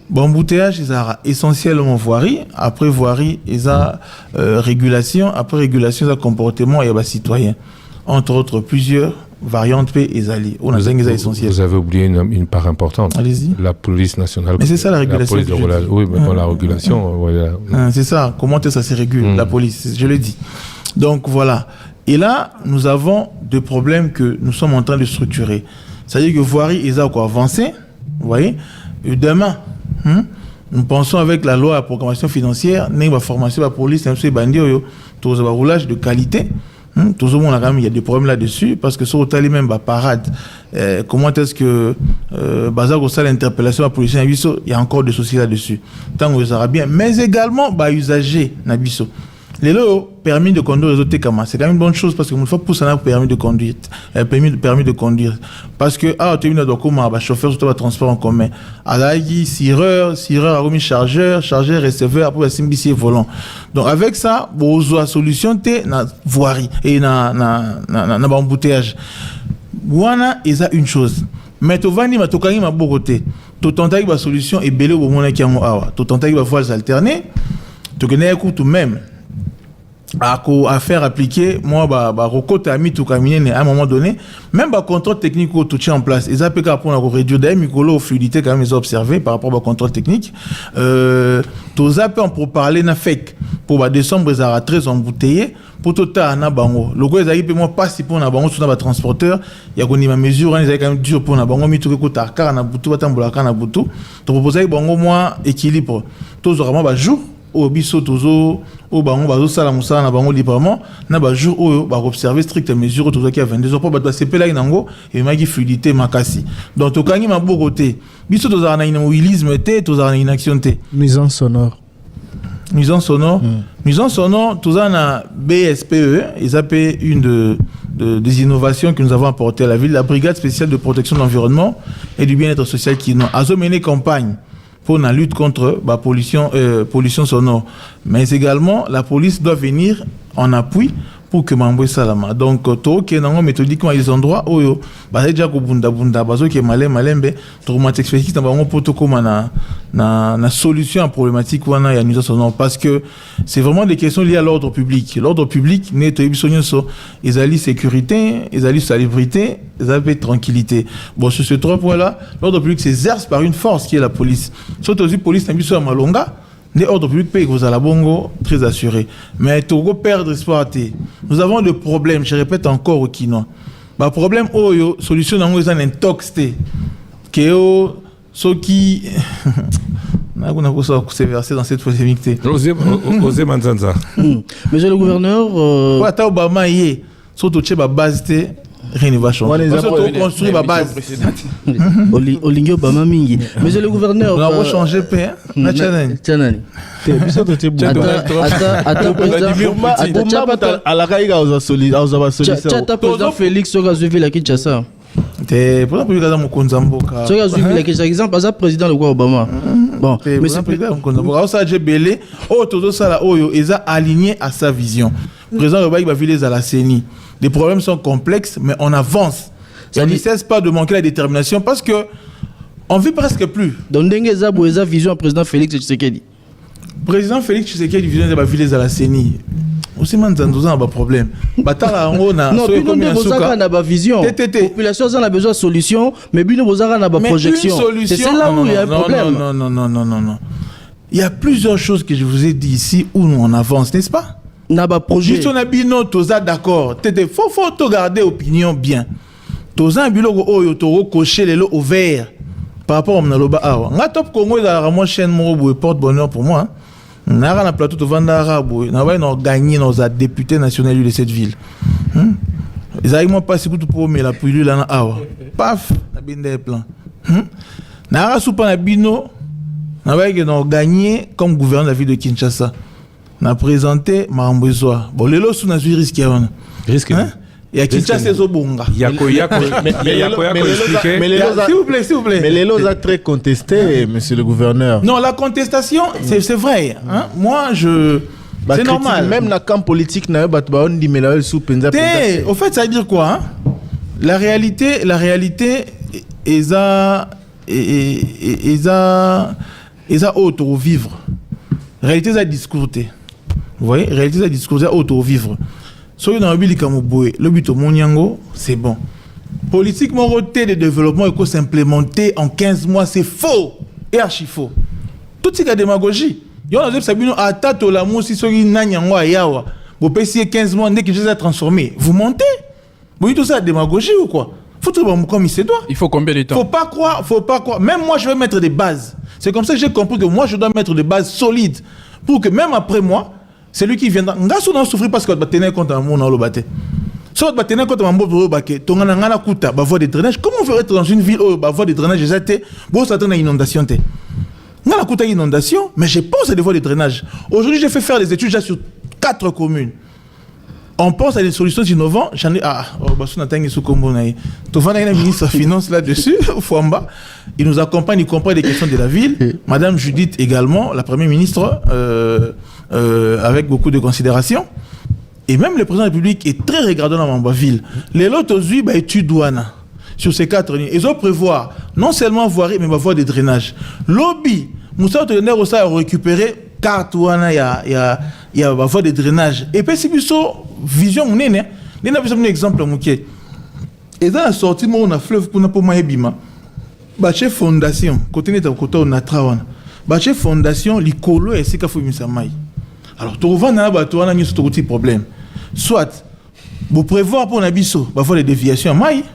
Bambouteillage est essentiellement voirie. Après voirie, il y a régulation. Après régulation, il y a comportement et citoyen. Entre autres, plusieurs variantes P et Zali. On a essentiel. Vous avez oublié une part importante. Allez-y. La police nationale. Mais c'est ça la régulation. Oui, mais bon, la régulation. Voilà. C'est ça. Comment ça se régule, la police, je l'ai dit. Donc voilà. Et là, nous avons deux problèmes que nous sommes en train de structurer. C'est-à-dire que voirie est encore avancé. Vous voyez. Et demain, nous pensons avec la loi à programmation financière, nous avons formation la police, nous avons un roulage de qualité. Tout le monde a quand même, il y a des problèmes là-dessus parce que sur le même parade, comment est-ce que bazar au salle l'interpellation à la police il y a encore des soucis là-dessus. Tant que ça va bien, mais également usager nabiso. Les lots permis de conduire les autres Tekama, c'est quand même une bonne chose parce que une fois pour ça permis de conduire, permis de conduire parce que tu es venu comme chauffeur sur le transport en commun. Alaï sireur a remis chargeur, receveur après simplifier volant. Donc avec ça, la solution t'es na voirie et na embouteillage. Wana est une chose. Mais tu vas ni ma tokani ma bogoté. Tu tentes la solution et belé au moment qui a awa. Tu tentes la voie alterner. Tu connais tout même. À faire appliquer moi recote à mis tout caminer à un moment donné même contrôle technique tout tient en place ils appellent pour la réduire des micro fluidité quand même ils ont observé par rapport au contrôle technique tous appels pour parler na fake pour décembre ils ont très embouteillé pour tout à na bango le gars ils moi pas si pour na bango sur na transporteur il y a qu'on ma mesure ils quand même dur pour na bango mi tout que ta car na butu batambola car na butu to proposer bango moi équilibre tous vraiment jour au biso tozo au bango bazo sala musala na bango librement na ba jour oyo ba observer stricte mesure tozo qui a 22 heures pour ba sepela inango et magi fluidité makasi donc to kangi ma bogoté biso tozo na immobilisme té tozo na inaction té mise en sonore tozo na BSPE ils appellent une des innovations que nous avons apportées à la ville, la brigade spéciale de protection de l'environnement et du bien-être social qui a mené campagne pour la lutte contre la pollution sonore. Mais également, la police doit venir en appui pour que Mambo Salama. Donc, tout qui est méthodiquement des endroits où il y a déjà qui est malembe, traumatique spécifique, pour tout comme na solution à la problématique où il y a une sonore. Parce que c'est vraiment des questions liées à l'ordre public. L'ordre public, ils allaient sécurité, ils allaient salubrité, ils allaient tranquillité. Bon, sur ces trois points-là, l'ordre public s'exerce par une force qui est la police. Surtout aussi, police n'a pas malonga. L'ordre public paye aux Alabongo très assuré. Mais Togo perdre espoir. Nous avons des problèmes, je répète encore au Kinois. Le problème, solution dans un intox. Que ceux qui. C'est versé dans cette polémique. Osé Manzanza. Monsieur le gouverneur. Obama y est. Surtout, tu as base. Rien ne va changer. On va construire la base. Olingio Obama mingi. Monsieur le gouverneur. On va changer paix. Tchanani. Président Félix Soga Zuvi la Kinshasa. Pour exemple, as président le roi Obama. Bon, mais c'est président ça j'ai belé tout ça là aligné à sa vision. Président Obama va viser à la CENI. Les problèmes sont complexes, mais on avance. Ça ne cesse pas de manquer la détermination parce que on vit presque plus. Donc, vision président Félix Tshisekedi. Président Félix Tshisekedi vision de la ville à la CENI. aussi manzanzo a un problème. Batala on a non, bino ne bozaka na ba vision. Population a besoin de solution, mais bino bozaka na ba projection. C'est là où il y a un problème. Non. Il y a plusieurs choses que je vous ai dit ici où nous on avance, n'est-ce pas? Na ba projet. Juste on a bino toza d'accord. Faut te garder opinion bien. Toza biloko oyo to cocher les lots au vert par rapport au Mnaloba Awa. Nga top Congo il a vraiment chaîne mo porte bonheur pour moi. Nara na plateau de Vandara boy. Na va gagner nos députés nationaux de cette ville. Ils arrivent pas si pour mais la pilule là Awa. Paf, na binde plan. Nara soupa na bino. Na va gagner comme gouverneur de la ville de Kinshasa. Na présenté Marambozoa. Bon les lots sous na risque hein. Risque. Il y a Kinshasa Zobonga. S'il vous plaît. Mais les lots a très contesté, monsieur le gouverneur. Non, la contestation, c'est vrai. Hein? Moi, c'est normal. Même dans le camp politique, au fait, ça veut dire quoi hein? La réalité, ils ont auto-vivre. Réalité, ça discours. Vous voyez, réalité, ça discours, ça auto-vivre. So dans le but au Monyango, c'est bon. Politiquement, de développement il faut s'implémenter en 15 mois, c'est faux et archi faux. Tout c'est la démagogie. Yo na sabino atato la mo si so nyango ayawa. Vous payez 15 mois dès que je les ai transformés. Vous montez. Vous tout ça la démagogie ou quoi? Faut tout comme il se doit. Il faut combien de temps? Faut pas croire. Même moi je vais mettre des bases. C'est comme ça que j'ai compris que moi je dois mettre des bases solides pour que même après moi c'est lui qui viendra. Ngaso non souffrir parce que va tenir compte à mon le baté. Soit va tenir compte à mon beau baké. Ton ngana kuta ba voie de drainage. Comment on veut être dans une ville où ba voie de drainage j'étais bon ça donne une inondation té. Ngana kuta inondation mais je pense à des voies de drainage. Aujourd'hui j'ai fait faire des études déjà sur 4 communes. On pense à des solutions innovantes. J'en ai Bassou Natangi Soukombo naï. Tu vois le ministre des Finances là-dessus Fouamba. Il nous accompagne, il comprend les questions de la ville. Madame Judith également, la première ministre avec beaucoup de considération. Et même le président de la République est très regardant dans ma ville. Les lots aujourd'hui études douane sur ces 4 lignes. Ils ont prévoir non seulement voirie mais voie de drainage. Lobby, Moussa Tonner aussi a récupéré carte douane il y a voie de drainage. Et puis si vous vision mon nene, on a un exemple mouké. Et dans la sortie on a fleuve pour na pour maébima. Baché fondation côté net côté on a trawana. Baché fondation likolo et c'est qu'a faut misamai. Alors tu revends na ba to na nyi so problème. Soit vous prévoir pour na biso ba faire des déviations mai,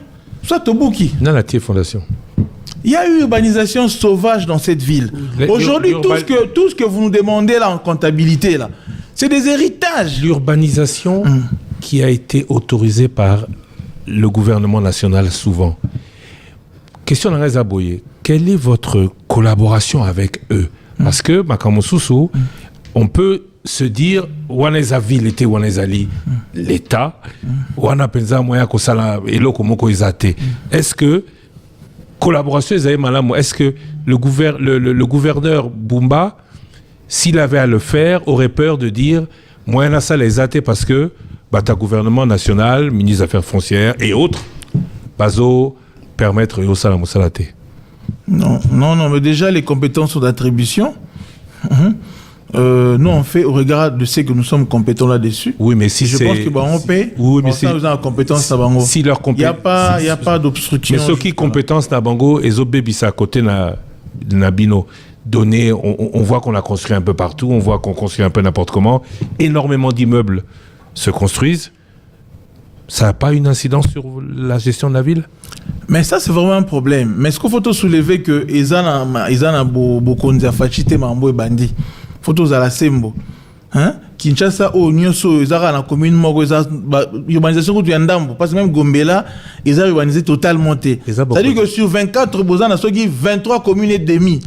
soit to bouki. Dans la fondation. Il y a eu urbanisation sauvage dans cette ville. Aujourd'hui tout ce que vous nous demandez là en comptabilité là, c'est des héritages. L'urbanisation qui a été autorisée par le gouvernement national souvent. Question d'Angaza Boye, quelle est votre collaboration avec eux? Parce que, Makamosusu, on peut se dire, Waneza ville était Wanezali, l'État, Wana Penza Moya Kosala, Eloko Moko Izate. Est-ce que, collaboration, est-ce que le gouverneur Bumba, s'il avait à le faire, aurait peur de dire, Moyana ça les Izate parce que, ta gouvernement national, ministre des Affaires foncières et autres, Bazo, permettre au Salam Salate? Non, mais déjà les compétences sont d'attribution. Nous on fait au regard de ce que nous sommes compétents là-dessus. Oui, mais si je pense que on paie. Oui, mais si nous avons compétence à Bango. Si leur il y a pas d'obstruction. Mais ceux qui compétence à Bango et Zobébissa à côté na Bino donné, on voit qu'on a construit un peu partout, on voit qu'on construit un peu n'importe comment. Énormément d'immeubles se construisent. Ça n'a pas une incidence sur la gestion de la ville? Mais ça, c'est vraiment un problème. Mais ce qu'il faut soulever que ils ont beaucoup de fachité mambo et bandi. Faut à la sembo. Hein? Kinshasa au Nyoso, ils ont la commune mogo, urbanisation que tu as ndambo. Parce que même Gombela, ils ont urbanisé totalement. C'est-à-dire que sur 24 bozans, il y a 23 communes et demi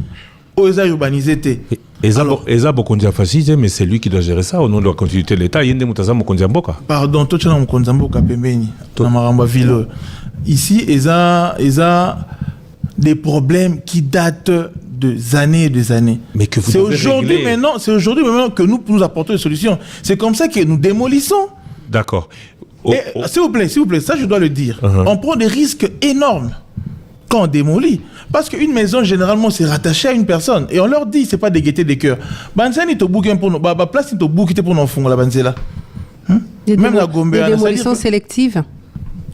où ils ont urbanisé. Eza Bokondia Fachite, mais c'est lui qui doit gérer ça au nom de la continuité de l'État. Yende Moutaza Mokondia Mboka. Pardon, toi tu as Mokondia Mboka Pembeni, dans Maramba Ville. Ici, Eza des problèmes qui datent des années et des années. Mais que vous c'est aujourd'hui maintenant que nous apportons des solutions. C'est comme ça que nous démolissons. D'accord. S'il vous plaît, ça je dois le dire. On prend des risques énormes quand on démolit. Parce qu'une maison, généralement, c'est rattaché à une personne. Et on leur dit, c'est pas des gaietés des cœurs. Banzani to bouquin pour nous. Place to bouquin pour nous fonds la banzela. Même la Gombe, des ça veut dire démolitions que- sélectives.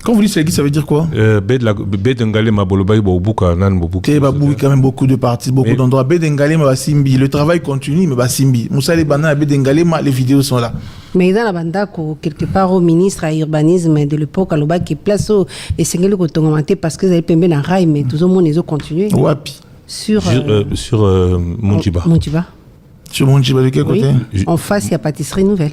Quand vous dites sélectif, ça veut dire quoi? Bedengale Maboloba Bobuka Nan Bobuka. Il y a quand même beaucoup de parties, beaucoup Mais- d'endroits. Bedengale, mais Simbi. Le travail continue, mais Simbi. Moussa les bananes à Bedengale, les vidéos sont là. Mais dans la banda, quelque part, au ministre à l'urbanisme de l'époque, à l'Oba, qui place au et c'est le cotongamate parce que vous avez pembé dans rail, mais tout le monde les a continué. Wapi. Sur Monjiba. Monjiba. Sur Monjiba, de quel Oui. côté? En face, il y a pâtisserie nouvelle.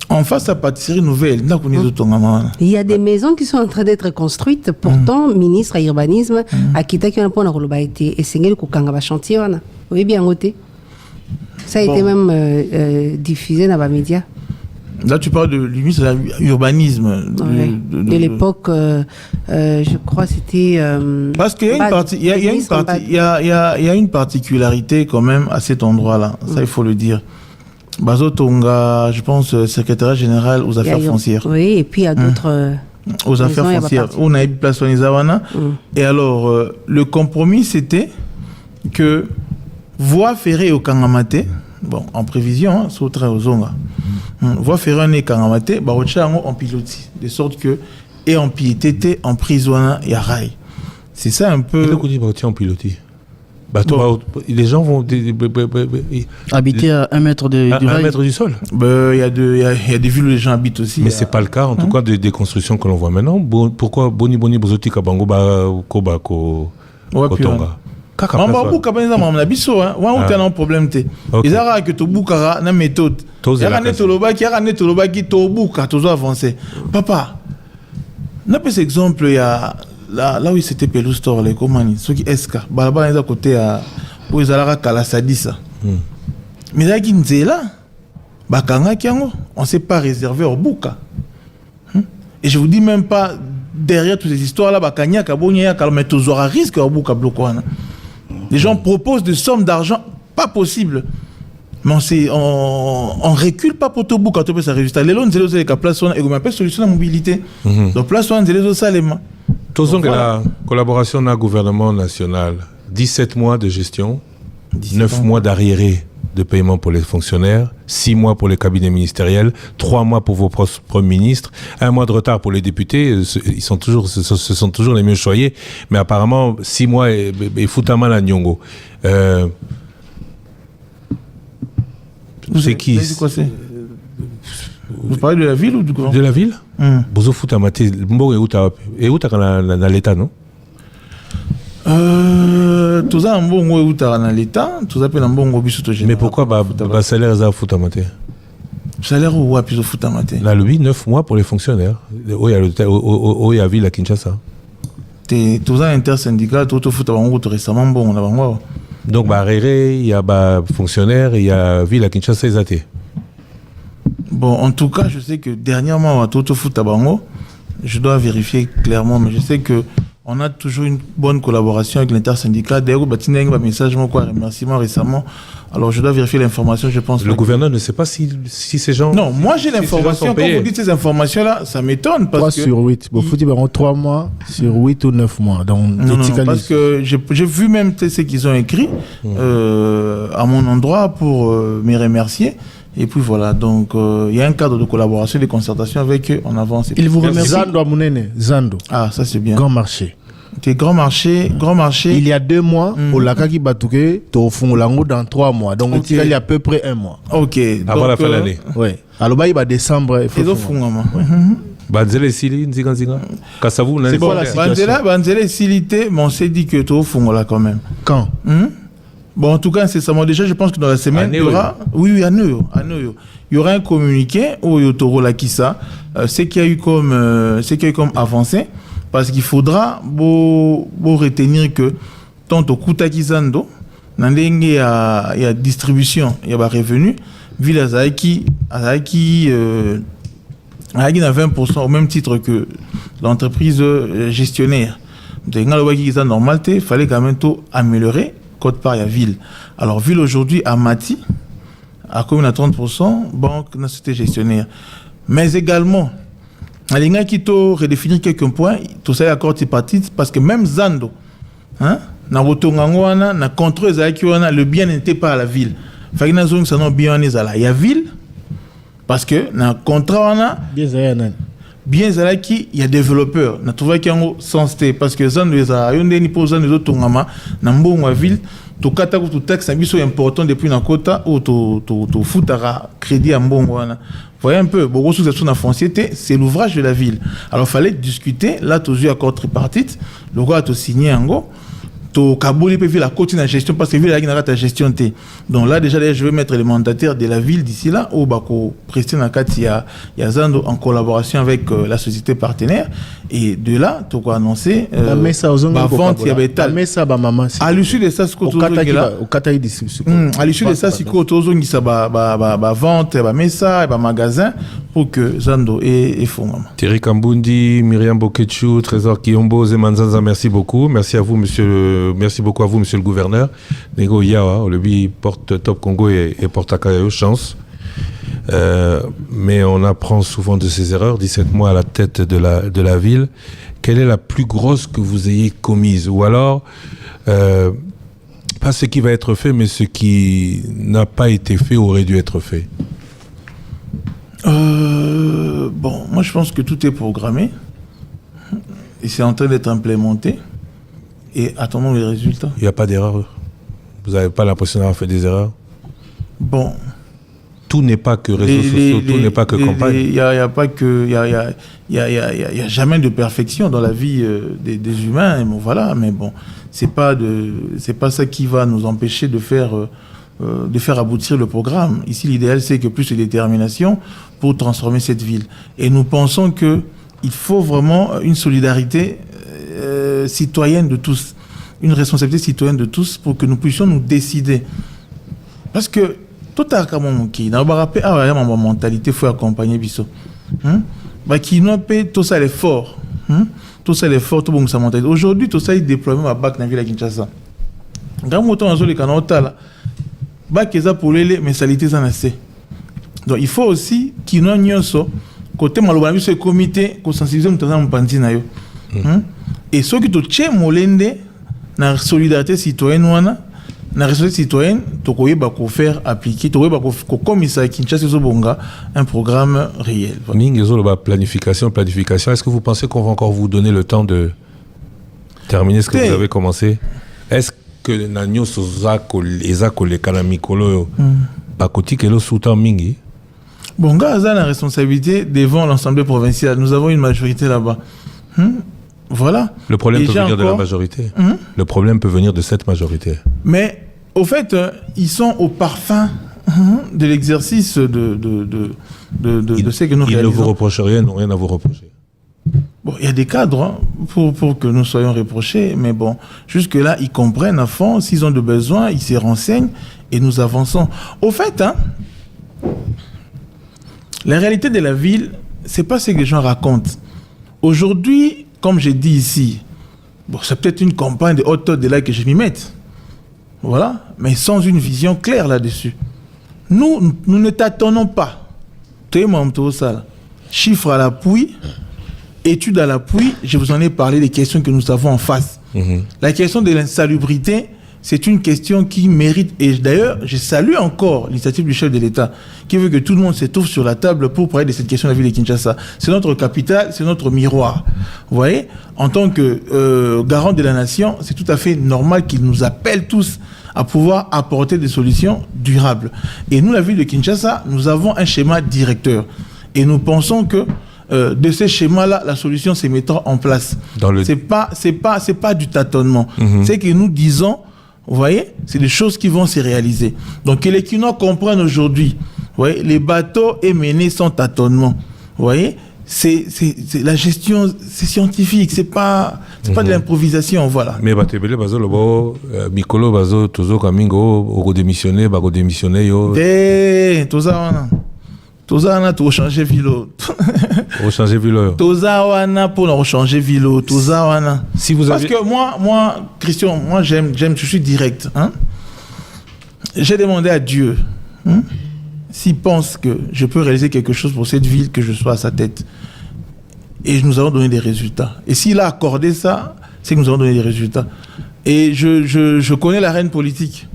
En face à pâtisserie nouvelle, là qu'on est autour de Il y a des maisons qui sont en train d'être construites. Pourtant, ministre à l'urbanisme, à Kita qui a un point de été et c'est le Kukanga chantier. Oui, bien noté. Ça a été même diffusé dans les médias. Là, tu parles de ministre de l'urbanisme. Ouais. De l'époque, je crois que c'était. Parce qu'il y a une partie, il y a une particularité quand même à cet endroit-là. Ça, il faut le dire. Bazo Tonga, je pense, secrétaire général aux affaires foncières. Oui, et puis il y a d'autres. Aux affaires maisons, foncières. On a eu place en Izawana. Et alors, le compromis, c'était que voie ferrée au Kangamate, bon, en prévision, c'est au train aux Zonga. Voie ferrée au Kangamate, en pilotis. De sorte que, et en piété, en prisonnier et à rail. C'est ça un peu. En pilotis. Les gens vont Habiter à 1 mètre du à 1 rail. mètre du sol. Il y a des villes où les gens habitent aussi. Mais c'est pas le cas, en tout cas, des constructions que l'on voit maintenant. Pourquoi Boni Bozoti Kabango Koba Kotonga Mambabu kabaniza mamna biso hein wa utana problème te izara que to bukara na méthode yara ne tolobaki to buka to avancer papa n'a pas exemple il y a là où c'était Pelou Store les comani ceux qui eska balaba à côté à où izara kala sadisa mais là qui nzela bakanga kiango on s'est pas réservé au buka et je vous dis même pas derrière toutes ces histoires là bakanya kabonya kalme to zora risque au buka blokwana. Les gens proposent des sommes d'argent pas possibles. Mais on recule pas pour tout bout quand on peut ça résultat. Les lots de zélo place on et on appelle solution de mobilité. Donc place on zélo salema. Tous la collaboration avec le gouvernement national, 17 mois de gestion, 9 mois d'arriérés de paiement pour les fonctionnaires, 6 mois pour les cabinets ministériels, 3 mois pour vos premiers ministres, 1 mois de retard pour les députés. Ce sont toujours les mieux choyés, mais apparemment 6 mois et foutama la Nyongo. C'est qui? Vous parlez de la ville ou du gouvernement? De la ville? Bozo foutama te mbo et uta dans l'état, non? Tout ça en bon ou dans l'état, tout ça peut en bon au biso. Mais pourquoi le salaire est à foutamate? Salaire ou à piso foutamate? La lobby 9 mois pour les fonctionnaires. Il y a ville à Kinshasa. Tout ça intersyndical, tout foutamate récemment bon là. Donc il y a fonctionnaires, il y a ville à Kinshasa exacté. Bon, en tout cas, je sais que dernièrement à tout foutamate, je dois vérifier clairement, mais je sais que on a toujours une bonne collaboration avec l'intersyndicat. D'ailleurs, il y a un message, un remerciement récemment. Alors, je dois vérifier l'information, je pense. Le gouverneur ne sait pas si ces gens... Non, moi j'ai l'information. Quand vous dites ces informations-là, ça m'étonne. 3 sur 8. Bon, faut dire 3 mois sur 8 ou 9 mois. Donc, non, parce que j'ai vu même ce qu'ils ont écrit à mon endroit pour me remercier. Et puis voilà, donc il y a un cadre de collaboration, de concertation avec eux, on avance. Il vous remercie. Zando à Mounene, Zando. Ah, ça c'est bien. Grand marché. Grand marché. Il y a 2 mois, au Lakaki Batouké, tu as dans 3 mois. Donc, il y a à peu près 1 mois. Ok. Avant la fin de l'année. Oui. Alors, il va décembre. Il faut Banzele Sili, Nziga. Kassavou, c'est quoi la situation? Banzele Silité, mais on s'est dit que tu as là quand même. Quand? Bon, en tout cas, incessamment, déjà, je pense que dans la semaine, il y aura... Oui, à Neuilly. Il y aura un communiqué au Yotoro Lakissa, ce qu'il y a eu comme avancé, parce qu'il faudra retenir que tant au Kutakizando, il y a distribution, il y a revenu, ville Azaiki a 20% au même titre que l'entreprise gestionnaire. Donc, normal, il fallait quand même tout améliorer. Côte part, il y a ville. Alors, ville aujourd'hui, à Mati, à commune à 30%, banque, société gestionnaire. Mais également, il y a qui redéfinir quelques points, tout ça est accord tripartite, parce que même Zando, na contrôle le bien n'était pas à la ville. Il y a ville, parce que dans le contrat on a bien zalaki il y a développeur na trouvé qu'il y a un sens parce que ça nous a yonde ni posa nous autres ngama na mbongo ville to kata ko to taxe biso important depuis na kota ou to futara crédit à mbongo wana. Voyez un peu, beaucoup sous la foncière, c'est l'ouvrage de la ville. Alors, il fallait discuter, là, tu as eu accord tripartite, le roi a signé en gros, tu as la côte de la gestion, parce que la ville a ta gestion. Donc là, déjà, je vais mettre les mandataires de la ville d'ici là, au Bako, Prestina Kati, il y a Zando en collaboration avec la société partenaire. Et de là, tu as annoncé la vente, il y avait tal. À l'issue de ça, à l'issue de ça, si tu as vente, messa, magasin, pour que Zando et Fongama. Thierry Kambundi, Myriam Boketchou, Trésor Kiyombo, Zemanzanza, merci beaucoup. Merci à vous, merci beaucoup à vous, monsieur le gouverneur. Nego Yawa, le bi porte Top Congo et porte Akayo, chance. Mais on apprend souvent de ses erreurs. 17 mois à la tête de la ville. Quelle est la plus grosse que vous ayez commise? Ou alors, pas ce qui va être fait, mais ce qui n'a pas été fait aurait dû être fait? Bon, moi je pense que tout est programmé. Et c'est en train d'être implémenté. Et attendons les résultats. Il n'y a pas d'erreur. Vous n'avez pas l'impression d'avoir fait des erreurs? Bon. Tout n'est pas que réseaux sociaux, tout n'est pas que campagne. Il n'y a pas que... Il y a jamais de perfection dans la vie des humains. Et bon, voilà, mais bon, c'est pas ça qui va nous empêcher de faire aboutir le programme. Ici, l'idéal, c'est que plus de détermination pour transformer cette ville. Et nous pensons qu'il faut vraiment une solidarité citoyenne de tous, une responsabilité citoyenne de tous pour que nous puissions nous décider. Parce que tout à l'heure, ma mentalité, il faut accompagner Bisso. Qui n'a pas tout ça l'effort. Tout ça l'effort, tout bon sa mentalité. Aujourd'hui, tout ça est déployé à Bac dans la ville de Kinshasa. Quand on a les canaux là, Bac est pour les mentalités en assez. Donc il faut aussi qu'il y ait un côté malobana ce comité qu'on sensibilise nous pandi na yo. Et ceux qui te tient molende na solidarité citoyenne wana na responsabilité citoyenne to koyeba ko faire appliquer to koyeba ko commissaire Kinshasa Zobonga un programme réel. Planification. Est-ce que vous pensez qu'on va encore vous donner le temps de terminer ce que vous avez commencé? Est-ce que nanyo sozako ezako le kanamikolo bakoti kelo soutan mingi? Bon, Gaza a la responsabilité devant l'Assemblée provinciale. Nous avons une majorité là-bas. Voilà. Le problème peut venir de la majorité. Le problème peut venir de cette majorité. Mais, au fait, ils sont au parfum de l'exercice de ce que nous réalisons. Ils ne vous reprochent rien, n'ont rien à vous reprocher. Bon, il y a des cadres pour que nous soyons reprochés, mais bon, jusque-là, ils comprennent à fond. S'ils ont de besoin, ils se renseignent et nous avançons. Au fait, la réalité de la ville, c'est pas ce que les gens racontent. Aujourd'hui, comme j'ai dit ici, bon, c'est peut-être une campagne de haute de là que je m'y mette. Voilà, mais sans une vision claire là-dessus. Nous ne tâtonnons pas. Chiffres à l'appui, études à l'appui, je vous en ai parlé des questions que nous avons en face. La question de l'insalubrité, c'est une question qui mérite, et d'ailleurs, je salue encore l'initiative du chef de l'État, qui veut que tout le monde se trouve sur la table pour parler de cette question de la ville de Kinshasa. C'est notre capitale, c'est notre miroir. Vous voyez, en tant que garant de la nation, c'est tout à fait normal qu'il nous appelle tous à pouvoir apporter des solutions durables. Et nous, la ville de Kinshasa, nous avons un schéma directeur. Et nous pensons que de ce schéma-là, la solution se mettra en place. C'est pas du tâtonnement. C'est que nous disons, vous voyez, c'est des choses qui vont se réaliser. Donc, que les Kinois comprennent aujourd'hui, vous voyez, les bateaux est menés sans tâtonnement. Vous voyez, c'est la gestion, c'est scientifique, c'est pas de l'improvisation, voilà. Mais batebele bazo lobo mikolo bazo tozo kamingo oko démissionner yo. Toza wana to changer vilo. Changer vilo. Toza wana pour changer vilo. Toza wana. Si vous avez... Parce que moi, Christian, moi j'aime, je suis direct. J'ai demandé à Dieu s'il pense que je peux réaliser quelque chose pour cette ville, que je sois à sa tête. Et nous allons donner des résultats. Et s'il a accordé ça, c'est que nous allons donner des résultats. Et je connais l'arène politique.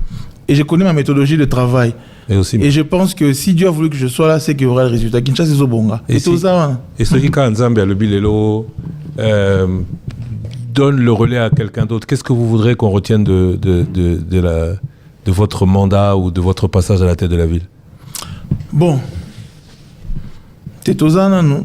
Et je connais ma méthodologie de travail. Et je pense que si Dieu a voulu que je sois là, c'est qu'il y aura le résultat. Kinshasa, c'est Zobonga. Et ce qui, quand Nzambe a le bilelo, donne le relais à quelqu'un d'autre, qu'est-ce que vous voudrez qu'on retienne de votre mandat ou de votre passage à la tête de la ville? Bon. Tetozana, non.